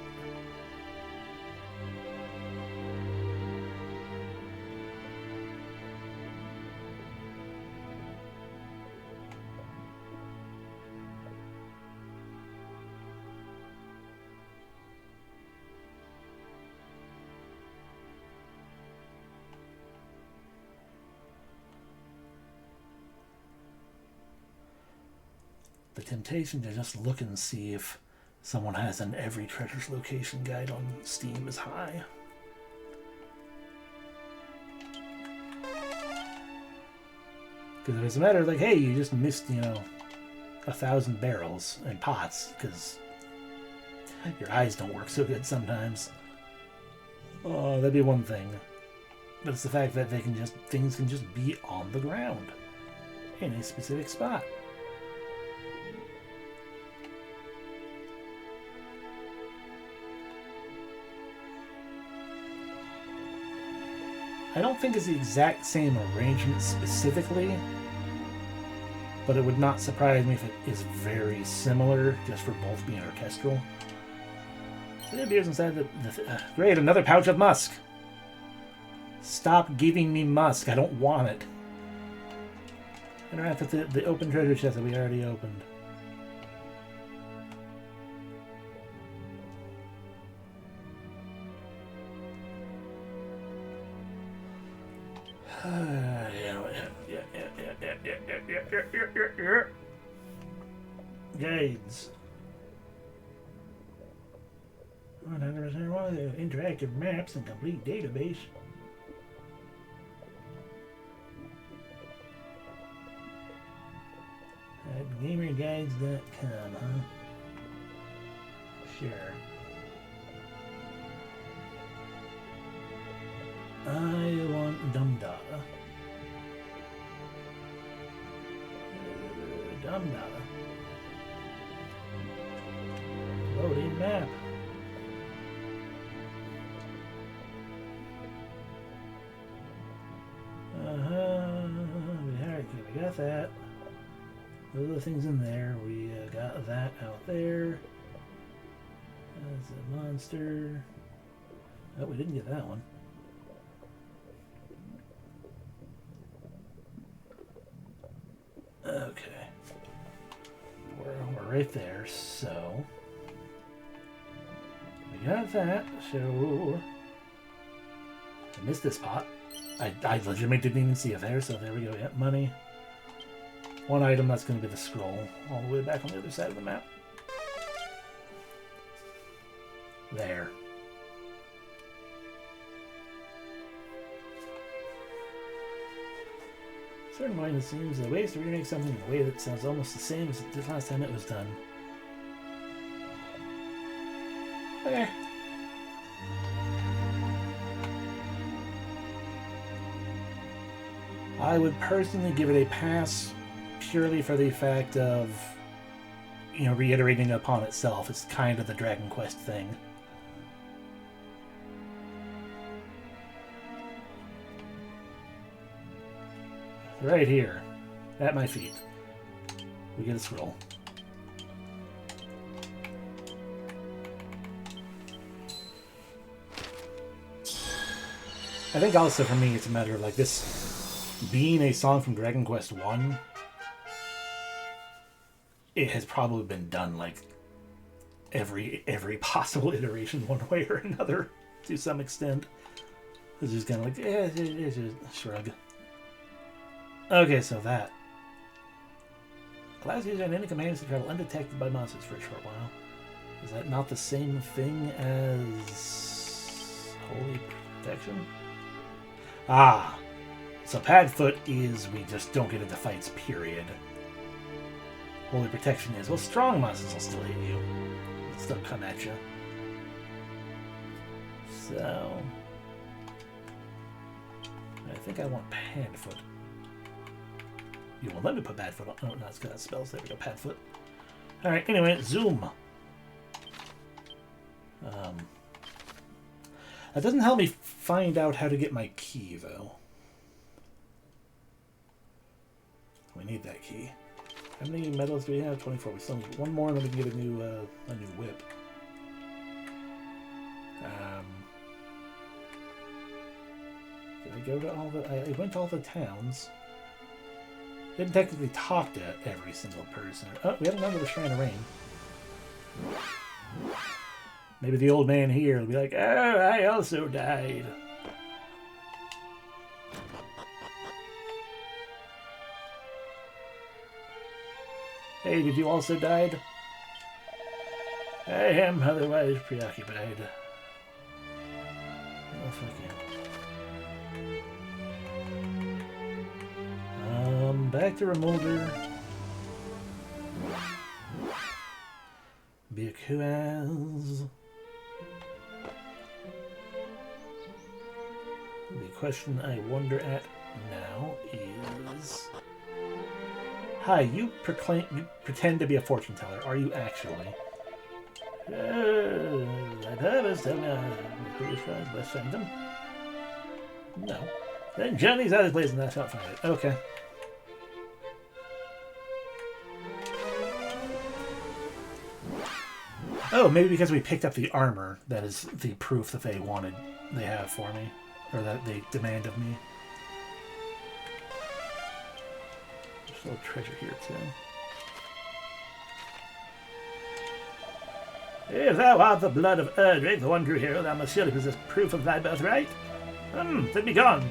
A: The temptation to just look and see if someone has an every treasure's location guide on Steam is high. Because if it's a matter of like, hey, you just missed, 1,000 barrels and pots because your eyes don't work so good sometimes. Oh, that'd be one thing. But it's the fact that things can just be on the ground in a specific spot. I don't think it's the exact same arrangement specifically, but it would not surprise me if it is very similar, just for both being orchestral. The beer's inside the great, another pouch of musk. Stop giving me musk. I don't want it. Interact with the open treasure chest that we already opened. Guides. 100% wrong. Interactive maps and complete database. Gamerguides.com, huh? Sure. I want dumb data. Dumb data. Loading map. We got that. Those are the things in there. We got that out there. That's a monster. Oh, we didn't get that one. Okay. We're right there, so we got that, so I missed this pot. I legitimately didn't even see it there, so there we go. Yep, money. One item, that's going to be the scroll, all the way back on the other side of the map. There. Certain mind, it seems, the ways to remake something in a way that sounds almost the same as the last time it was done. Okay. I would personally give it a pass purely for the fact of, reiterating upon itself. It's kind of the Dragon Quest thing. Right here, at my feet, we get a scroll. I think also for me it's a matter of like this being a song from Dragon Quest 1. It has probably been done like every possible iteration one way or another to some extent. It's just kind of like, it's just shrug. Okay, so that. Allows user and any commands to travel undetected by monsters for a short while. Is that not the same thing as Holy Protection? Ah, so Padfoot is we just don't get into fights, period. Holy Protection is, well, strong monsters will still hit you. They'll still come at you. So, I think I want Padfoot. You won't let me put Padfoot on. Oh, no, it's got spells. There we go, Padfoot. Alright, anyway, zoom. That doesn't help me find out how to get my key, though. We need that key. How many medals do we have? 24. We still need one more, and then we can get a new whip. Did I go to all the... I went to all the towns. Didn't technically talk to every single person. Oh, we have another the Shrine of Rain. Maybe the old man here will be like, oh, I also died. Hey, did you also die? I am otherwise preoccupied. Oh, fuck yeah. Back to Remolder. Because the question I wonder at now is, hi, you pretend to be a fortune teller. Are you actually? That purpose, tell me who is West Sanctum. No. Then Johnny's other place and that's not find it. Okay. Oh, maybe because we picked up the armor, that is the proof that they have for me. Or that they demand of me. There's a little treasure here, too. If thou art the blood of Erdrick, the one true hero, thou must surely possess proof of thy birthright. Then be gone.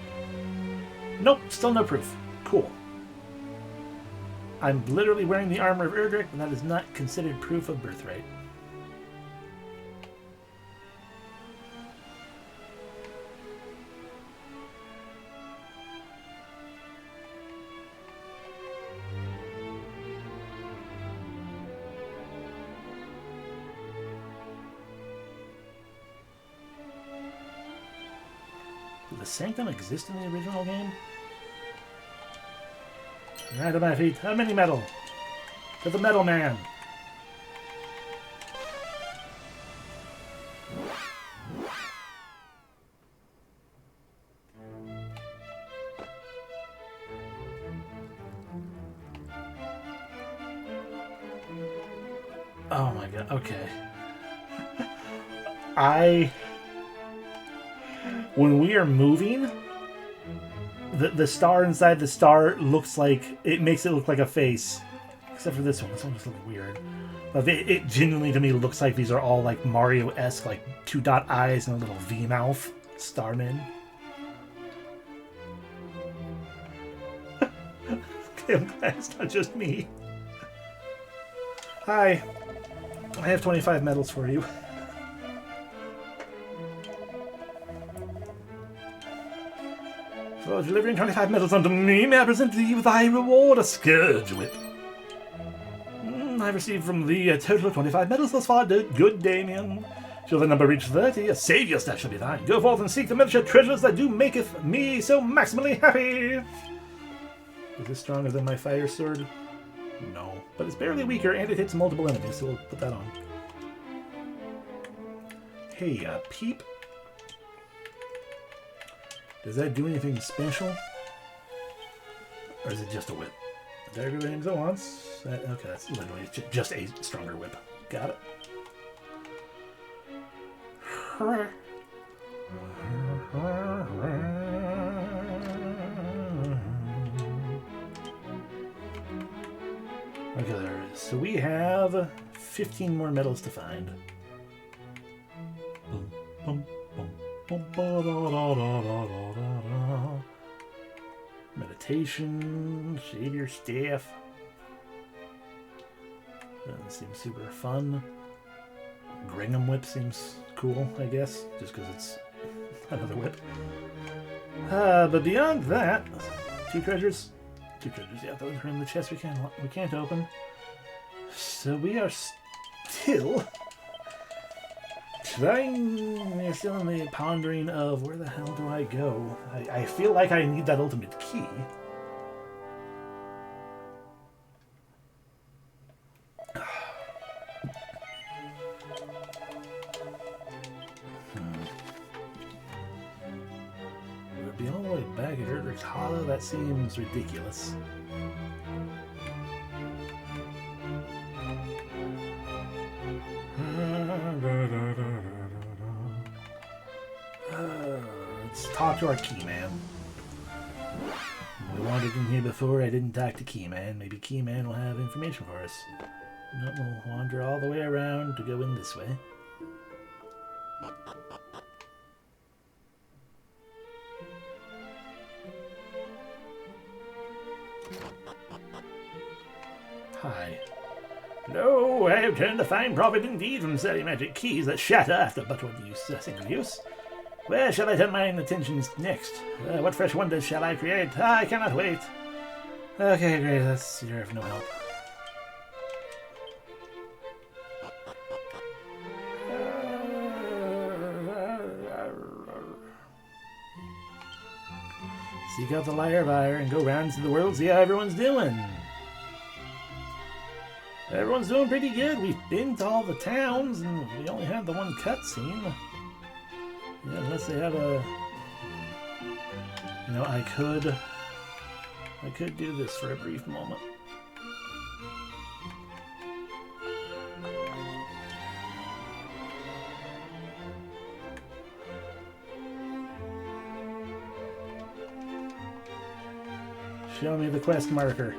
A: Nope, still no proof. Cool. I'm literally wearing the armor of Erdrick, and that is not considered proof of birthright. Did the Sanctum exist in the original game? Right at my feet. How many metal? To the metal man. Oh my god, okay. When we are moving, the star inside the star looks like, it makes it look like a face. Except for this one. This one just looks weird. But it genuinely to me looks like these are all like Mario-esque, like 2-dot eyes and a little V-mouth starmen. Okay, I'm glad it's not just me. Hi. I have 25 medals for you. For delivering 25 medals unto me, may I present thee with thy reward, a Scourge Whip. I've received from thee a total of 25 medals thus far, good Damien. Shall the number reach 30, a saviour staff shall be thine. Go forth and seek the miniature treasures that do maketh me so maximally happy. Is this stronger than my fire sword? No. But it's barely weaker and it hits multiple enemies, so we'll put that on. Hey, Peep. Does that do anything special? Or is it just a whip? Everybody at once. Okay, that's literally just a stronger whip. Got it. Okay, there it is. So we have 15 more medals to find. Meditation, save your staff. That seems super fun. Gringham whip seems cool, I guess, just because it's another whip. But beyond that, two treasures. Yeah, those are in the chest we can't open. So we are still we're still in the pondering of where the hell do I go? I feel like I need that ultimate key. Would it be all the way back at Erdrick's Hollow? That seems ridiculous. Let's talk to our Keyman. We wandered in here before. I didn't talk to Keyman. Maybe Keyman will have information for us. No, we'll wander all the way around to go in this way. Hi. No, I have turned a fine profit indeed from selling magic keys that shatter after but one use, single use. Where shall I turn my attentions next? What fresh wonders shall I create? I cannot wait. Okay, great. That's you're of no help. Seek out the Lyre of Ire and go round to the world, see how everyone's doing. Everyone's doing pretty good. We've been to all the towns, and we only had the one cutscene. Yeah, unless they have a... You know, I could do this for a brief moment. Show me the quest marker.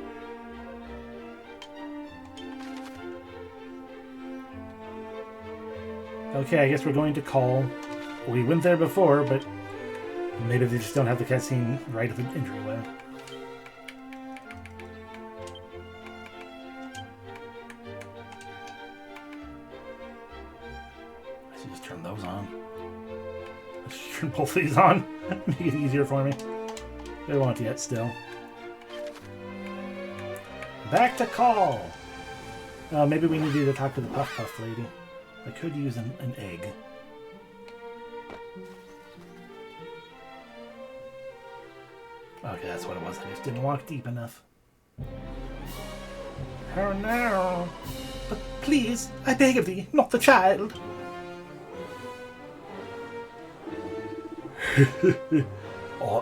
A: Okay, I guess we're going to call. We went there before, but maybe they just don't have the cutscene right at the entryway. I should just turn those on. I should turn both of these on. Make it easier for me. They won't yet still. Back to call! Maybe we need you to talk to the Puff Puff lady. I could use an egg. Okay, that's what it was. I just didn't walk deep enough. Oh no! But please, I beg of thee, not the child!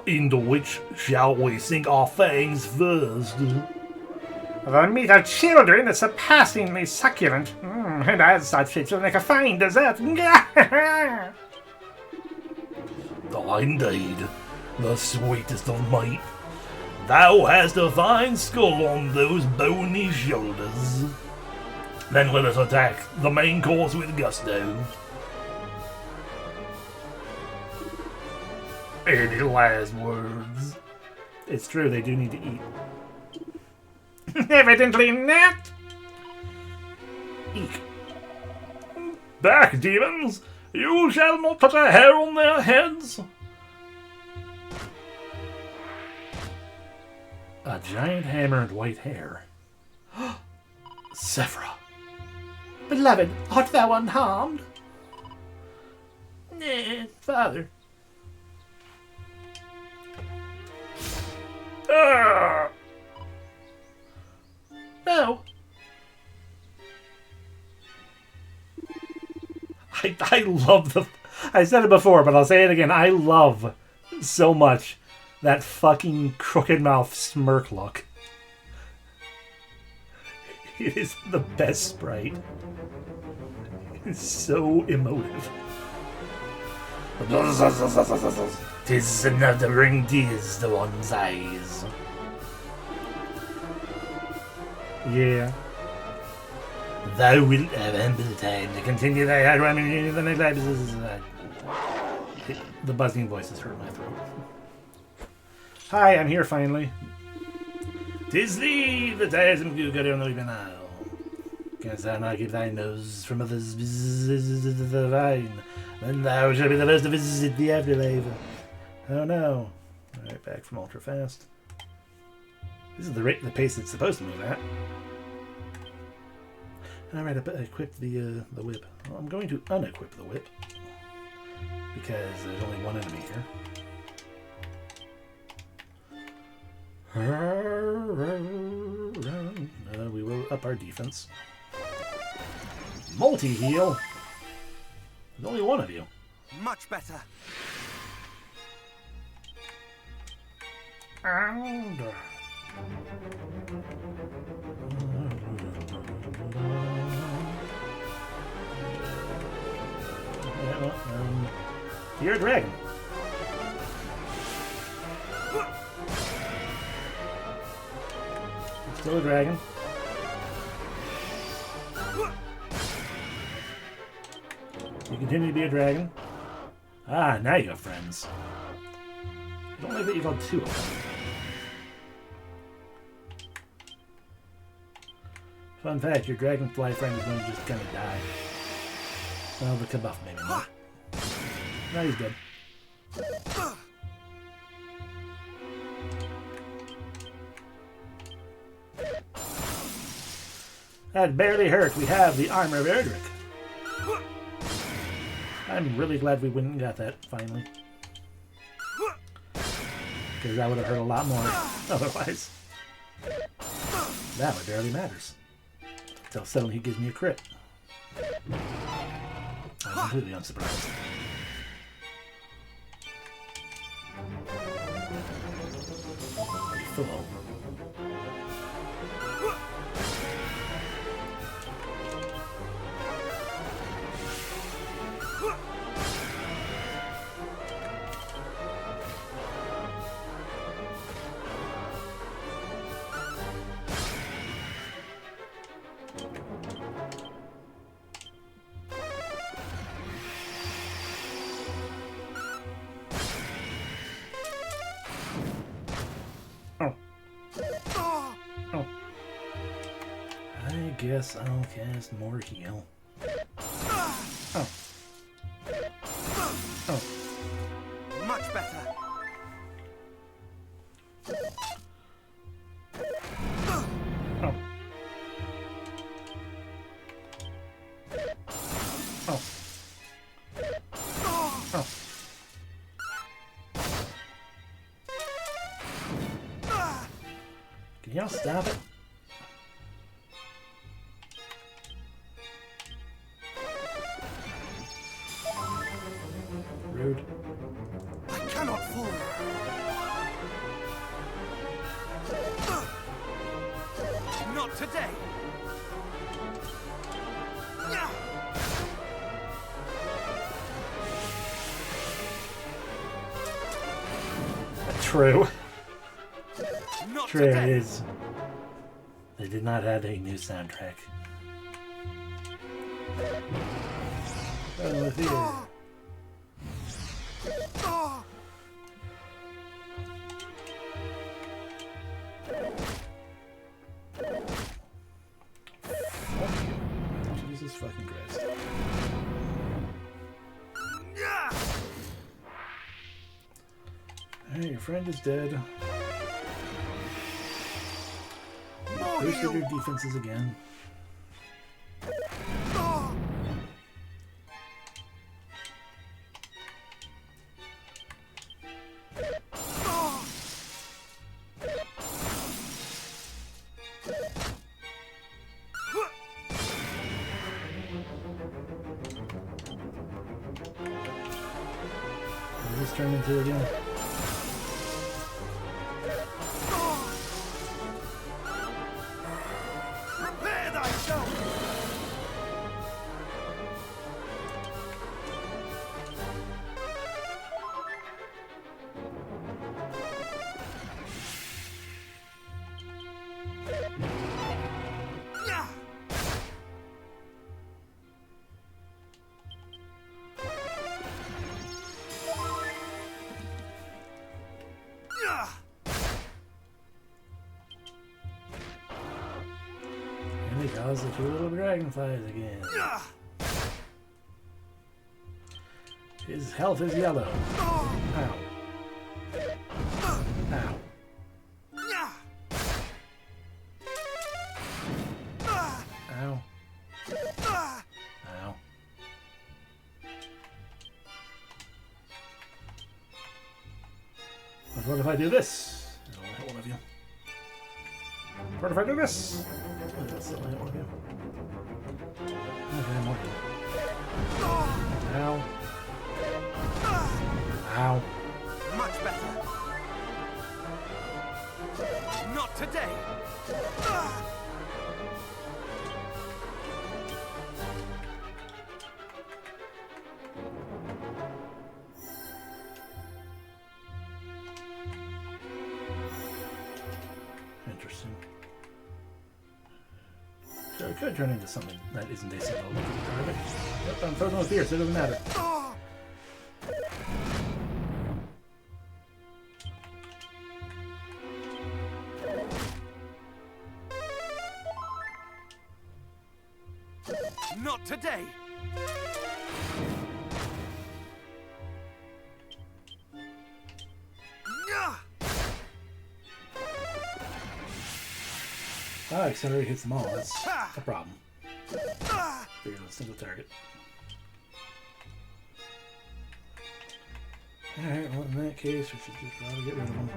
A: Into which shall we sink our fangs first? The meat of children is surpassingly succulent, and as such it will make a fine dessert. Oh, indeed, the sweetest of meat. Thou hast a fine skull on those bony shoulders. Then let us attack the main course with gusto. Any last words? It's true, they do need to eat. Evidently not. Eek. Back, demons! You shall not touch a hair on their heads! A giant hammer and white hair. Sephra. Beloved, art thou unharmed? Nah, father. No. I love the... I said it before, but I'll say it again. I love so much that fucking crooked mouth smirk look. It is the best sprite. It's so emotive. 'Tis another ring tears to one's eyes. Yeah. Thou wilt have ample time to continue thy hard running in the night. The buzzing voices hurt my throat. Hi, I'm here finally. 'Tis thee that I am good on the now. Canst thou not keep thy nose from others' vine? Then thou shalt be the first to visit the afterlife. Oh no. Alright, back from ultra fast. This is the rate, the pace it's supposed to move at. Alright, equip the whip. Well, I'm going to unequip the whip. Because there's only one enemy here. We will up our defense. Multi-heal? There's only one of you.
D: Much better.
A: You're a dragon. Still a dragon. You continue to be a dragon. Ah, now you have friends. I don't like that you got two of them. Fun fact, your dragonfly friend is going to just kind of die. Well, the kabuff maybe not. No, he's dead. That barely hurt. We have the armor of Erdrick. I'm really glad we went and got that, finally. Because that would have hurt a lot more otherwise. That one barely matters. Until suddenly he gives me a crit. I'm completely unsurprised. Full. I guess I'll cast more heal. Oh. Oh.
D: Much better.
A: Oh. Oh. Oh. Can y'all stop it? Rude.
D: I cannot fall. Not today.
A: True.
D: Not
A: True it
D: today.
A: is. They did not add a new soundtrack. Oh, here. Jesus fucking Christ. Alright, your friend is dead. You boosted your defenses again. What does this turn into again?
D: Prepare thyself.
A: Because the two little dragonflies again. His health is yellow. Ow. Ow. Ow. Ow. But what if I do this? It'll hit one of you. What if I do this? That's the only one of you. Okay, more. Ow. Ow.
D: Much better. Not today.
A: Interesting. So it could turn into something that isn't a single target. Yep, I'm frozen with fear, so it doesn't matter.
D: Not today.
A: Ah, accelerate hits them all. That's a problem. Figure out a single target. Alright, well in that case we should just probably get rid of them.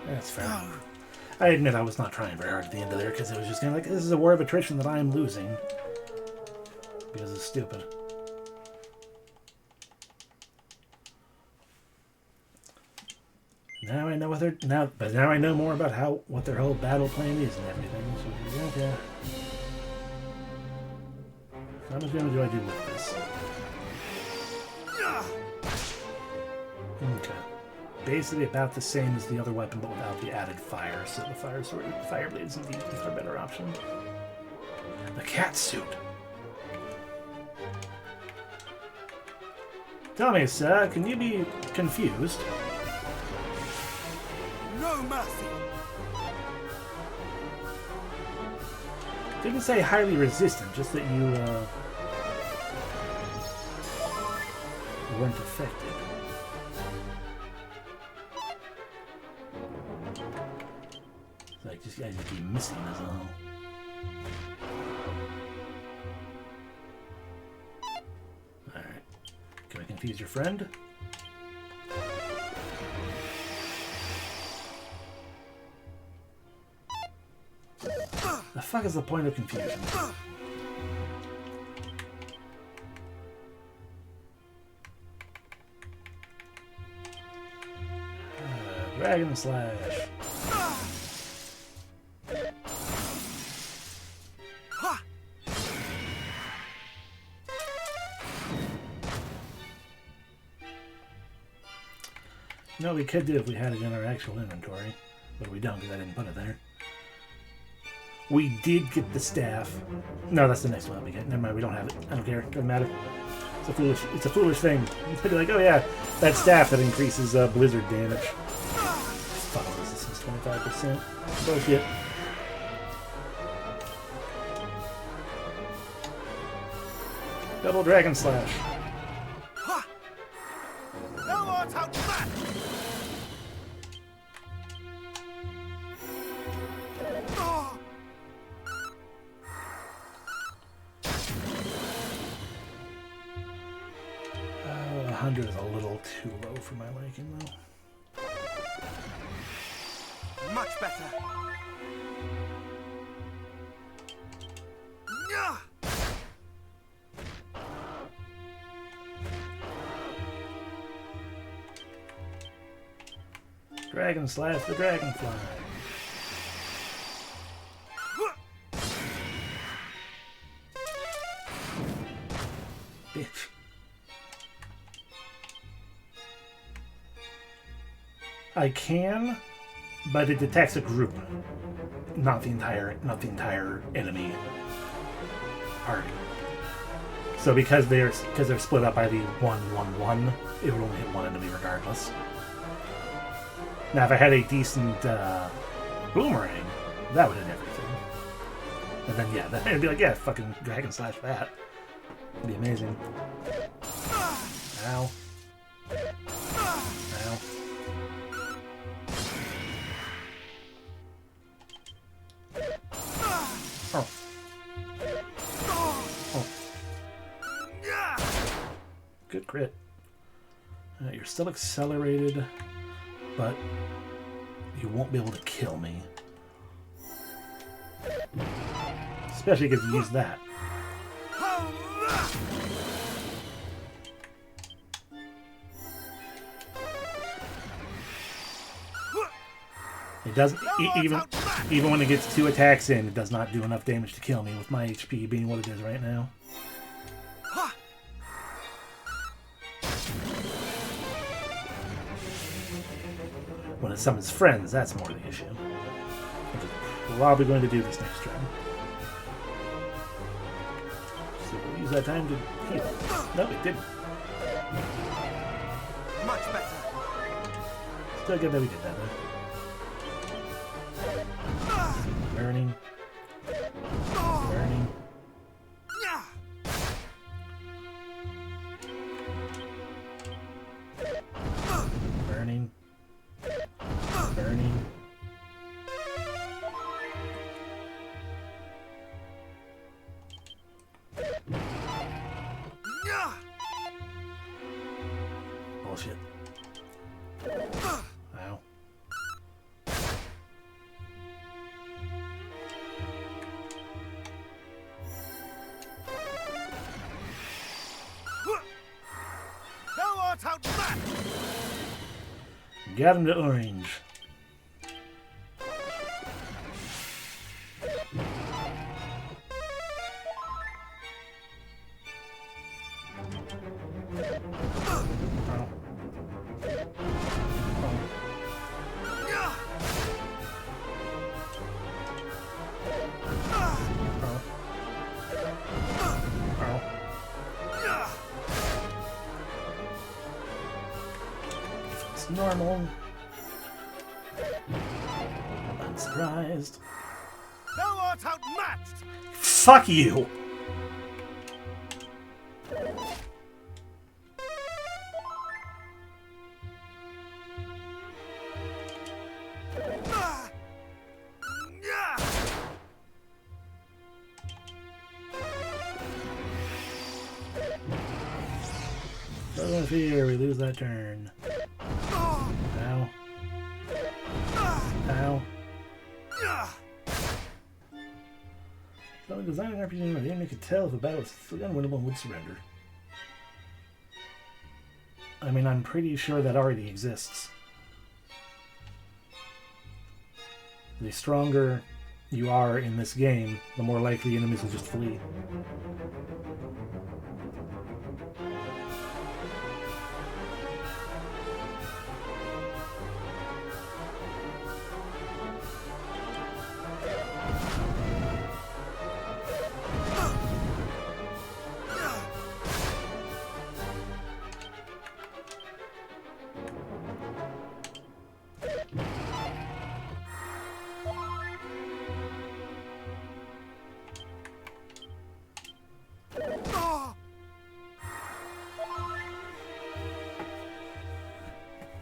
A: That's fair. I admit I was not trying very hard at the end of there because it was just kind of like, this is a war of attrition that I am losing. Because it's stupid. Now I know what they're now I know more about what their whole battle plan is and everything. So okay. How much damage do I do with this? Okay. Basically about the same as the other weapon, but without the added fire. So the fire blades indeed is a better option. The cat suit. Tell me, sir, can you be confused?
B: No mercy.
A: Didn't say highly resistant, just that you weren't affected. It's like I just keep missing as well. Alright. Can I confuse your friend? The fuck is the point of confusion? Dragon Slash. No, we could do if we had it in our actual inventory, but we don't because I didn't put it there. We did get the staff. No, that's the next one we get. Never mind, we don't have it. I don't care. Doesn't matter. It's a foolish thing. It's be like, oh yeah, that staff that increases blizzard damage. Fire resistance 25%. Bullshit. Double Dragon Slash.
B: No more touch back. Oh.
A: 100 is a little too low for my liking, though.
D: Much better.
A: Dragon Slash the Dragonfly. bitch. I can, but it detects a group, not the entire enemy party. So because they're split up by the 1-1-1, it would only hit one enemy regardless. Now, if I had a decent boomerang, that would hit everything. And then, yeah, then it'd be like, yeah, fucking drag and slash that. It'd be amazing. Ow. Ow. Oh. Oh. Good crit. You're still accelerated, but you won't be able to kill me. Especially because you use that. It doesn't even when it gets 2 attacks in, it does not do enough damage to kill me with my HP being what it is right now. When it summons friends, that's more the issue. Which is probably going to do this next turn. So we'll use that time to heal. No, it didn't.
B: Much better.
A: Still good that we did that, though. Burning. Burning. Burning. Burning. Bullshit. Ow. Got him to orange. It's normal. I'm surprised.
B: Thou art outmatched!
A: Fuck you! Doesn't fear, we lose that turn. Ow. Ow. So the design an RPG where the enemy could tell if a battle is unwinnable and would surrender. I mean, I'm pretty sure that already exists. The stronger you are in this game, the more likely enemies will just flee.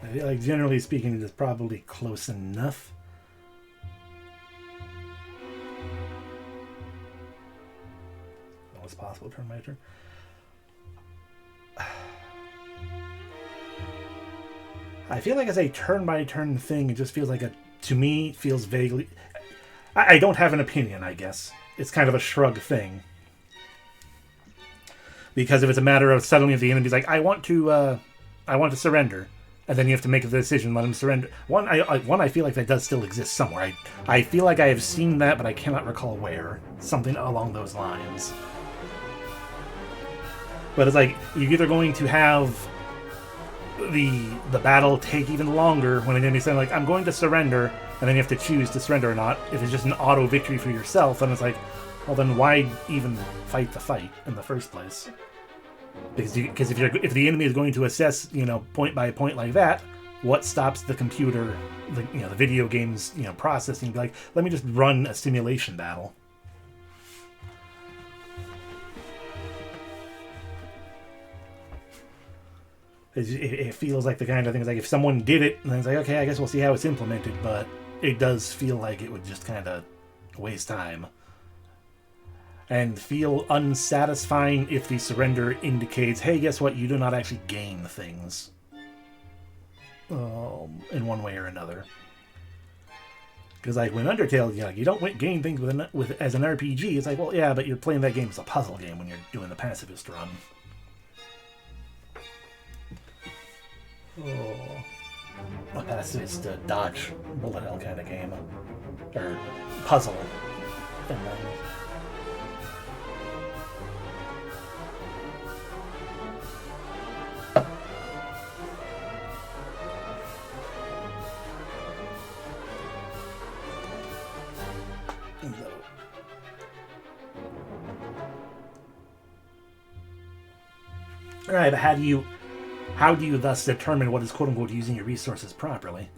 A: I feel like, generally speaking, it is probably close enough. All is possible. Turn by turn. I feel like as a turn-by-turn thing, it just feels like to me, feels vaguely... I don't have an opinion, I guess. It's kind of a shrug thing. Because if it's a matter of suddenly if the enemy's like, I want to surrender, and then you have to make the decision, let him surrender. I feel like that does still exist somewhere. I feel like I have seen that, but I cannot recall where. Something along those lines. But it's like, you're either going to have the battle take even longer when an enemy's saying, like, I'm going to surrender, and then you have to choose to surrender or not. If it's just an auto victory for yourself, then it's like, well, then why even fight the fight in the first place? Because if the enemy is going to assess, point by point like that, what stops the computer, the video game's, processing to be like, let me just run a simulation battle. It feels like the kind of thing, it's like if someone did it, and then it's like, okay, I guess we'll see how it's implemented, but it does feel like it would just kind of waste time. And feel unsatisfying if the surrender indicates, hey, guess what, you do not actually gain things. In one way or another. Because like when Undertale, you don't gain things as an RPG, it's like, well, yeah, but you're playing that game as a puzzle game when you're doing the pacifist run. A pacifist dodge bullet hell kind of game. Or puzzle. And then... Alright, but how do you thus determine what is quote-unquote using your resources properly?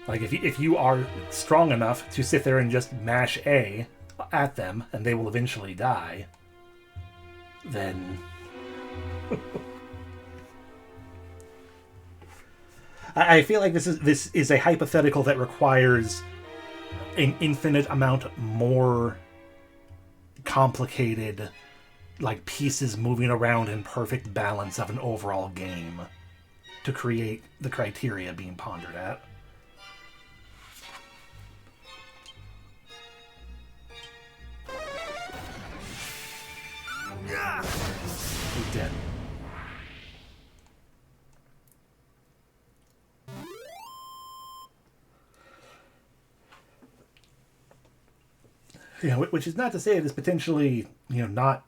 A: Like, if you are strong enough to sit there and just mash A at them, and they will eventually die, then... I feel like this is a hypothetical that requires an infinite amount more complicated, like, pieces moving around in perfect balance of an overall game to create the criteria being pondered at. He's dead. Which is not to say it is potentially, not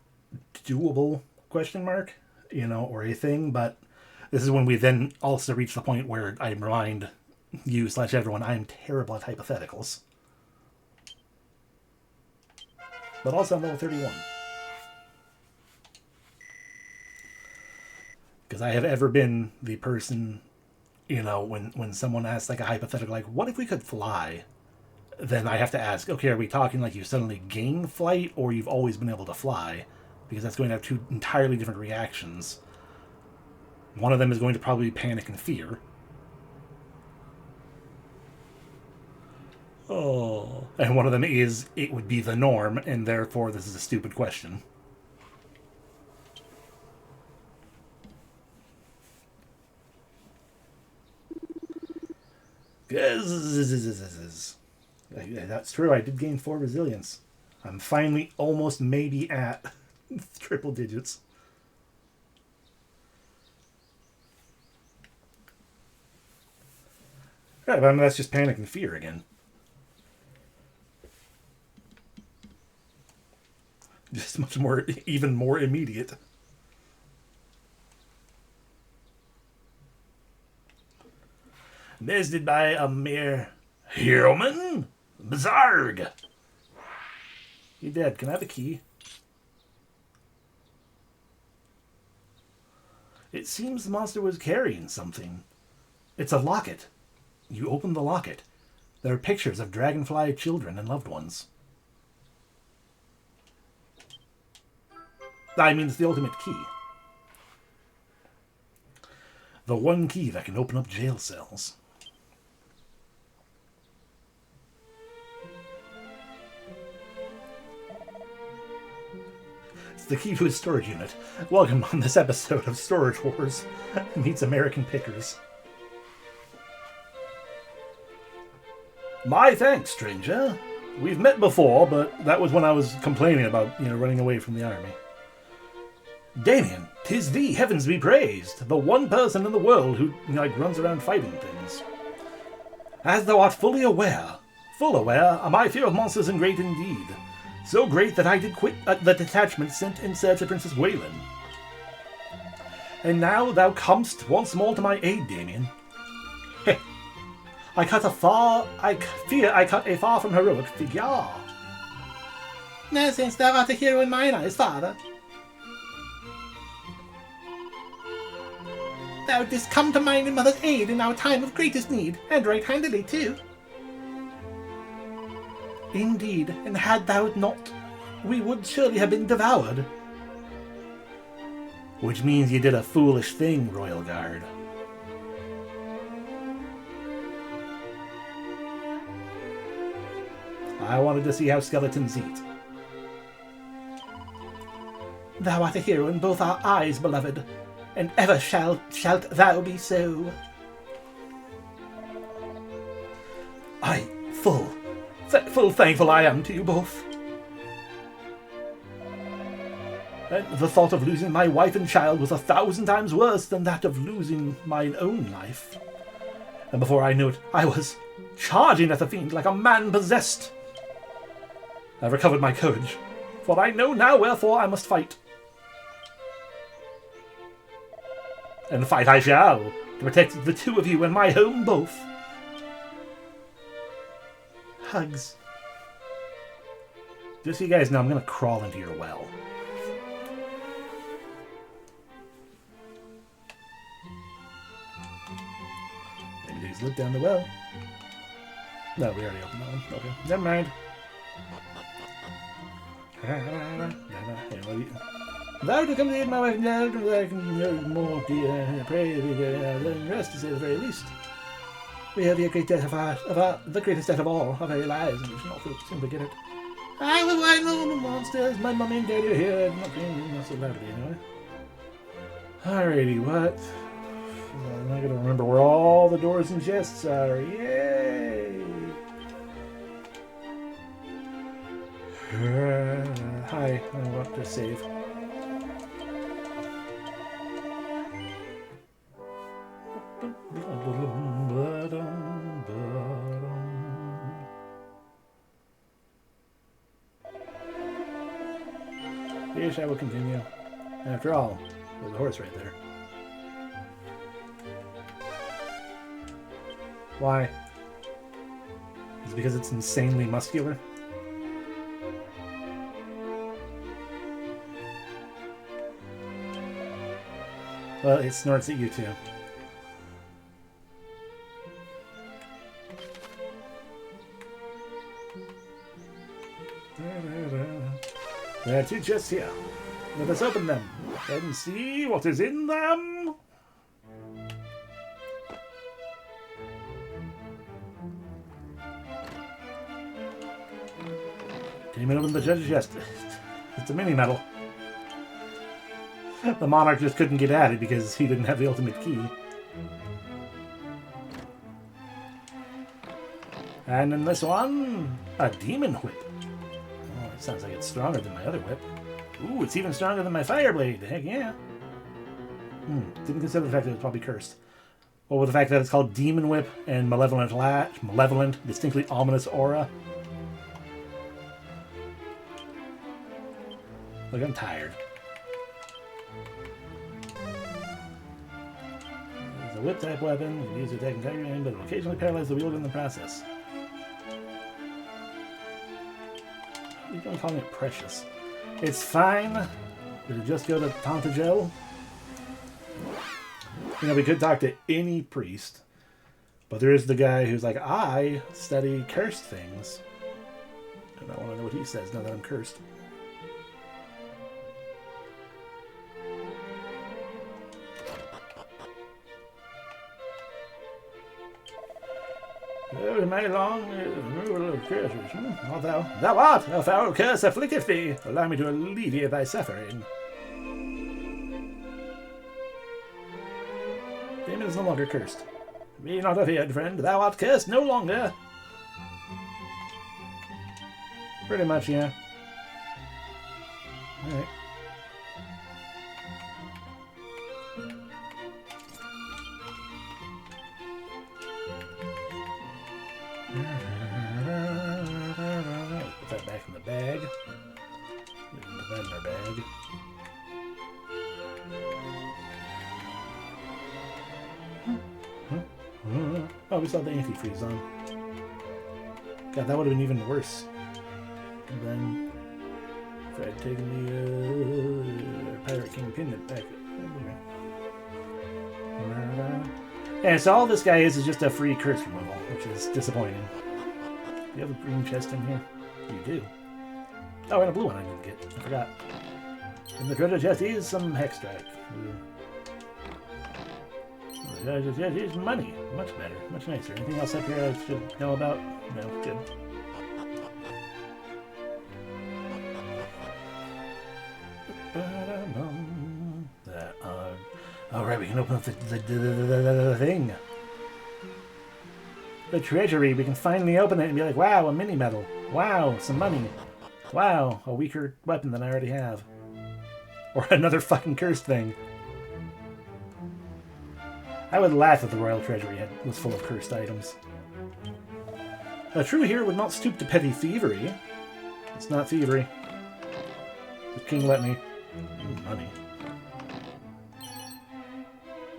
A: doable, question mark, or a thing, but this is when we then also reach the point where I remind you / everyone I am terrible at hypotheticals. But also I'm level 31. Because I have ever been the person, when someone asks like a hypothetical, like, what if we could fly? Then I have to ask, okay, are we talking like you suddenly gain flight or you've always been able to fly? Because that's going to have two entirely different reactions. One of them is going to probably be panic and fear. Oh. And one of them is, it would be the norm, and therefore this is a stupid question. That's true, I did gain 4 resilience. I'm finally almost maybe at triple digits. Yeah, but that's just panic and fear again. Just much more, even more immediate. Nested by a mere human? Bizarre! You're dead. Can I have a key? It seems the monster was carrying something. It's a locket. You open the locket. There are pictures of dragonfly children and loved ones. I mean, it's the ultimate key. The one key that can open up jail cells. It's the key to his storage unit. Welcome on this episode of Storage Wars meets American Pickers. My thanks, stranger. We've met before, but that was when I was complaining about, running away from the army. Damien, 'tis thee, heavens be praised, the one person in the world who, runs around fighting things. As thou art full aware, my fear of monsters is great indeed. So great that I did quit the detachment sent in search of Princess Waylon. And now thou comest once more to my aid, Damien. Heh. I fear I cut a far from heroic figure. Now since thou art a hero in mine eyes, father, thou didst come to mine and mother's aid in our time of greatest need, and right-handedly too. Indeed, and had thou not, we would surely have been devoured. Which means you did a foolish thing, Royal Guard. I wanted to see how skeletons eat. Thou art a hero in both our eyes, beloved, and ever shalt thou be so. Full thankful I am to you both. And the thought of losing my wife and child was 1,000 times worse than that of losing mine own life. And before I knew it, I was charging at the fiend like a man possessed. I recovered my courage, for I know now wherefore I must fight. And fight I shall, to protect the two of you and my home both. Hugs. Just so you guys know, I'm going to crawl into your well. Maybe just look down the well. No, we already opened that one. Okay, never mind. Thou to come to aid my wife now, that I can know more, dear. Pray, learn rest to say the very least. We have the great death the greatest death of all of our lives, and we should not soon forget it. I will find all the monsters. My mummy and daddy are here. Not so loudly, anyway. Alrighty, what? I'm not gonna remember where all the doors and chests are. Yay! Hi, I want to save. Yes, I will continue. After all, there's a horse right there. Why? Is it because it's insanely muscular? Well, it snorts at you too. There are two chests here. Let us open them and see what is in them. Damien opened the treasure chest. It's a mini medal. The monarch just couldn't get at it because he didn't have the ultimate key. And in this one, a demon whip. Oh, it sounds like it's stronger than my other whip. Ooh, it's even stronger than my fire blade. Heck yeah. Didn't consider the fact that it's probably cursed. What with the fact that it's called Demon Whip and Malevolent, distinctly ominous aura. Look, I'm tired. It's a whip-type weapon. You can use it to attack entire enemy, but it will occasionally paralyze the wielder in the process. You're going to call it precious. It's fine. Did it just go to Tantagel? You know, we could talk to any priest, but there is the guy who's like, I study cursed things. And I want to know what he says now that I'm cursed. My long removal of curses. Art thou art a foul curse afflicteth thee. Allow me to alleviate thy suffering. Damien is no longer cursed. Be not afeard, friend. Thou art cursed no longer. Pretty much, yeah. Alright. Put that back in the bag. Oh, we saw the antifreeze on. God, that would have been even worse. And then Fred taking the Pirate King pendant back. Yeah, so all this guy is just a free curse removal, which is disappointing. Do you have a green chest in here? You do. Oh, and a blue one I didn't get. I forgot. And the treasure chest is some hex strike. The treasure chest is money. Much better. Much nicer. Anything else up here I should know about? No, good. Alright, we can open up the thing. The treasury. We can finally open it and be like, wow, a mini medal. Wow, some money. Wow, a weaker weapon than I already have. Or another fucking cursed thing. I would laugh if the royal treasury was full of cursed items. A true hero would not stoop to petty thievery. It's not thievery. The king let me. Ooh, money.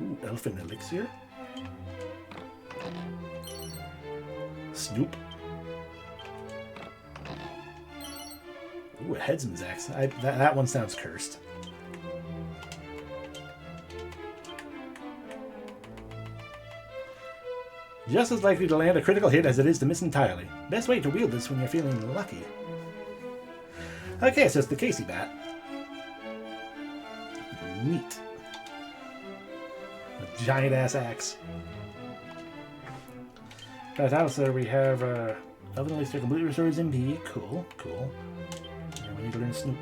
A: Ooh, elfin elixir. Snoop. Ooh, a headsman's axe. That one sounds cursed. Just as likely to land a critical hit as it is to miss entirely. Best way to wield this when you're feeling lucky. Okay, so it's the Casey bat. Neat. A giant-ass axe. Right, also we have Elven Elixir completely restores MP. Cool, cool. And we need to learn Snoop.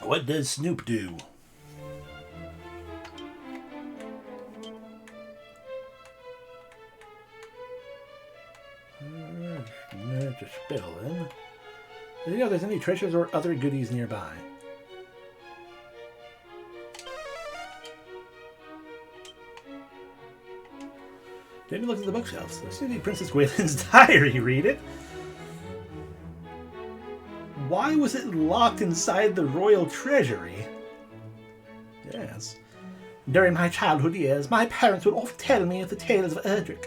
A: What does Snoop do? That's a spell then. Do you know if there's any treasures or other goodies nearby? Damien looks at the bookshelves. I see Princess Gwaylin's diary. Read it. Why was it locked inside the royal treasury? Yes. During my childhood years, my parents would often tell me of the tales of Erdrick.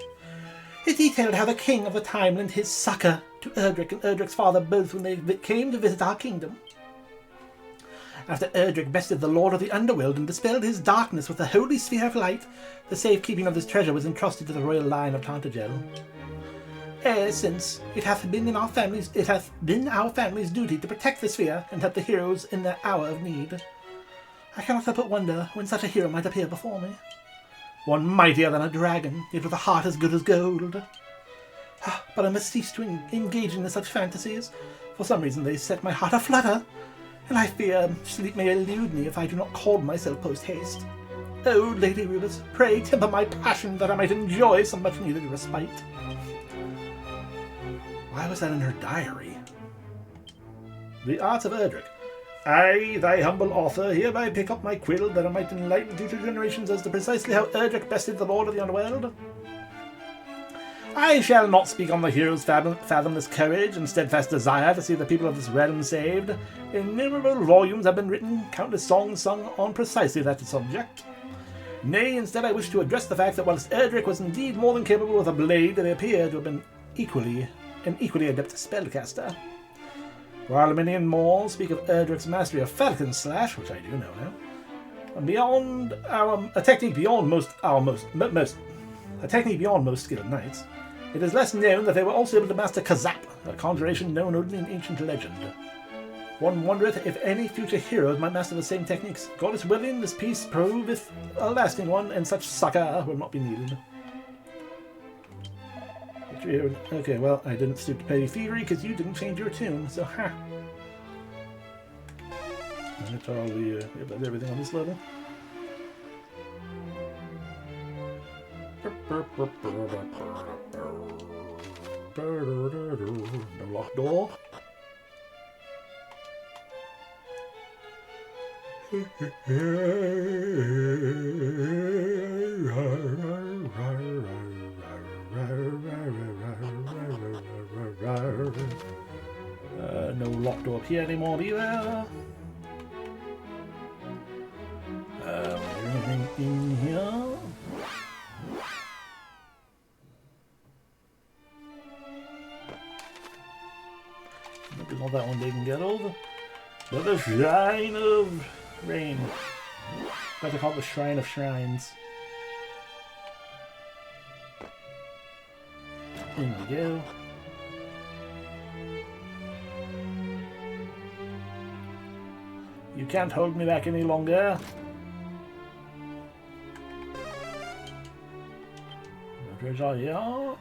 A: It detailed how the king of the time lent his succor to Erdrick and Erdrick's father both when they came to visit our kingdom. After Erdrick bested the Lord of the Underworld and dispelled his darkness with the Holy Sphere of Light, the safekeeping of this treasure was entrusted to the royal line of Tantagel. Since it hath been our family's duty to protect the sphere and help the heroes in their hour of need. I cannot help but wonder when such a hero might appear before me. One mightier than a dragon, yet with a heart as good as gold. But I must cease to engage in such fantasies. For some reason they set my heart aflutter, and I fear sleep may elude me if I do not calm myself post-haste. Oh, Lady Rubus, pray temper my passion that I might enjoy some much-needed respite. Why was that in her diary? The Arts of Erdrick. I, thy humble author, hereby pick up my quill that I might enlighten future generations as to precisely how Erdrick bested the Lord of the Underworld. I shall not speak on the hero's fathomless courage and steadfast desire to see the people of this realm saved. Innumerable volumes have been written, countless songs sung on precisely that subject. Nay, instead I wish to address the fact that whilst Erdrick was indeed more than capable with a blade, they appear to have been an equally adept spellcaster. While many and more speak of Erdrick's mastery of Falcon Slash, which I do know now, and beyond a technique beyond most skilled knights, it is less known that they were also able to master Kazap, a conjuration known only in ancient legend. One wondereth if any future heroes might master the same techniques. Goddess willing, this peace proveth a lasting one, and such succor will not be needed. Okay, well, I didn't stoop to petty thievery because you didn't change your tune, so ha. That's all the that's everything on this level. The locked door. No locked go up here anymore either. Is there anything in here? Maybe not that one they can get over. But the Shrine of Rain. What they call it, the Shrine of Shrines. In we go. You can't hold me back any longer. No treasure here.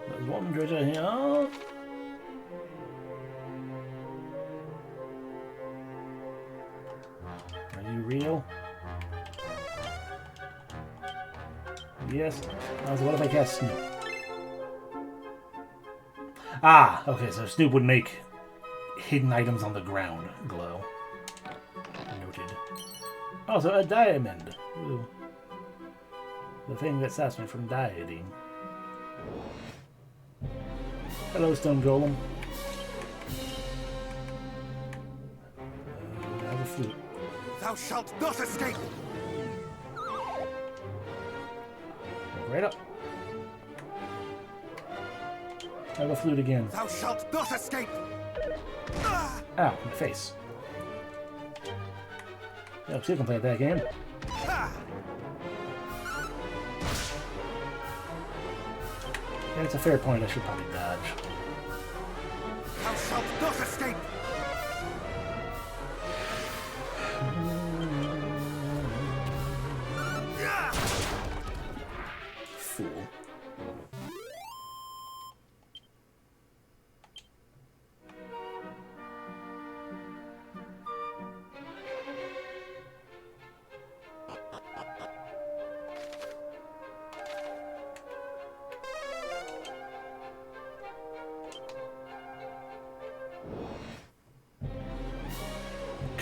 A: There's one treasure here. Are you real? Yes. What if I cast Snoop? Ah, okay, so Snoop would make hidden items on the ground glow. Noted. Also, a diamond. Ooh. The thing that stops me from dieting. Hello, Stone Golem. I have a flute.
B: Thou shalt not escape!
A: Right up. I have a flute again.
B: Thou shalt not escape!
A: Ow, my face. Yeah, see if I can play that game. Yeah, it's a fair point, I should probably dodge.
B: Thou shalt not escape!
A: Fool.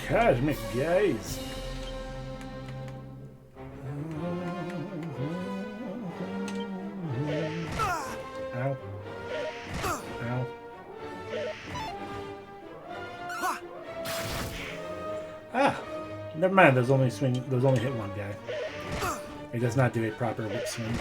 A: Cosmic gaze. Ow. Ow. Ah! Never mind, there's only hit one guy. He does not do a proper whip swing.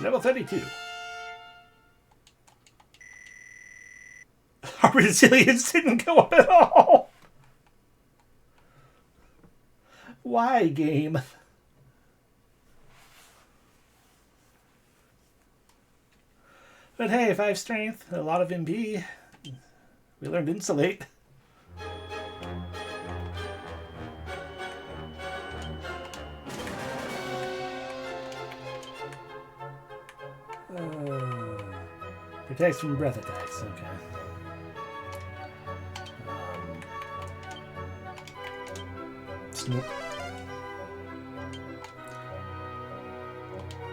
A: Level 32. Our resilience didn't go up at all. Why, game? But hey, 5 strength, a lot of MP. We learned Insulate. Protects from breath attacks, okay. Snoop.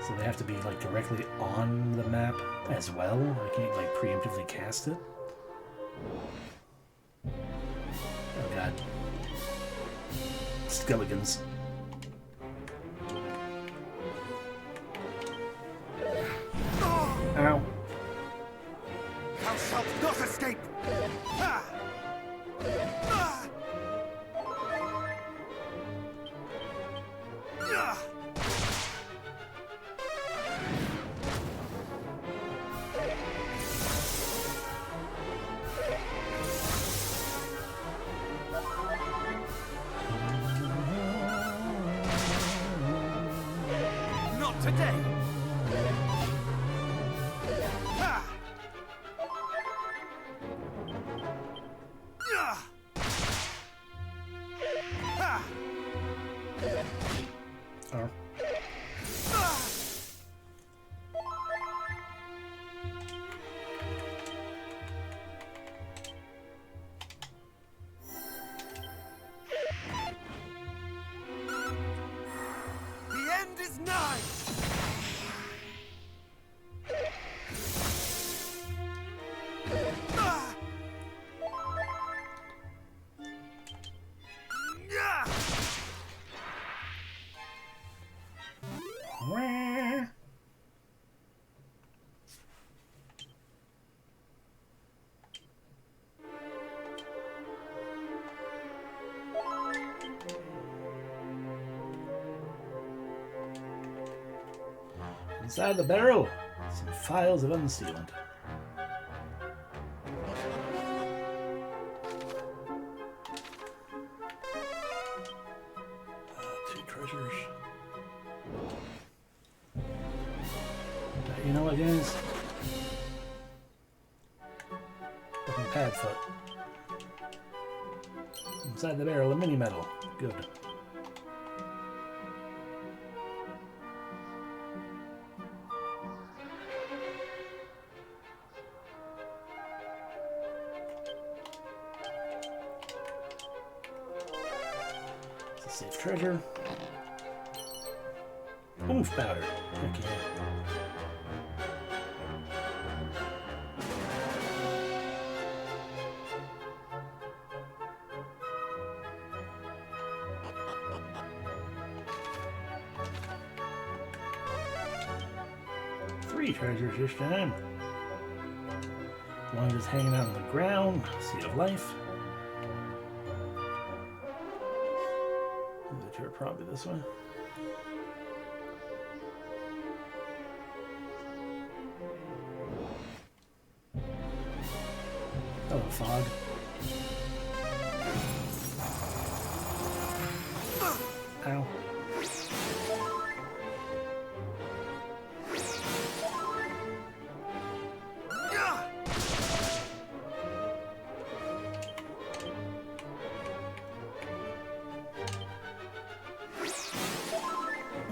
A: So they have to be like directly on the map as well? I can't like preemptively cast it? Oh god. Skeletons. Ow.
B: Thou shalt not escape! Not today!
A: Inside the barrel, some files of unsealant. Two treasures. You know what, guys? Fucking Padfoot. Inside the barrel, a mini medal. Good. It's a safe treasure. Oomph powder. Heck yeah. Three treasures this time. One is hanging out on the ground, Seed of Life. The two are probably this way. Hello, fog. Ow.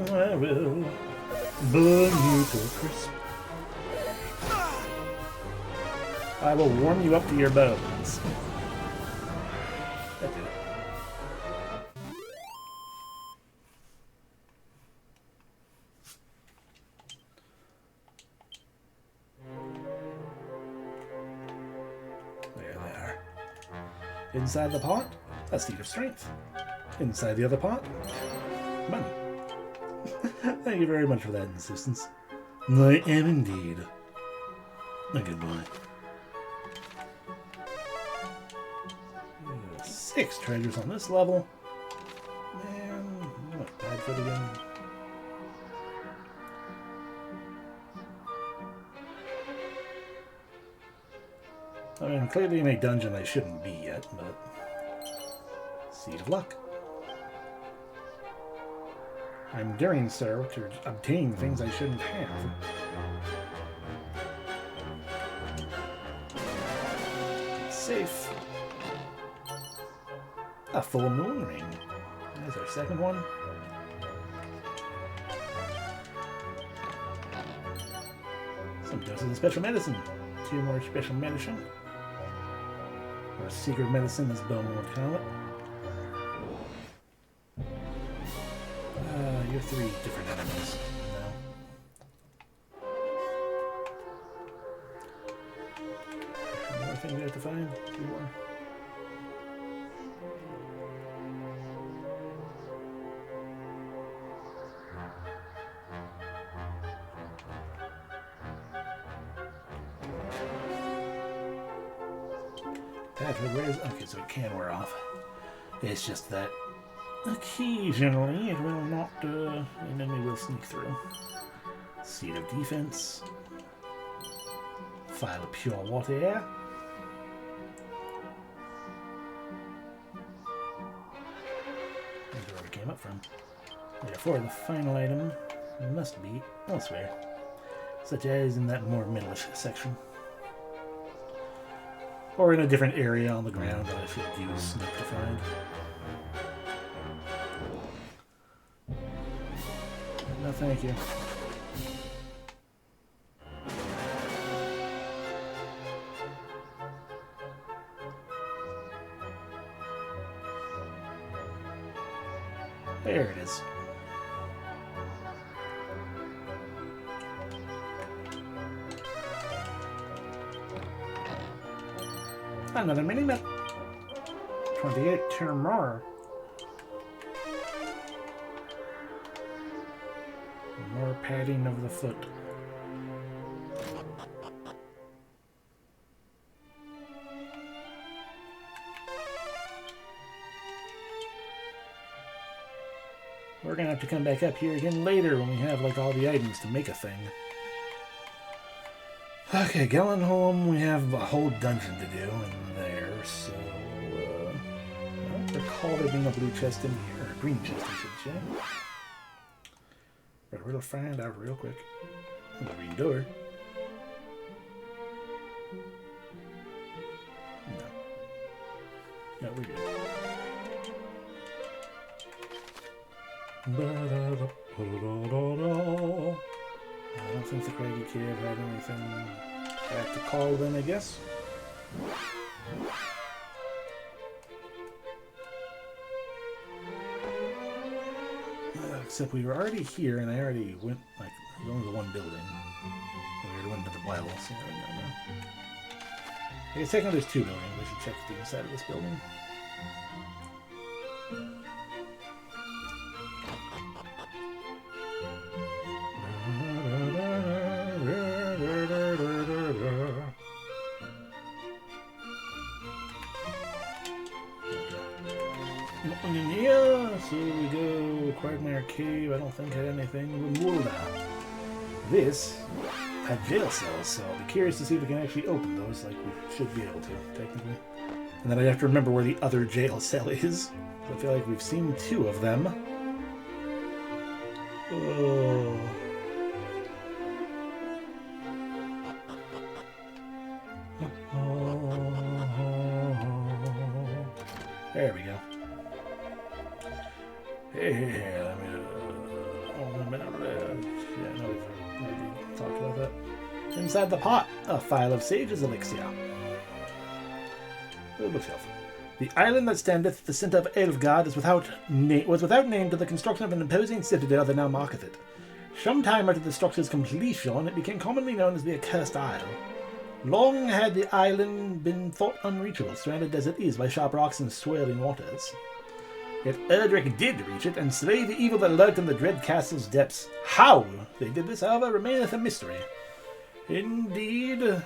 A: I will burn you to a crisp. I will warm you up to your bones. That did it. There they are. Inside the pot, a seed of strength. Inside the other pot, money. Thank you very much for that insistence. I am indeed a good boy. 6 treasures on this level. Man, I'm not bad for it again. I mean, clearly in a dungeon I shouldn't be yet, but Seed of Luck. I'm doing so to obtain things I shouldn't have. It's safe. A full moon ring. There's our second one. Some doses of special medicine. 2 more special medicine. Or secret medicine, as Bowman would call it. You're 3 different enemies. No. One more thing we have to find. 3 more. Patrick, where is... Okay, so it can wear off. It's just that occasionally it will not, an enemy will sneak through. Seed of Defense. File of Pure Water. Where it came up from. Therefore, the final item must be elsewhere, such as in that more middle-ish section. Or in a different area on the ground that I should use Snip to find. No, thank you. There it is. Another mini-map. 28 or more. More padding of the foot. We're gonna have to come back up here again later when we have like all the items to make a thing. Okay, going home, we have a whole dungeon to do in there, so I don't recall there being a blue chest in here, or a green chest, I should say. But we'll find out real quick. The green door. No, we're good. I don't think the Craggy Cave had anything back to call then, I guess. Except we were already here, and I already went, like, there's only the one building. We already went to the well, so no. I guess technically there's two buildings. We should check the inside of this building. So we go Quagmire Cave. I don't think had anything. Remulda. This had jail cells, so I'll be curious to see if we can actually open those like we should be able to, technically. And then I'd have to remember where the other jail cell is. I feel like we've seen two of them. Oh. There we go. Hey, let me. Yeah, no, we've already talked about that. Inside the pot, a phial of sage's elixir. Bookshelf. The island that standeth the centre of Elfgard was without name to the construction of an imposing citadel that now marketh it. Some time after the structure's completion, it became commonly known as the Accursed Isle. Long had the island been thought unreachable, surrounded as it is by sharp rocks and swirling waters. Yet Erdrick did reach it, and slay the evil that lurked in the dread castle's depths. How they did this, however, remaineth a mystery. Indeed,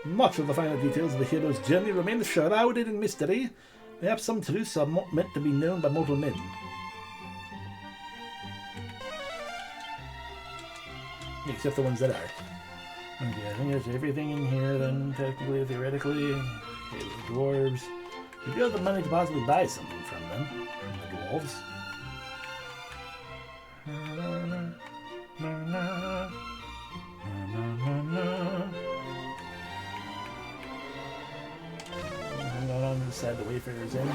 A: much of the final details of the hero's journey remain shrouded in mystery. Perhaps some truths are not meant to be known by mortal men. Except the ones that are. Okay, I think there's everything in here then, technically, theoretically. Okay, the dwarves. We do have the money to possibly buy something from them, from the dwarves. Not on the side the Wayfarer's in.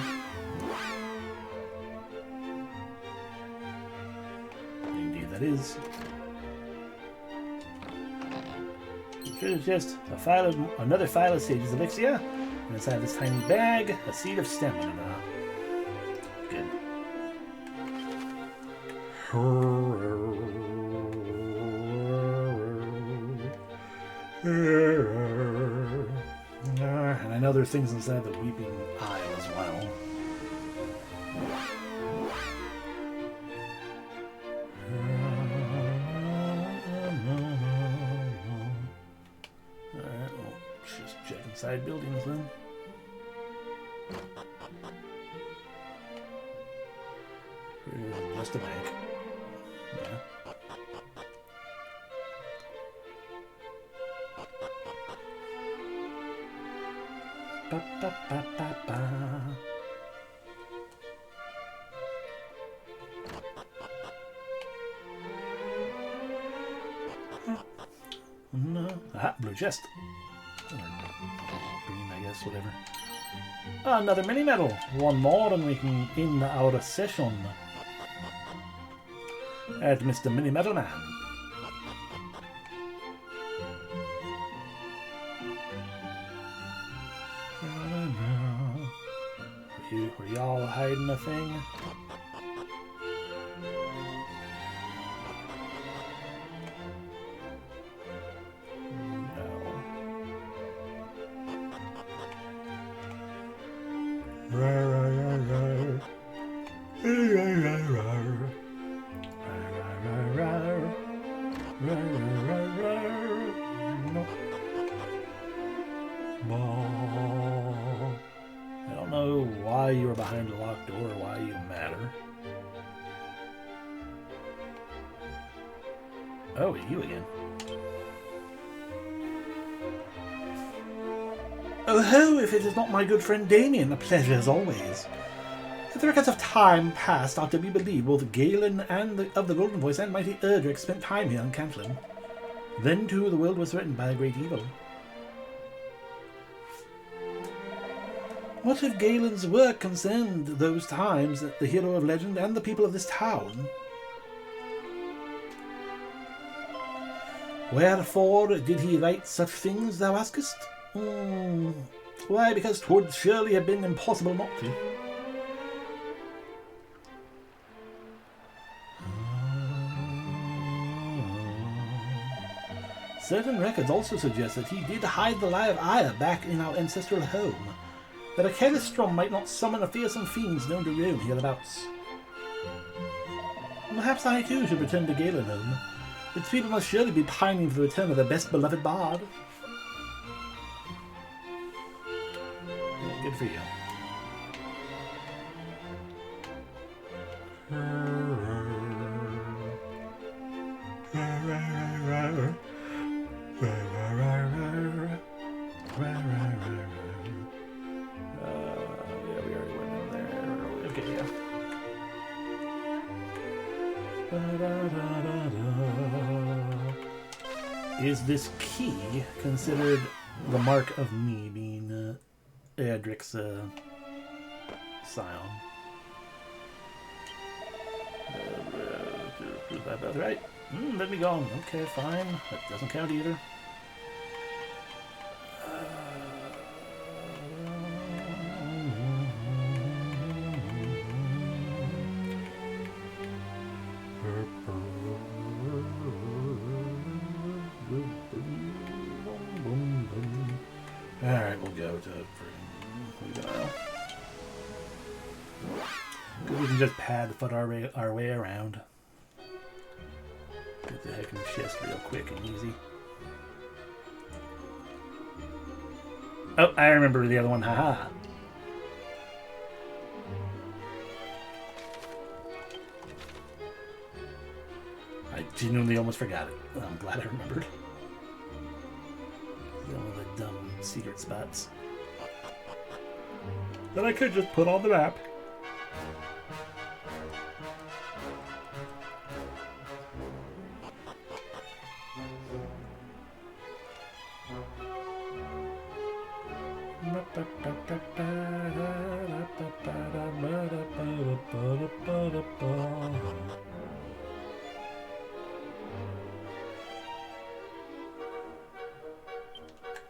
A: Indeed, that is. It's just a file of, another file of sage's elixir. And inside this tiny bag, a seed of stamina. Good. And I know there's things inside the Weeping Isle as well. Alright, well, just check inside buildings then. Just a bank. Yeah. Ba, ba, ba, ba, ba. No. Aha, blue chest. Or green, I guess, whatever. Another mini medal. One more and we can end our session. At Mr. Mini Metal Man. Were y'all hiding a thing? I don't know why you were behind a locked door or why you matter. Oh, you again. Oh ho, if it is not my good friend Damien, a pleasure as always. If the records of time past are to be believed, both Galen and of the Golden Voice and mighty Erdrick spent time here on Cantlin. Then too the world was threatened by a great evil. What if Galen's work concerned those times, the hero of legend, and the people of this town? Wherefore did he write such things, thou askest? Why, because 'twould surely have been impossible not to. Certain records also suggest that he did hide the lie of Aya back in our ancestral home, that a careless storm might not summon a fearsome fiends known to roam hereabouts. Perhaps I too should return to Galen home. Its people must surely be pining for the return of their best beloved bard. Yeah, good for you. Yeah, we already went in there. Okay, yeah. Is this key considered the mark of me being Erdrick's scion? That's right. Let me go. Okay, fine. That doesn't count either. Alright, we'll go to because we can just pad foot our way around. Get the heck in the chest real quick and easy. Oh, I remember the other one. Haha. I genuinely almost forgot it. I'm glad I remembered. One of the dumb secret spots that I could just put on the map.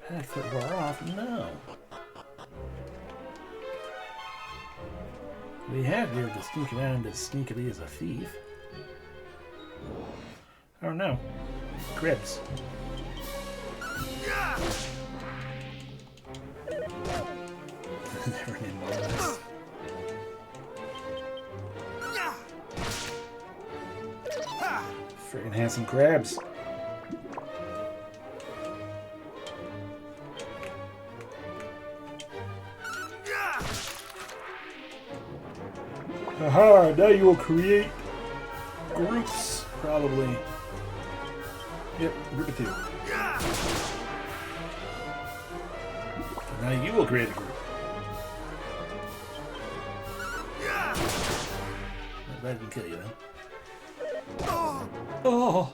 A: Half it wore off? No. We have here to sneak around as sneakily as a thief. Oh no. Cribs. Never named one of those. Friggin' handsome crabs. Aha, now you will create groups, probably. Yep, group of two. Now you will create a group. That didn't kill you, though. Oh!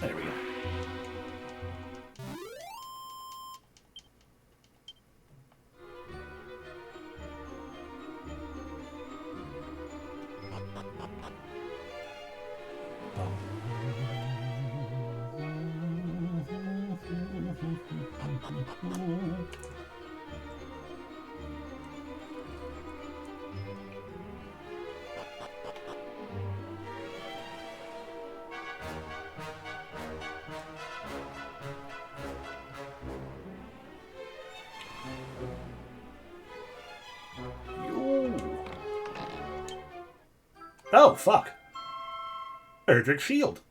A: There we go. Oh, fuck. Erdrick Shield.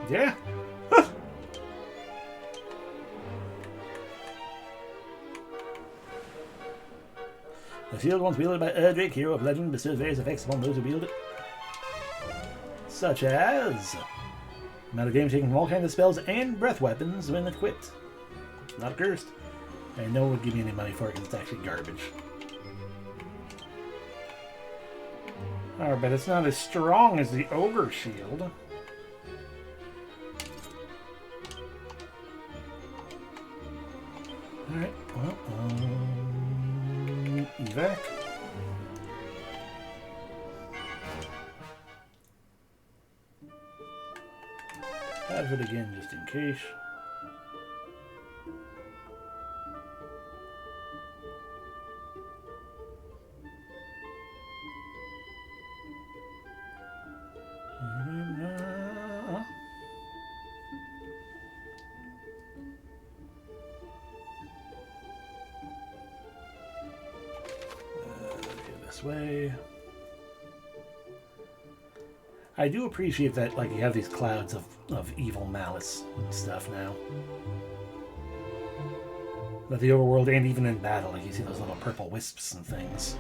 A: Yeah. shield once wielded by Erdrick, hero of legend, bestows various effects upon those who wield it. Such as amalgam taken from all kinds of spells and breath weapons when equipped. Not cursed. And no one would give me any money for it because it's actually garbage. Alright, but it's not as strong as the Ogre Shield. Alright, well, evac. Have it again just in case. Way. I do appreciate that, like, you have these clouds of evil malice and stuff now. That the overworld, and even in battle, like, you see those little purple wisps and things.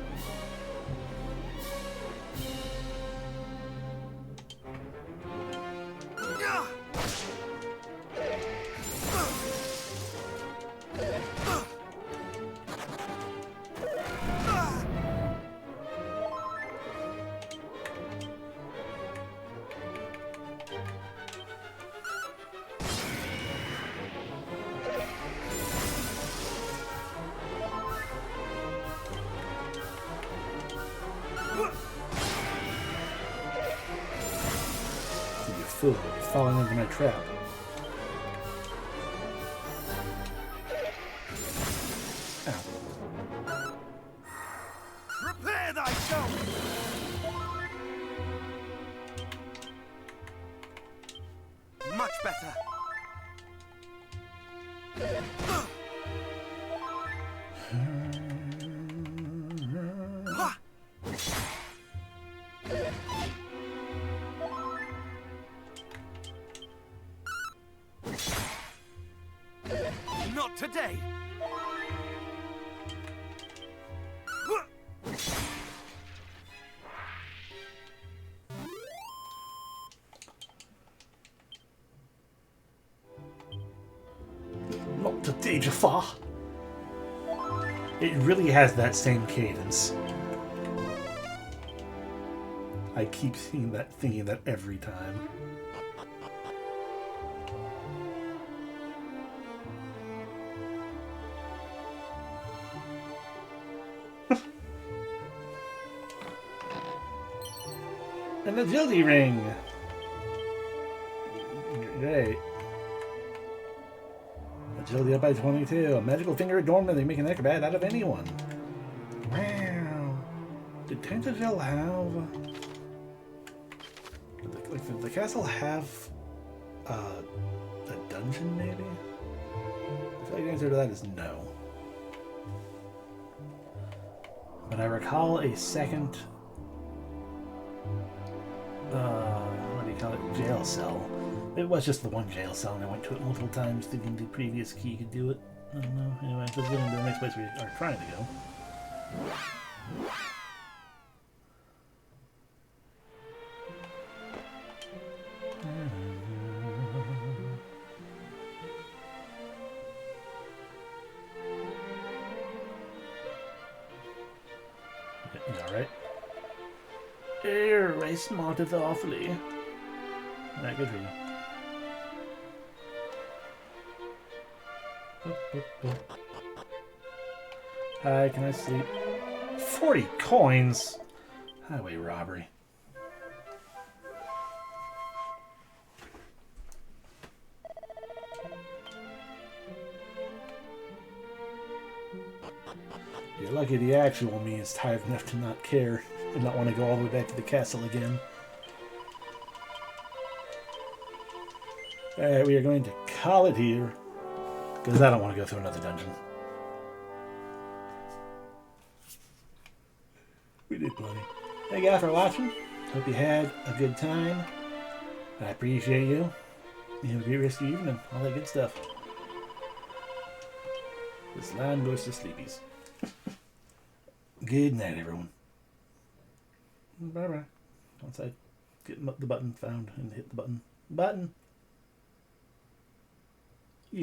A: You're falling into my trap. Ow.
B: Prepare thyself! Much better. Not today.
A: Not today, Jafar. It really has that same cadence. I keep thinking that every time. An agility ring! Great. Agility up by 22. A magical finger adornment, they make an acrobat out of anyone. Wow. Did Tentagel have... Did the castle have a dungeon, maybe? I feel like the answer to that is no. But I recall a second... what do you call it? Jail cell. It was just the one jail cell, and I went to it multiple times thinking the previous key could do it. I don't know. Anyway, let's get into the next place we are trying to go. Alright. I smarted awfully. Alright, good for you. Hi, can I sleep? 40 coins! Highway robbery. You're lucky the actual me is tired enough to not care and not want to go all the way back to the castle again. Alright, we are going to call it here, because I don't want to go through another dungeon. We did plenty. Thank you all for watching. Hope you had a good time. I appreciate you. You have a great rest of your evening. All that good stuff. This line goes to sleepies. good night, everyone. Bye bye. Once I get the button found and hit the button. Button.